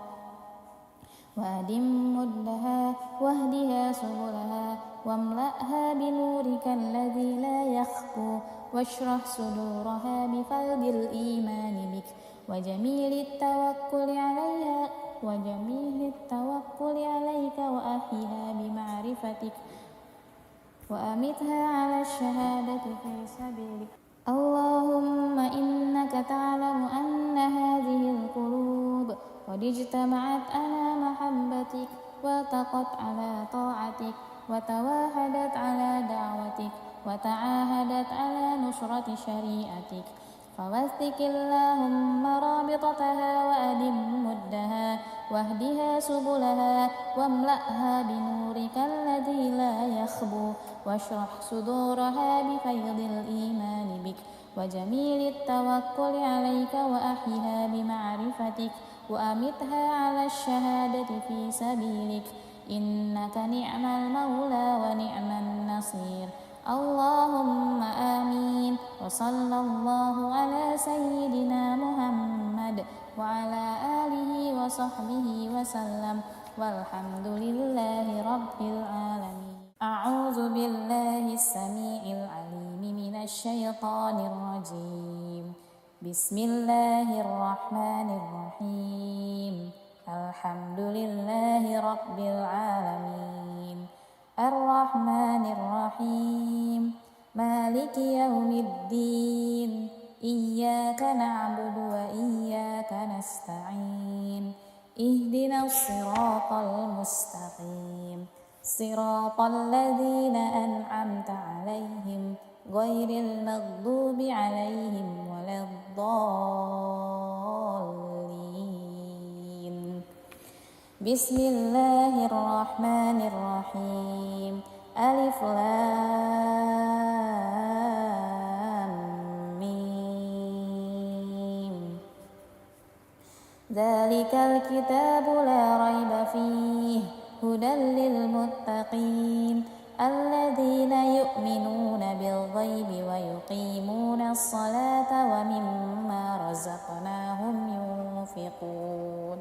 Speaker 1: وأدم مدها واهدها سبلها واملأها بنورك الذي لا يخفو واشرح صدورها بفيض الإيمان بك وجميل التوكل عليك وأحيها بمعرفتك وأمتها على الشهادة في سبيلك اللهم إنك تعلم أن هذه القلوب قد اجتمعت على محبتك والتقت على طاعتك وتواحدت على دعوتك وتعاهدت على نصرة شريعتك فوثق اللهم رابطتها وأدم مدها واهدها سبلها واملأها بنورك الذي لا يخبو واشرح صدورها بفيض الإيمان بك وجميل التوكل عليك وأحيها بمعرفتك وأمتها على الشهادة في سبيلك إنك نعم المولى ونعم النصير اللهم آمين وصلى الله على سيدنا محمد وعلى آله وصحبه وسلم والحمد لله رب العالمين أعوذ بالله السميع العليم من الشيطان الرجيم بسم الله الرحمن الرحيم الحمد لله رب العالمين الرحمن الرحيم مالك يوم الدين إياك نعبد وإياك نستعين اهدنا الصراط المستقيم صراط الذين أنعمت عليهم غير المغضوب عليهم ولا الضالين بسم الله الرحمن الرحيم ألف لام ميم ذلك الكتاب لا ريب فيه هدى للمتقين الذين يؤمنون بالغيب ويقيمون الصلاة ومما رزقناهم ينفقون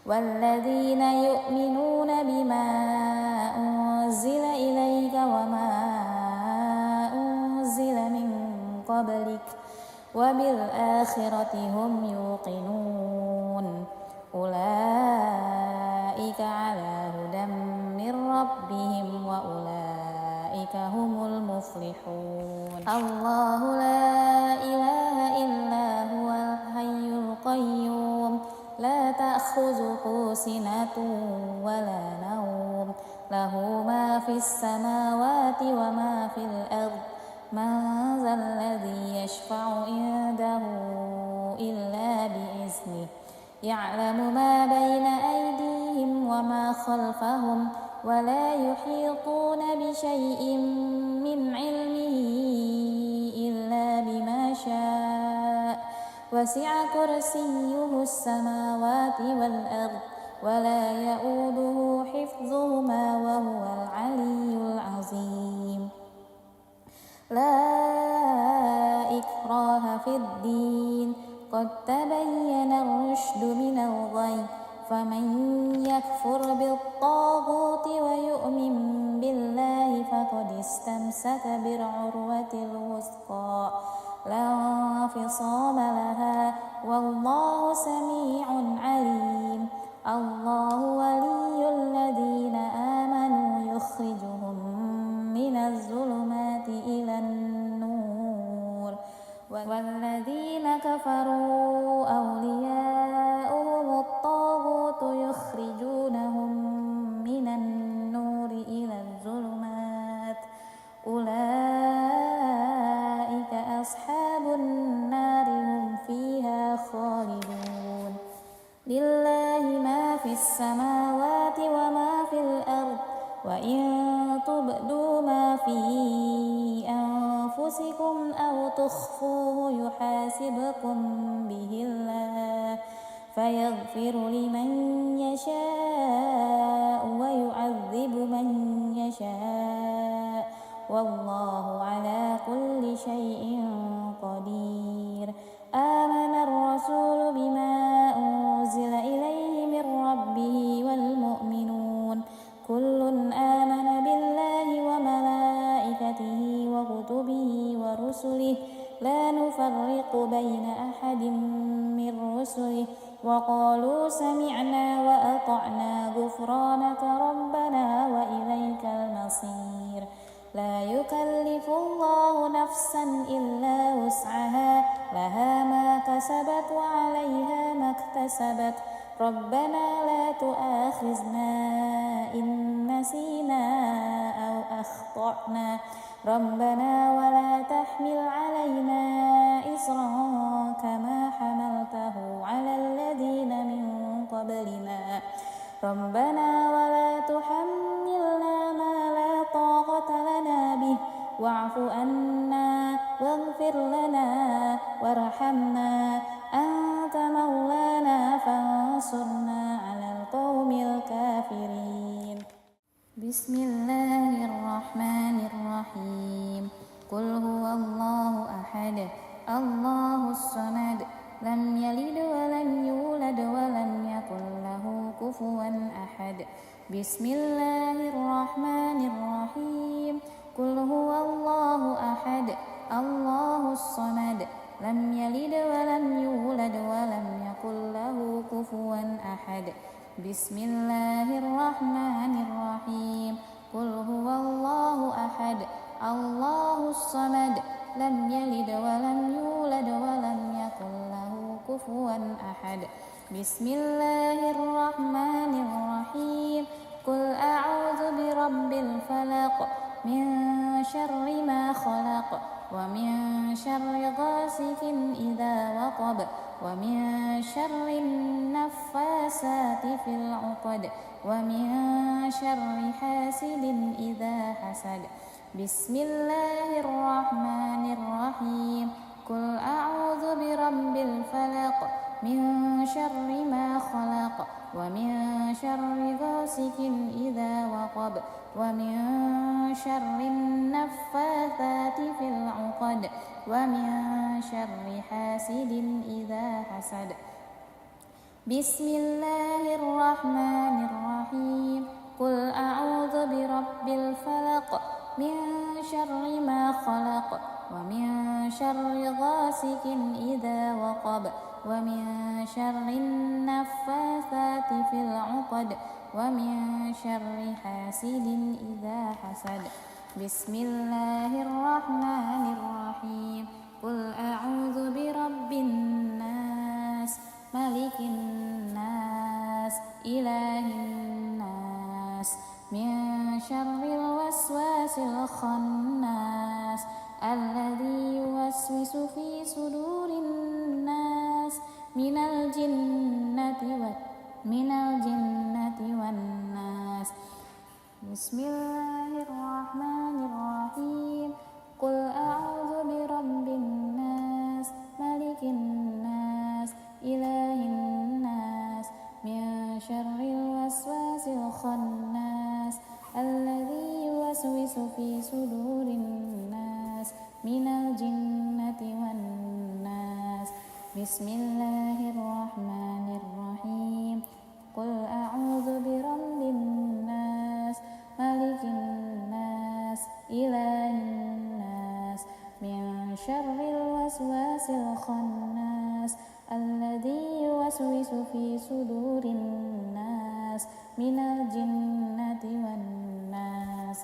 Speaker 1: والذين يؤمنون بما أنزل إليك وما أنزل من قبلك وبالآخرة هم يوقنون أولئك على هدى من ربهم وأولئك هم المفلحون الله لا إله إلا هو الحي القيوم لا تأخذه سنة ولا نوم له ما في السماوات وما في الأرض من ذا الذي يشفع عنده إلا بإذنه يعلم ما بين أيديهم وما خلفهم ولا يحيطون بشيء من علمه إلا بما شاء وسع كرسيه السماوات والأرض ولا يؤوده حفظهما وهو العلي العظيم لا في الدين قد تبين الرشد من الغي فمن يكفر بالطاغوت ويؤمن بالله فقد استمسك بالعروة الوثقى لا انفصام لها والله سميع عليم الله ولي الذين آمنوا يخرجهم من الظلمات إلى النور والذين كفروا أولياؤهم الطاغوت يخرجونهم من النور إلى الظلمات أولئك أصحاب النار هم فيها خالدون لله ما في السماوات وما في الأرض وإن تبدوا ما في أنفسكم أو تخفوه يحاسبكم به الله فيغفر لمن يشاء ويعذب من يشاء والله على كل شيء قدير آمن الرسول بما أنزل إليه من ربه والمؤمنون كل آمن بالله وملائكته وكتبه ورسله لا نفرق بين أحد من رسله وقالوا سمعنا وأطعنا غفرانك ربنا وإليك المصير لا يكلف الله نفسا إلا وسعها لها ما كسبت وعليها ما اكتسبت ربنا لا تؤاخذنا إن نسينا أو أخطأنا ربنا ولا تحمل علينا إصرا كما حملته على الذين من قبلنا ربنا ولا تحملنا ما لا طاقة لنا به واعف عنا واغفر لنا وارحمنا أنت مولانا فانصرنا على القوم الكافرين بسم الله الرحمن الرحيم قل هو الله أحد الله الصمد لم يلد ولم يولد ولم يكن له كفوا أحد بسم الله الرحمن الرحيم قل هو الله أحد الله الصمد لم يلد ولم يولد ولم يكن له كفوا أحد بسم الله الرحمن الرحيم قل هو الله أحد الله الصمد لم يلد ولم يولد ولم يكن له كفوا أحد بسم الله الرحمن الرحيم قل أعوذ برب الفلق من شر ما خلق ومن شر غاسق إذا وقب ومن شر النفاسات في العقد ومن شر حاسد إذا حسد بسم الله الرحمن الرحيم قل أعوذ برب الفلق من شر ما خلق ومن شر غاسق إذا وقب ومن شر النفاثات في العقد ومن شر حاسد إذا حسد بسم الله الرحمن الرحيم قل أعوذ برب الفلق من شر ما خلق ومن شر غاسق إذا وقب ومن شر النفاثات في العقد ومن شر حاسد إذا حسد بسم الله الرحمن الرحيم قل أعوذ برب الناس ملك الناس إله الناس من شر الوسواس الخناس الذي يوسوس في صدور الناس من الجنة والناس بسم الله الرحمن الرحيم قل أعوذ برب الناس ملك الناس إله الناس من شر الوسواس الخناس الذي يوسوس في صدور الناس من الجنة والناس بسم الله الرحمن الرحيم قل أعوذ برب الناس ملك الناس إله الناس من شر الوسواس الخناس الذي يوسوس في صدور الناس من الجنة والناس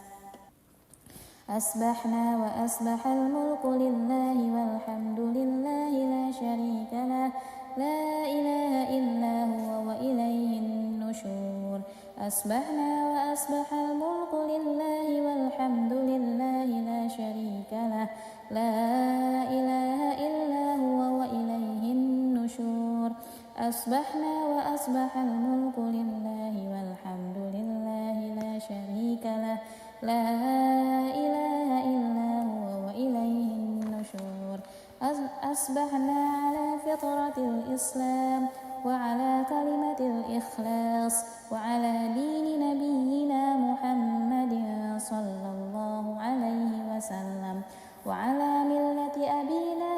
Speaker 1: أصبحنا وأصبح الملك لله والحمد لله لا شريك له لا إله إلا هو وإليه النشور أصبحنا وأصبح الملك لله والحمد لله لا شريك له لا إله إلا هو وإليه النشور أصبحنا وأصبح الملك لله والحمد لله لا شريك له لا إله إلا هو وإليه النشور أصبحنا على فطرة الإسلام وعلى كلمة الإخلاص وعلى دين نبينا محمد صلى الله عليه وسلم وعلى ملة أبينا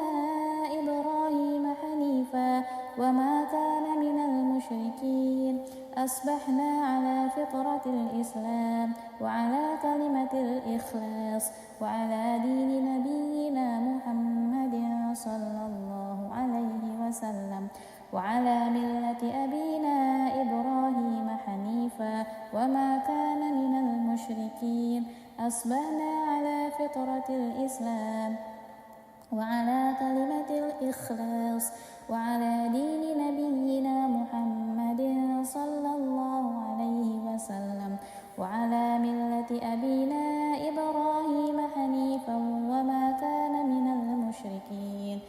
Speaker 1: إبراهيم حنيفا وما كان من المشركين أصبحنا على فطرة الإسلام وعلى كلمة الإخلاص وعلى دين نبينا محمد صلى الله عليه وسلم وعلى ملة أبينا إبراهيم حنيفا وما كان من المشركين أصبحنا على فطرة الإسلام وعلى كلمة الإخلاص وعلى دين نبينا محمد صلى الله عليه وسلم وعلى ملة أبينا إبراهيم حنيفا وما كان من المشركين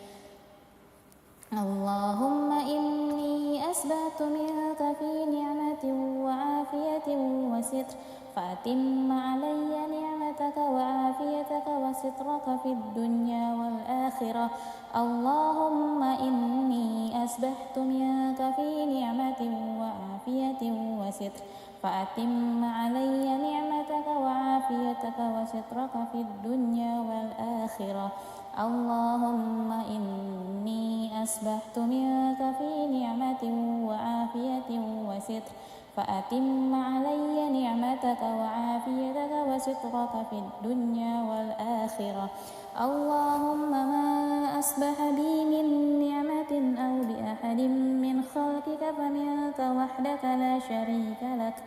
Speaker 1: اللهم إني أسبحت منك في نعمة وعافية وستر فأتم علي نعمتك وعافيتك وسترك في الدنيا والآخرة اللهم إني أسبحت منك في نعمة وعافية وستر فأتم علي نعمتك وعافيتك وسترك في الدنيا والآخرة اللهم إني أسبحت منك في نعمة وعافية وستر فأتم علي نعمتك وعافيتك وسترك في الدنيا والآخرة اللهم ما أصبح بي من نعمة أو بأحد من خلقك فمنك وحدك لا شريك لك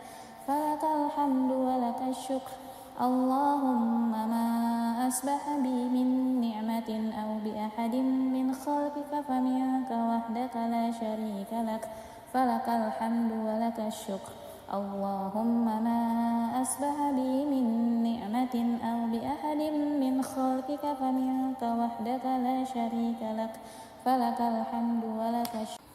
Speaker 1: فلك الحمد ولك الشكر اللهم ما أصبح بي من نعمة أو بأحد من خلقك فمنك وحدك لا شريك لك فلك الحمد ولك الشكر اللهم ما أصبح بي من نعمة أو بأحد من خلقك فمنك وحدك لا شريك لك فلك الحمد ولك الشكر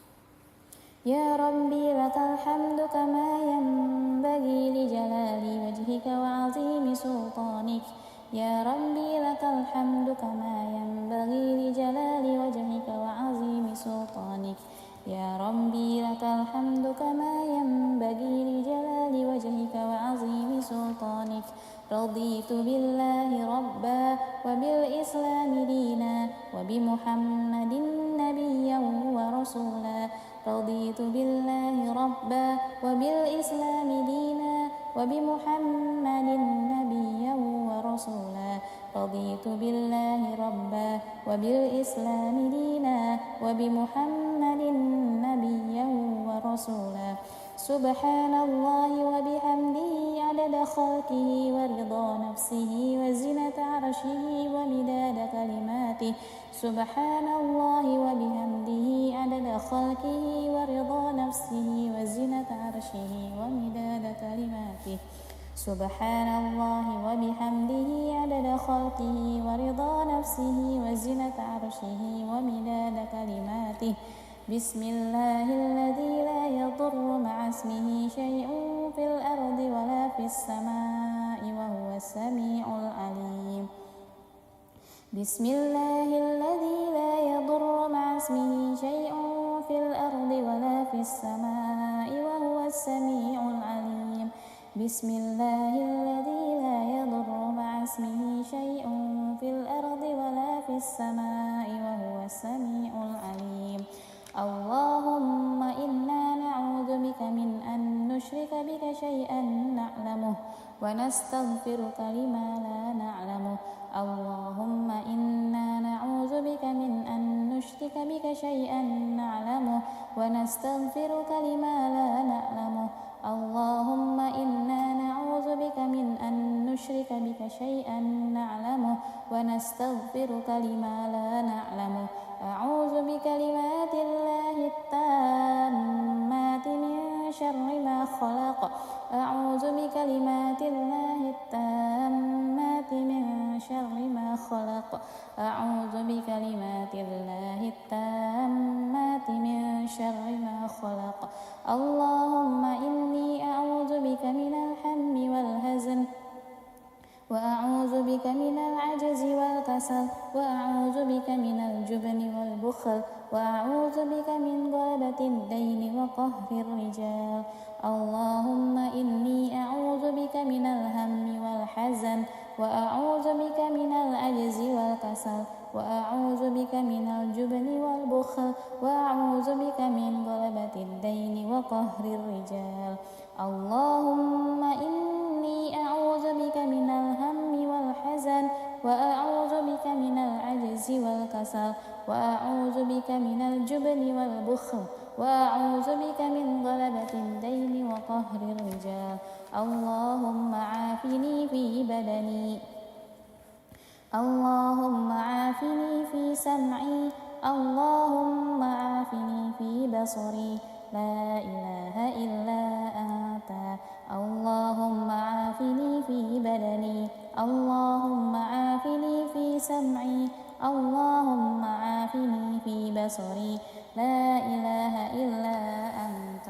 Speaker 1: يا ربي لك الحمد كما ينبغي لجلال وجهك وعظيم سلطانك يا ربي لك الحمد كما ينبغي لجلال وجهك وعظيم سلطانك يا ربي لك الحمد كما ينبغي لجلال وجهك وعظيم سلطانك رضيت بالله ربا وبالإسلام دينا وبمحمد نبيا ورسولا رضيت بالله ربا وبالإسلام دينا وبمحمد نبيا ورسولا رضيت بالله ربا وبالإسلام دينا وبمحمد نبيا ورسولا سبحان الله وبحمده عدد خلقه ورضا نفسه وزنة عرشه ومداد كلماته سبحان الله وبحمده عدد خلقه ورضا نفسه وزنة عرشه ومداد كلماته سبحان الله وبحمده عدد خلقه ورضا نفسه وزنة عرشه ومداد كلماته بسم الله الذي لا يضر مع اسمه شيء في الأرض ولا في السماء وهو السميع العليم بسم الله الذي لا يضر مع اسمه شيء في الأرض ولا في السماء وهو السميع العليم بسم الله الذي لا يضر مع اسمه شيء في الأرض ولا في السماء وهو السميع العليم اللهم إنا نعوذ بك من أن نشرك بك شيئا نعلمه ونستغفرك لما لا نعلمه. اللهم إنا نعوذ بك من أن نشرك بك شيئا نعلمه ونستغفرك لما لا نعلمه. اللهم إنا نعوذ بك من أن نشرك بك شيئا نعلمه ونستغفرك لما لا نعلمه. أعوذ بكلمات الله التامات من شر ما خلق. أعوذ بكلمات الله التامات من شر ما خلق. أعوذ بكلمات الله التامات من شر ما خلق. اللهم إني أعوذ بك من الهم والحزن وأعوذ بك من العجز والكسل وأعوذ بك من الجبن والبخل وأعوذ بك من غلبة الدين وقهر الرجال. اللهم إني أعوذ بك من الهم والحزن وأعوذ بك من العجز والكسل وأعوذ بك من الجبن والبخل وأعوذ بك من غلبة الدين وقهر الرجال. اللهم إني أعوذ بك من الهم والحزن وأعوذ بك من العجز والكسل وأعوذ بك من الجبن والبخل وأعوذ بك من غلبة الدين وقهر الرجال. اللهم عافني في بدني. اللهم عافني في سمعي. اللهم عافني في بصري. لا إله إلا أنت. اللهم عافني في بدني. اللهم عافني في سمعي. اللهم عافني في بصري. لا إله إلا أنت.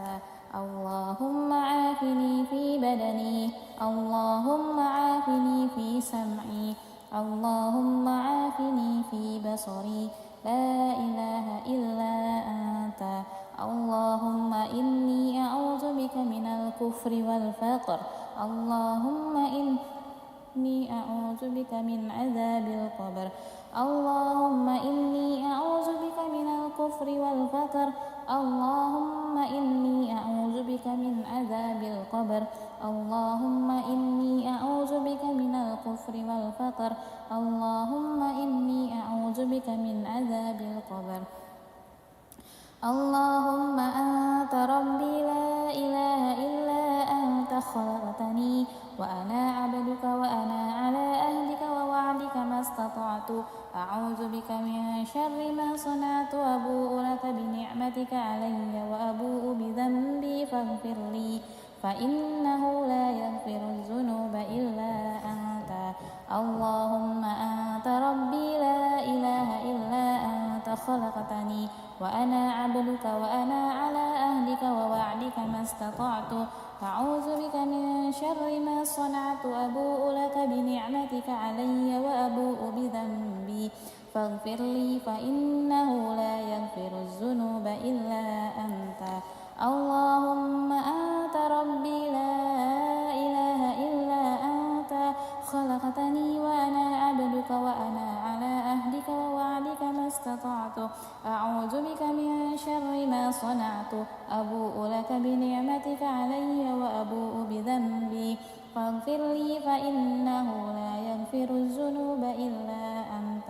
Speaker 1: اللهم عافني في بدني. اللهم عافني في سمعي. اللهم عافني في بصري. لا إله إلا أنت. اللهم إني أعوذ بك من الكفر والفقر. اللهم إني أعوذ بك من عذاب القبر. اللهم إني أعوذ بك من الكفر والفقر. اللهم إني أعوذ بك من عذاب القبر. اللهم إني أعوذ بك من الكفر والفقر. اللهم إني أعوذ بك من عذاب القبر. اللهم أنت ربي لا إله إلا أنت خلقتني وأنا عبدك وأنا على أهلك ووعدك ما استطعت. أعوذ بك من شر ما صنعت. أبوء لك بنعمتك علي وأبوء بذنبي فاغفر لي فإنه لا يغفر الذنوب إلا أنت. اللهم أنت ربي لا إله إلا أنت خلقتني وأنا عبدك وأنا على أهلك ووعدك ما استطعت. أعوذ بك من شر ما صنعت. أبوء لك بنعمتك علي وأبوء بذنبي فاغفر لي فإنه لا يغفر الذنوب إلا أنت. اللهم أنت ربي لا إله إلا أنت خلقتني وأنا عبدك وأنا على أهلك ووعدك ما استطعت. أعوذ بك من شر ما صنعت. أبوء لك بنعمتك علي وأبوء بذنبي فاغفر لي فإنه لا يغفر الذنوب إلا أنت.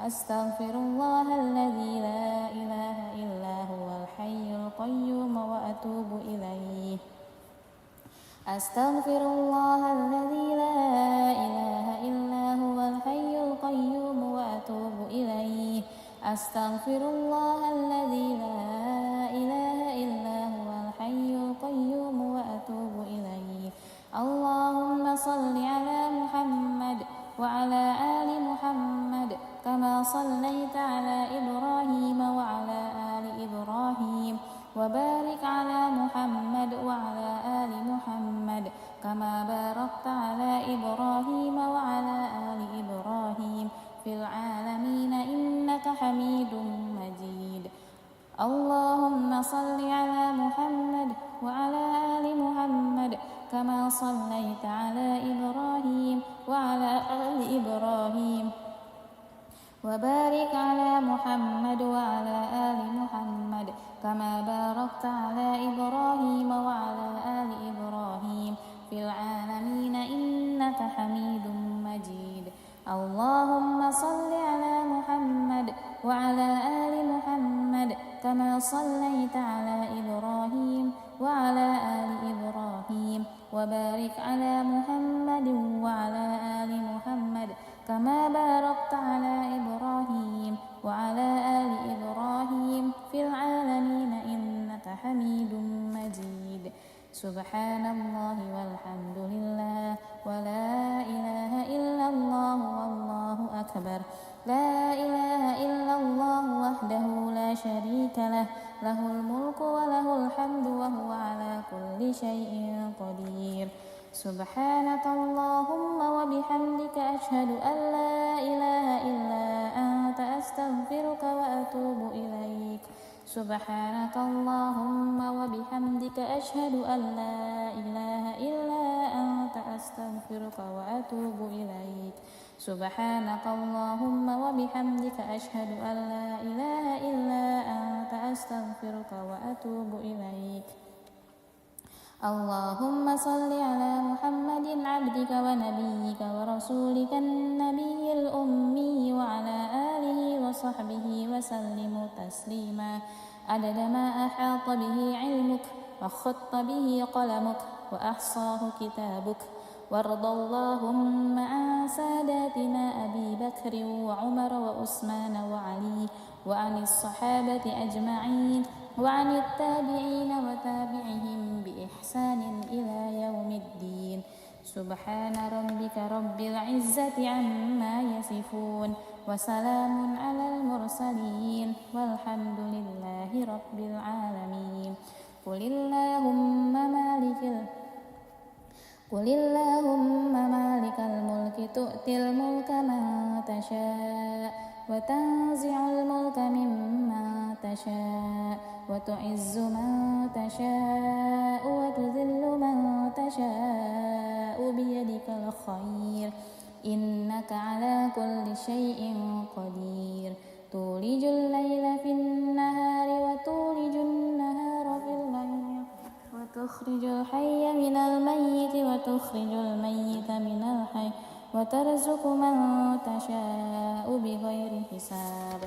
Speaker 1: أستغفر الله الذي لا إله إلا هو الحي القيوم وأتوب إليه. أستغفر الله الذي لا إله إلا هو الحي القيوم وأتوب إليه. أستغفر الله الذي لا إله إلا هو الحي القيوم وأتوب إليه. اللهم صل على محمد وعلى آل محمد كما صليت على إبراهيم وعلى آل إبراهيم وبارك على محمد وعلى آل محمد كما باركت على إبراهيم وعلى آل إبراهيم في العالمين إنك حميد مجيد. اللهم صل على محمد وعلى آل محمد كما صليت على إبراهيم وعلى آل إبراهيم وبارك على محمد وعلى آل محمد كما باركت على إبراهيم وعلى آل إبراهيم في العالمين إنك حميد مجيد. اللهم صل على محمد وعلى آل محمد كما صليت على إبراهيم وعلى آل إبراهيم وبارك على محمد وعلى آل محمد كما باركت على إبراهيم وعلى آل إبراهيم في العالمين إنك حميد مجيد. سبحان الله والحمد لله ولا إله إلا الله والله أكبر. لا إله إلا الله وحده لا شريك له، له الملك وله الحمد وهو على كل شيء قدير. سبحانك اللهم وبحمدك أشهد أن لا إله إلا أنت أستغفرك وأتوب إليك. سبحانك اللهم وبحمدك أشهد أن لا إله إلا أنت أستغفرك وأتوب إليك. سبحانك اللهم وبحمدك أشهد أن لا إله إلا أنت أستغفرك وأتوب إليك. اللهم صل على محمد عبدك ونبيك ورسولك النبي الأمي وعلى آله وصحبه وسلم تسليما عدد ما أحاط به علمك وخط به قلمك وأحصاه كتابك. وارض اللهم عن ساداتنا أبي بكر وعمر وعثمان وعلي وعن الصحابة أجمعين وعن التابعين وتابعهم بإحسان إلى يوم الدين. سبحان ربك رب العزة عما يصفون وسلام على المرسلين والحمد لله رب العالمين. قل اللهم مالك الملك تؤتي الملك من تشاء وتنزع الملك ممن تشاء وتعز من تشاء وتذل من تشاء بيدك الخير إنك على كل شيء قدير. تولج الليل في النهار وتولج النهار في الليل وتخرج الحي من الميت وتخرج الميت من الحي وترزق من تشاء بغير حساب.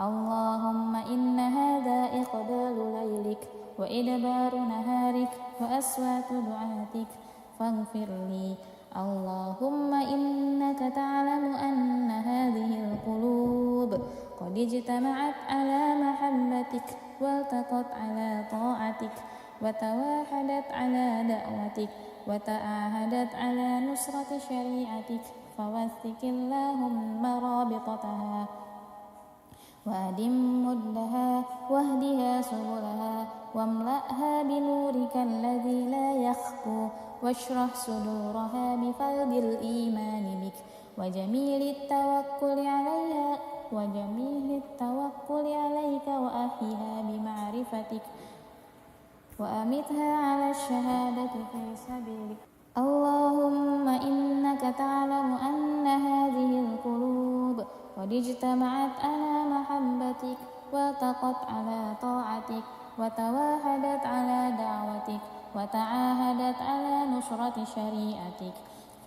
Speaker 1: اللهم إن هذا إقبال ليلك وإدبار نهارك وأصوات دعاتك فاغفر لي. اللهم إنك تعلم أن هذه القلوب قد اجتمعت على محبتك والتقت على طاعتك وتواحدت على دعوتك وتعاهدت على نصرة شريعتك فوثق اللهم رابطتها وأدم مدها واهدها سبلها واملأها بنورك الذي لا يخفو واشرح صدورها بفيض الإيمان بك وجميل التوكل عليك وأحيها بمعرفتك وأمتها على الشهادة في سبيلك. اللهم إنك تعلم أن هذه القلوب قد اجتمعت على محبتك والتقت على طاعتك وتواحدت على دعوتك وتعاهدت على نصرة شريعتك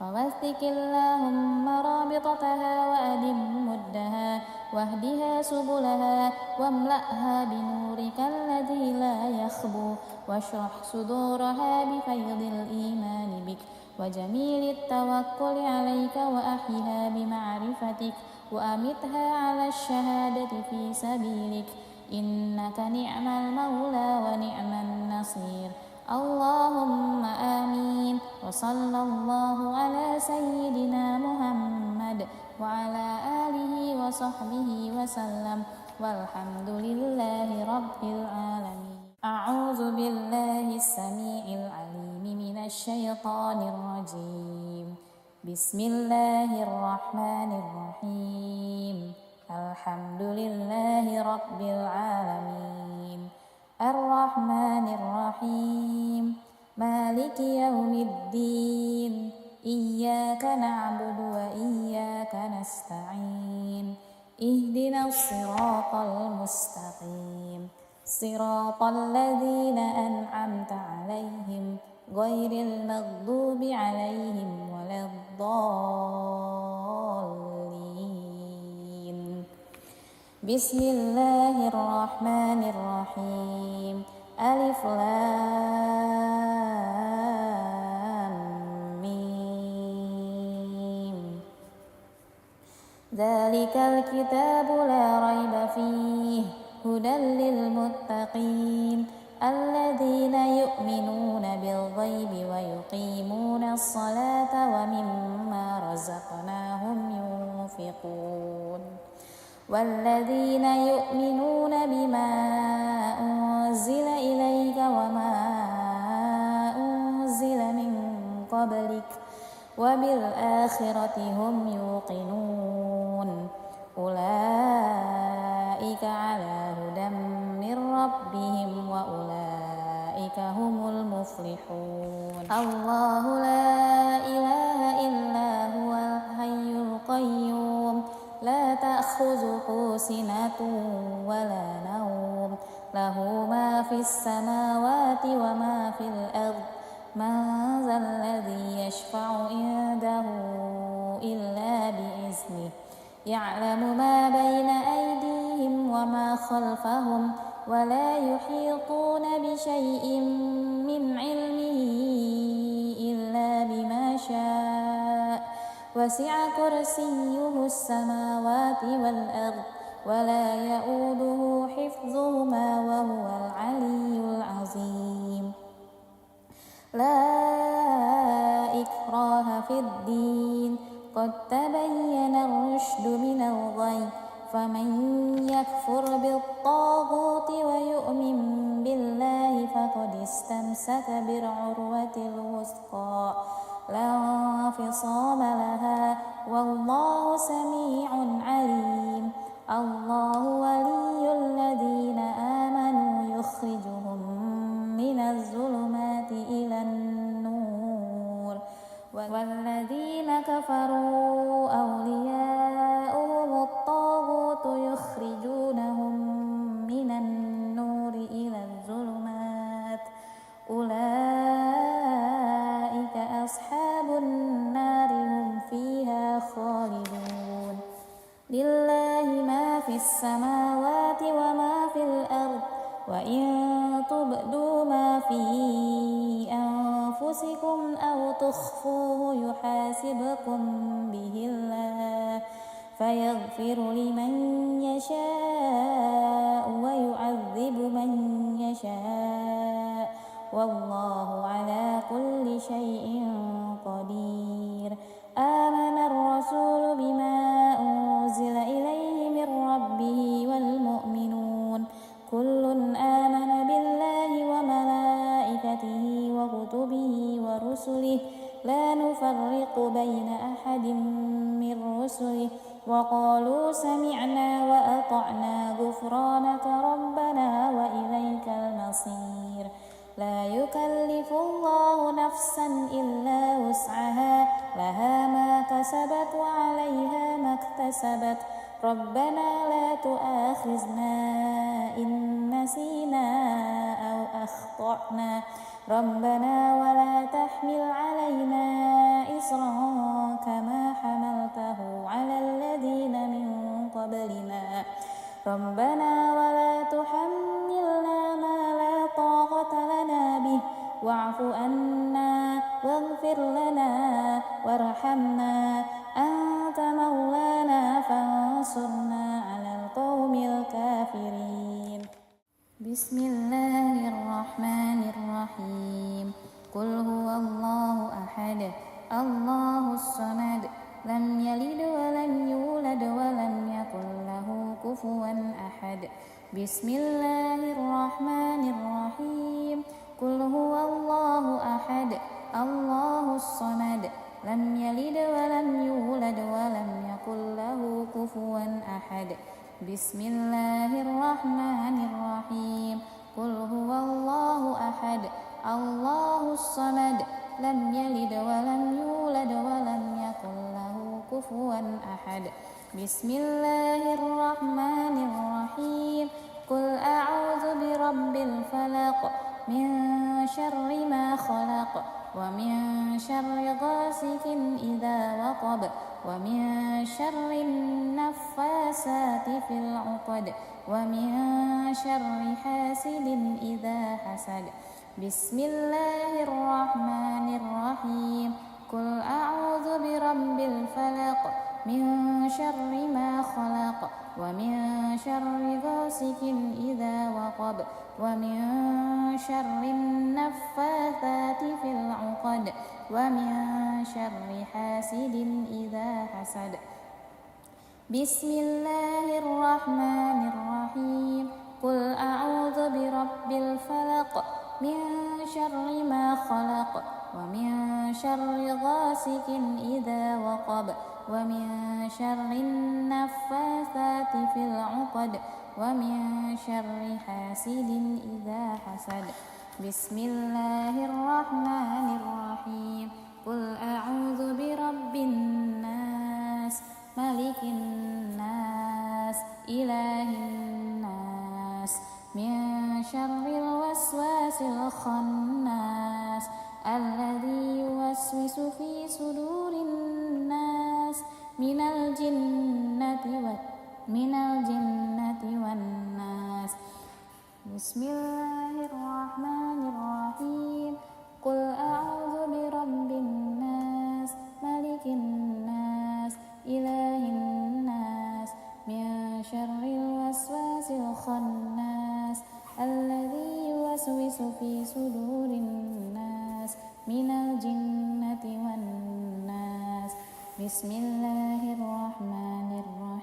Speaker 1: فوثق اللهم رابطتها وأدم مدها واهدها سبلها واملأها بنورك الذي لا يخبو واشرح صدورها بفيض الإيمان بك وجميل التوكل عليك وأحيها بمعرفتك وأمتها على الشهادة في سبيلك إنك نعم المولى ونعم النصير. اللهم آمين. وصلى الله على سيدنا محمد وعلى آله وصحبه وسلم والحمد لله رب العالمين. أعوذ بالله السميع العليم من الشيطان الرجيم. بسم الله الرحمن الرحيم. الحمد لله رب العالمين الرحمن الرحيم مالك يوم الدين إياك نعبد وإياك نستعين اهدنا الصراط المستقيم صراط الذين أنعمت عليهم غير المغضوب عليهم ولا الضالين. بسم الله الرحمن الرحيم. ألف لام ميم. ذلك الكتاب لا ريب فيه هدى للمتقين الذين يؤمنون بالغيب ويقيمون الصلاة ومما رزقناهم ينفقون والذين يؤمنون بما أنزل إليك وما أنزل من قبلك وبالآخرة هم يوقنون أولئك على هدى من ربهم وأولئك هم المفلحون. الله لا إله إلا هو الحي القيوم لا تأخذه سنة ولا نوم له ما في السماوات وما في الأرض من ذا الذي يشفع عنده إلا بإذنه يعلم ما بين أيديهم وما خلفهم ولا يحيطون بشيء من علمه إلا بما شاء وسع كرسيه السماوات والأرض ولا يؤوده حفظهما وهو العلي العظيم. لا إكراه في الدين قد تبين الرشد من الغي فمن يكفر بالطاغوت ويؤمن بالله فقد استمسك بالعروة الوثقى لا انفصام لها والله سميع عليم. الله ولي الذين آمنوا يخرجهم من الظلمات إلى النور والذين كفروا أولياؤهم الطاغوت يخرجونهم من النور إلى الظلمات أولئك أصحاب النار هم فيها خالدون. لله ما في السماوات وما في الأرض وإن تبدوا ما في أنفسكم أو تخفوه يحاسبكم به الله فيغفر لمن يشاء ويعذب من يشاء والله على كل شيء قدير. آمن الرسول بما أنزل إليه من ربه والمؤمنون كل آمن بالله وملائكته وكتبه ورسله لا نفرق بين أحد من رسله وقالوا سمعنا وأطعنا غفرانك ربنا وإليك المصير. لا يكلف الله نفسا إلا وسعها لها ما كسبت وعليها ما اكتسبت ربنا لا تؤاخذنا إن نسينا أو أخطأنا ربنا ولا تحمل علينا إصرا كما حملته على الذين من قبلنا ربنا ولا تحملنا ما لا طاقة لنا به واعف عنا واغفر لنا وارحمنا أنت مولانا فانصرنا على القوم الكافرين. بسم الله الرحمن الرحيم. قل هو الله أحد الله الصمد لم يلد ولم يولد ولم يكن له كفوا أحد. بسم الله الرحمن الرحيم. قل هو الله أحد الله الصمد لم يلد ولم يولد ولم يكن له كفوا أحد. بسم الله الرحمن الرحيم. قل هو الله أحد الله الصمد لم يلد ولم يولد ولم يكن له كفوا أحد. بسم الله الرحمن الرحيم. قل أعوذ برب الفلق من شر ما خلق ومن شر غاسق إذا وقب ومن شر النفاسات في العقد ومن شر حاسد إذا حسد بسم الله الرحمن الرحيم قل أعوذ برب الفلق من شر ما خلق ومن شر غاسق إذا وقب ومن شر النفاثات في العقد ومن شر حاسد إذا حسد بسم الله الرحمن الرحيم قل أعوذ برب الفلق من شر ما خلق ومن شر غاسق إذا وقب ومن شر النفاثات في العقد ومن شر حاسد إذا حسد بسم الله الرحمن الرحيم قل أعوذ برب الناس ملك الناس إله الناس من شر الوسواس الخناس الذي يوسوس في صدور الناس من الجنة والناس بسم الله الرحمن الرحيم قل أعوذ برب الناس ملك الناس إله الناس من شر الوسواس الخناس الذي يوسوس في صدور الناس من الجنة والناس بسم الله الرحمن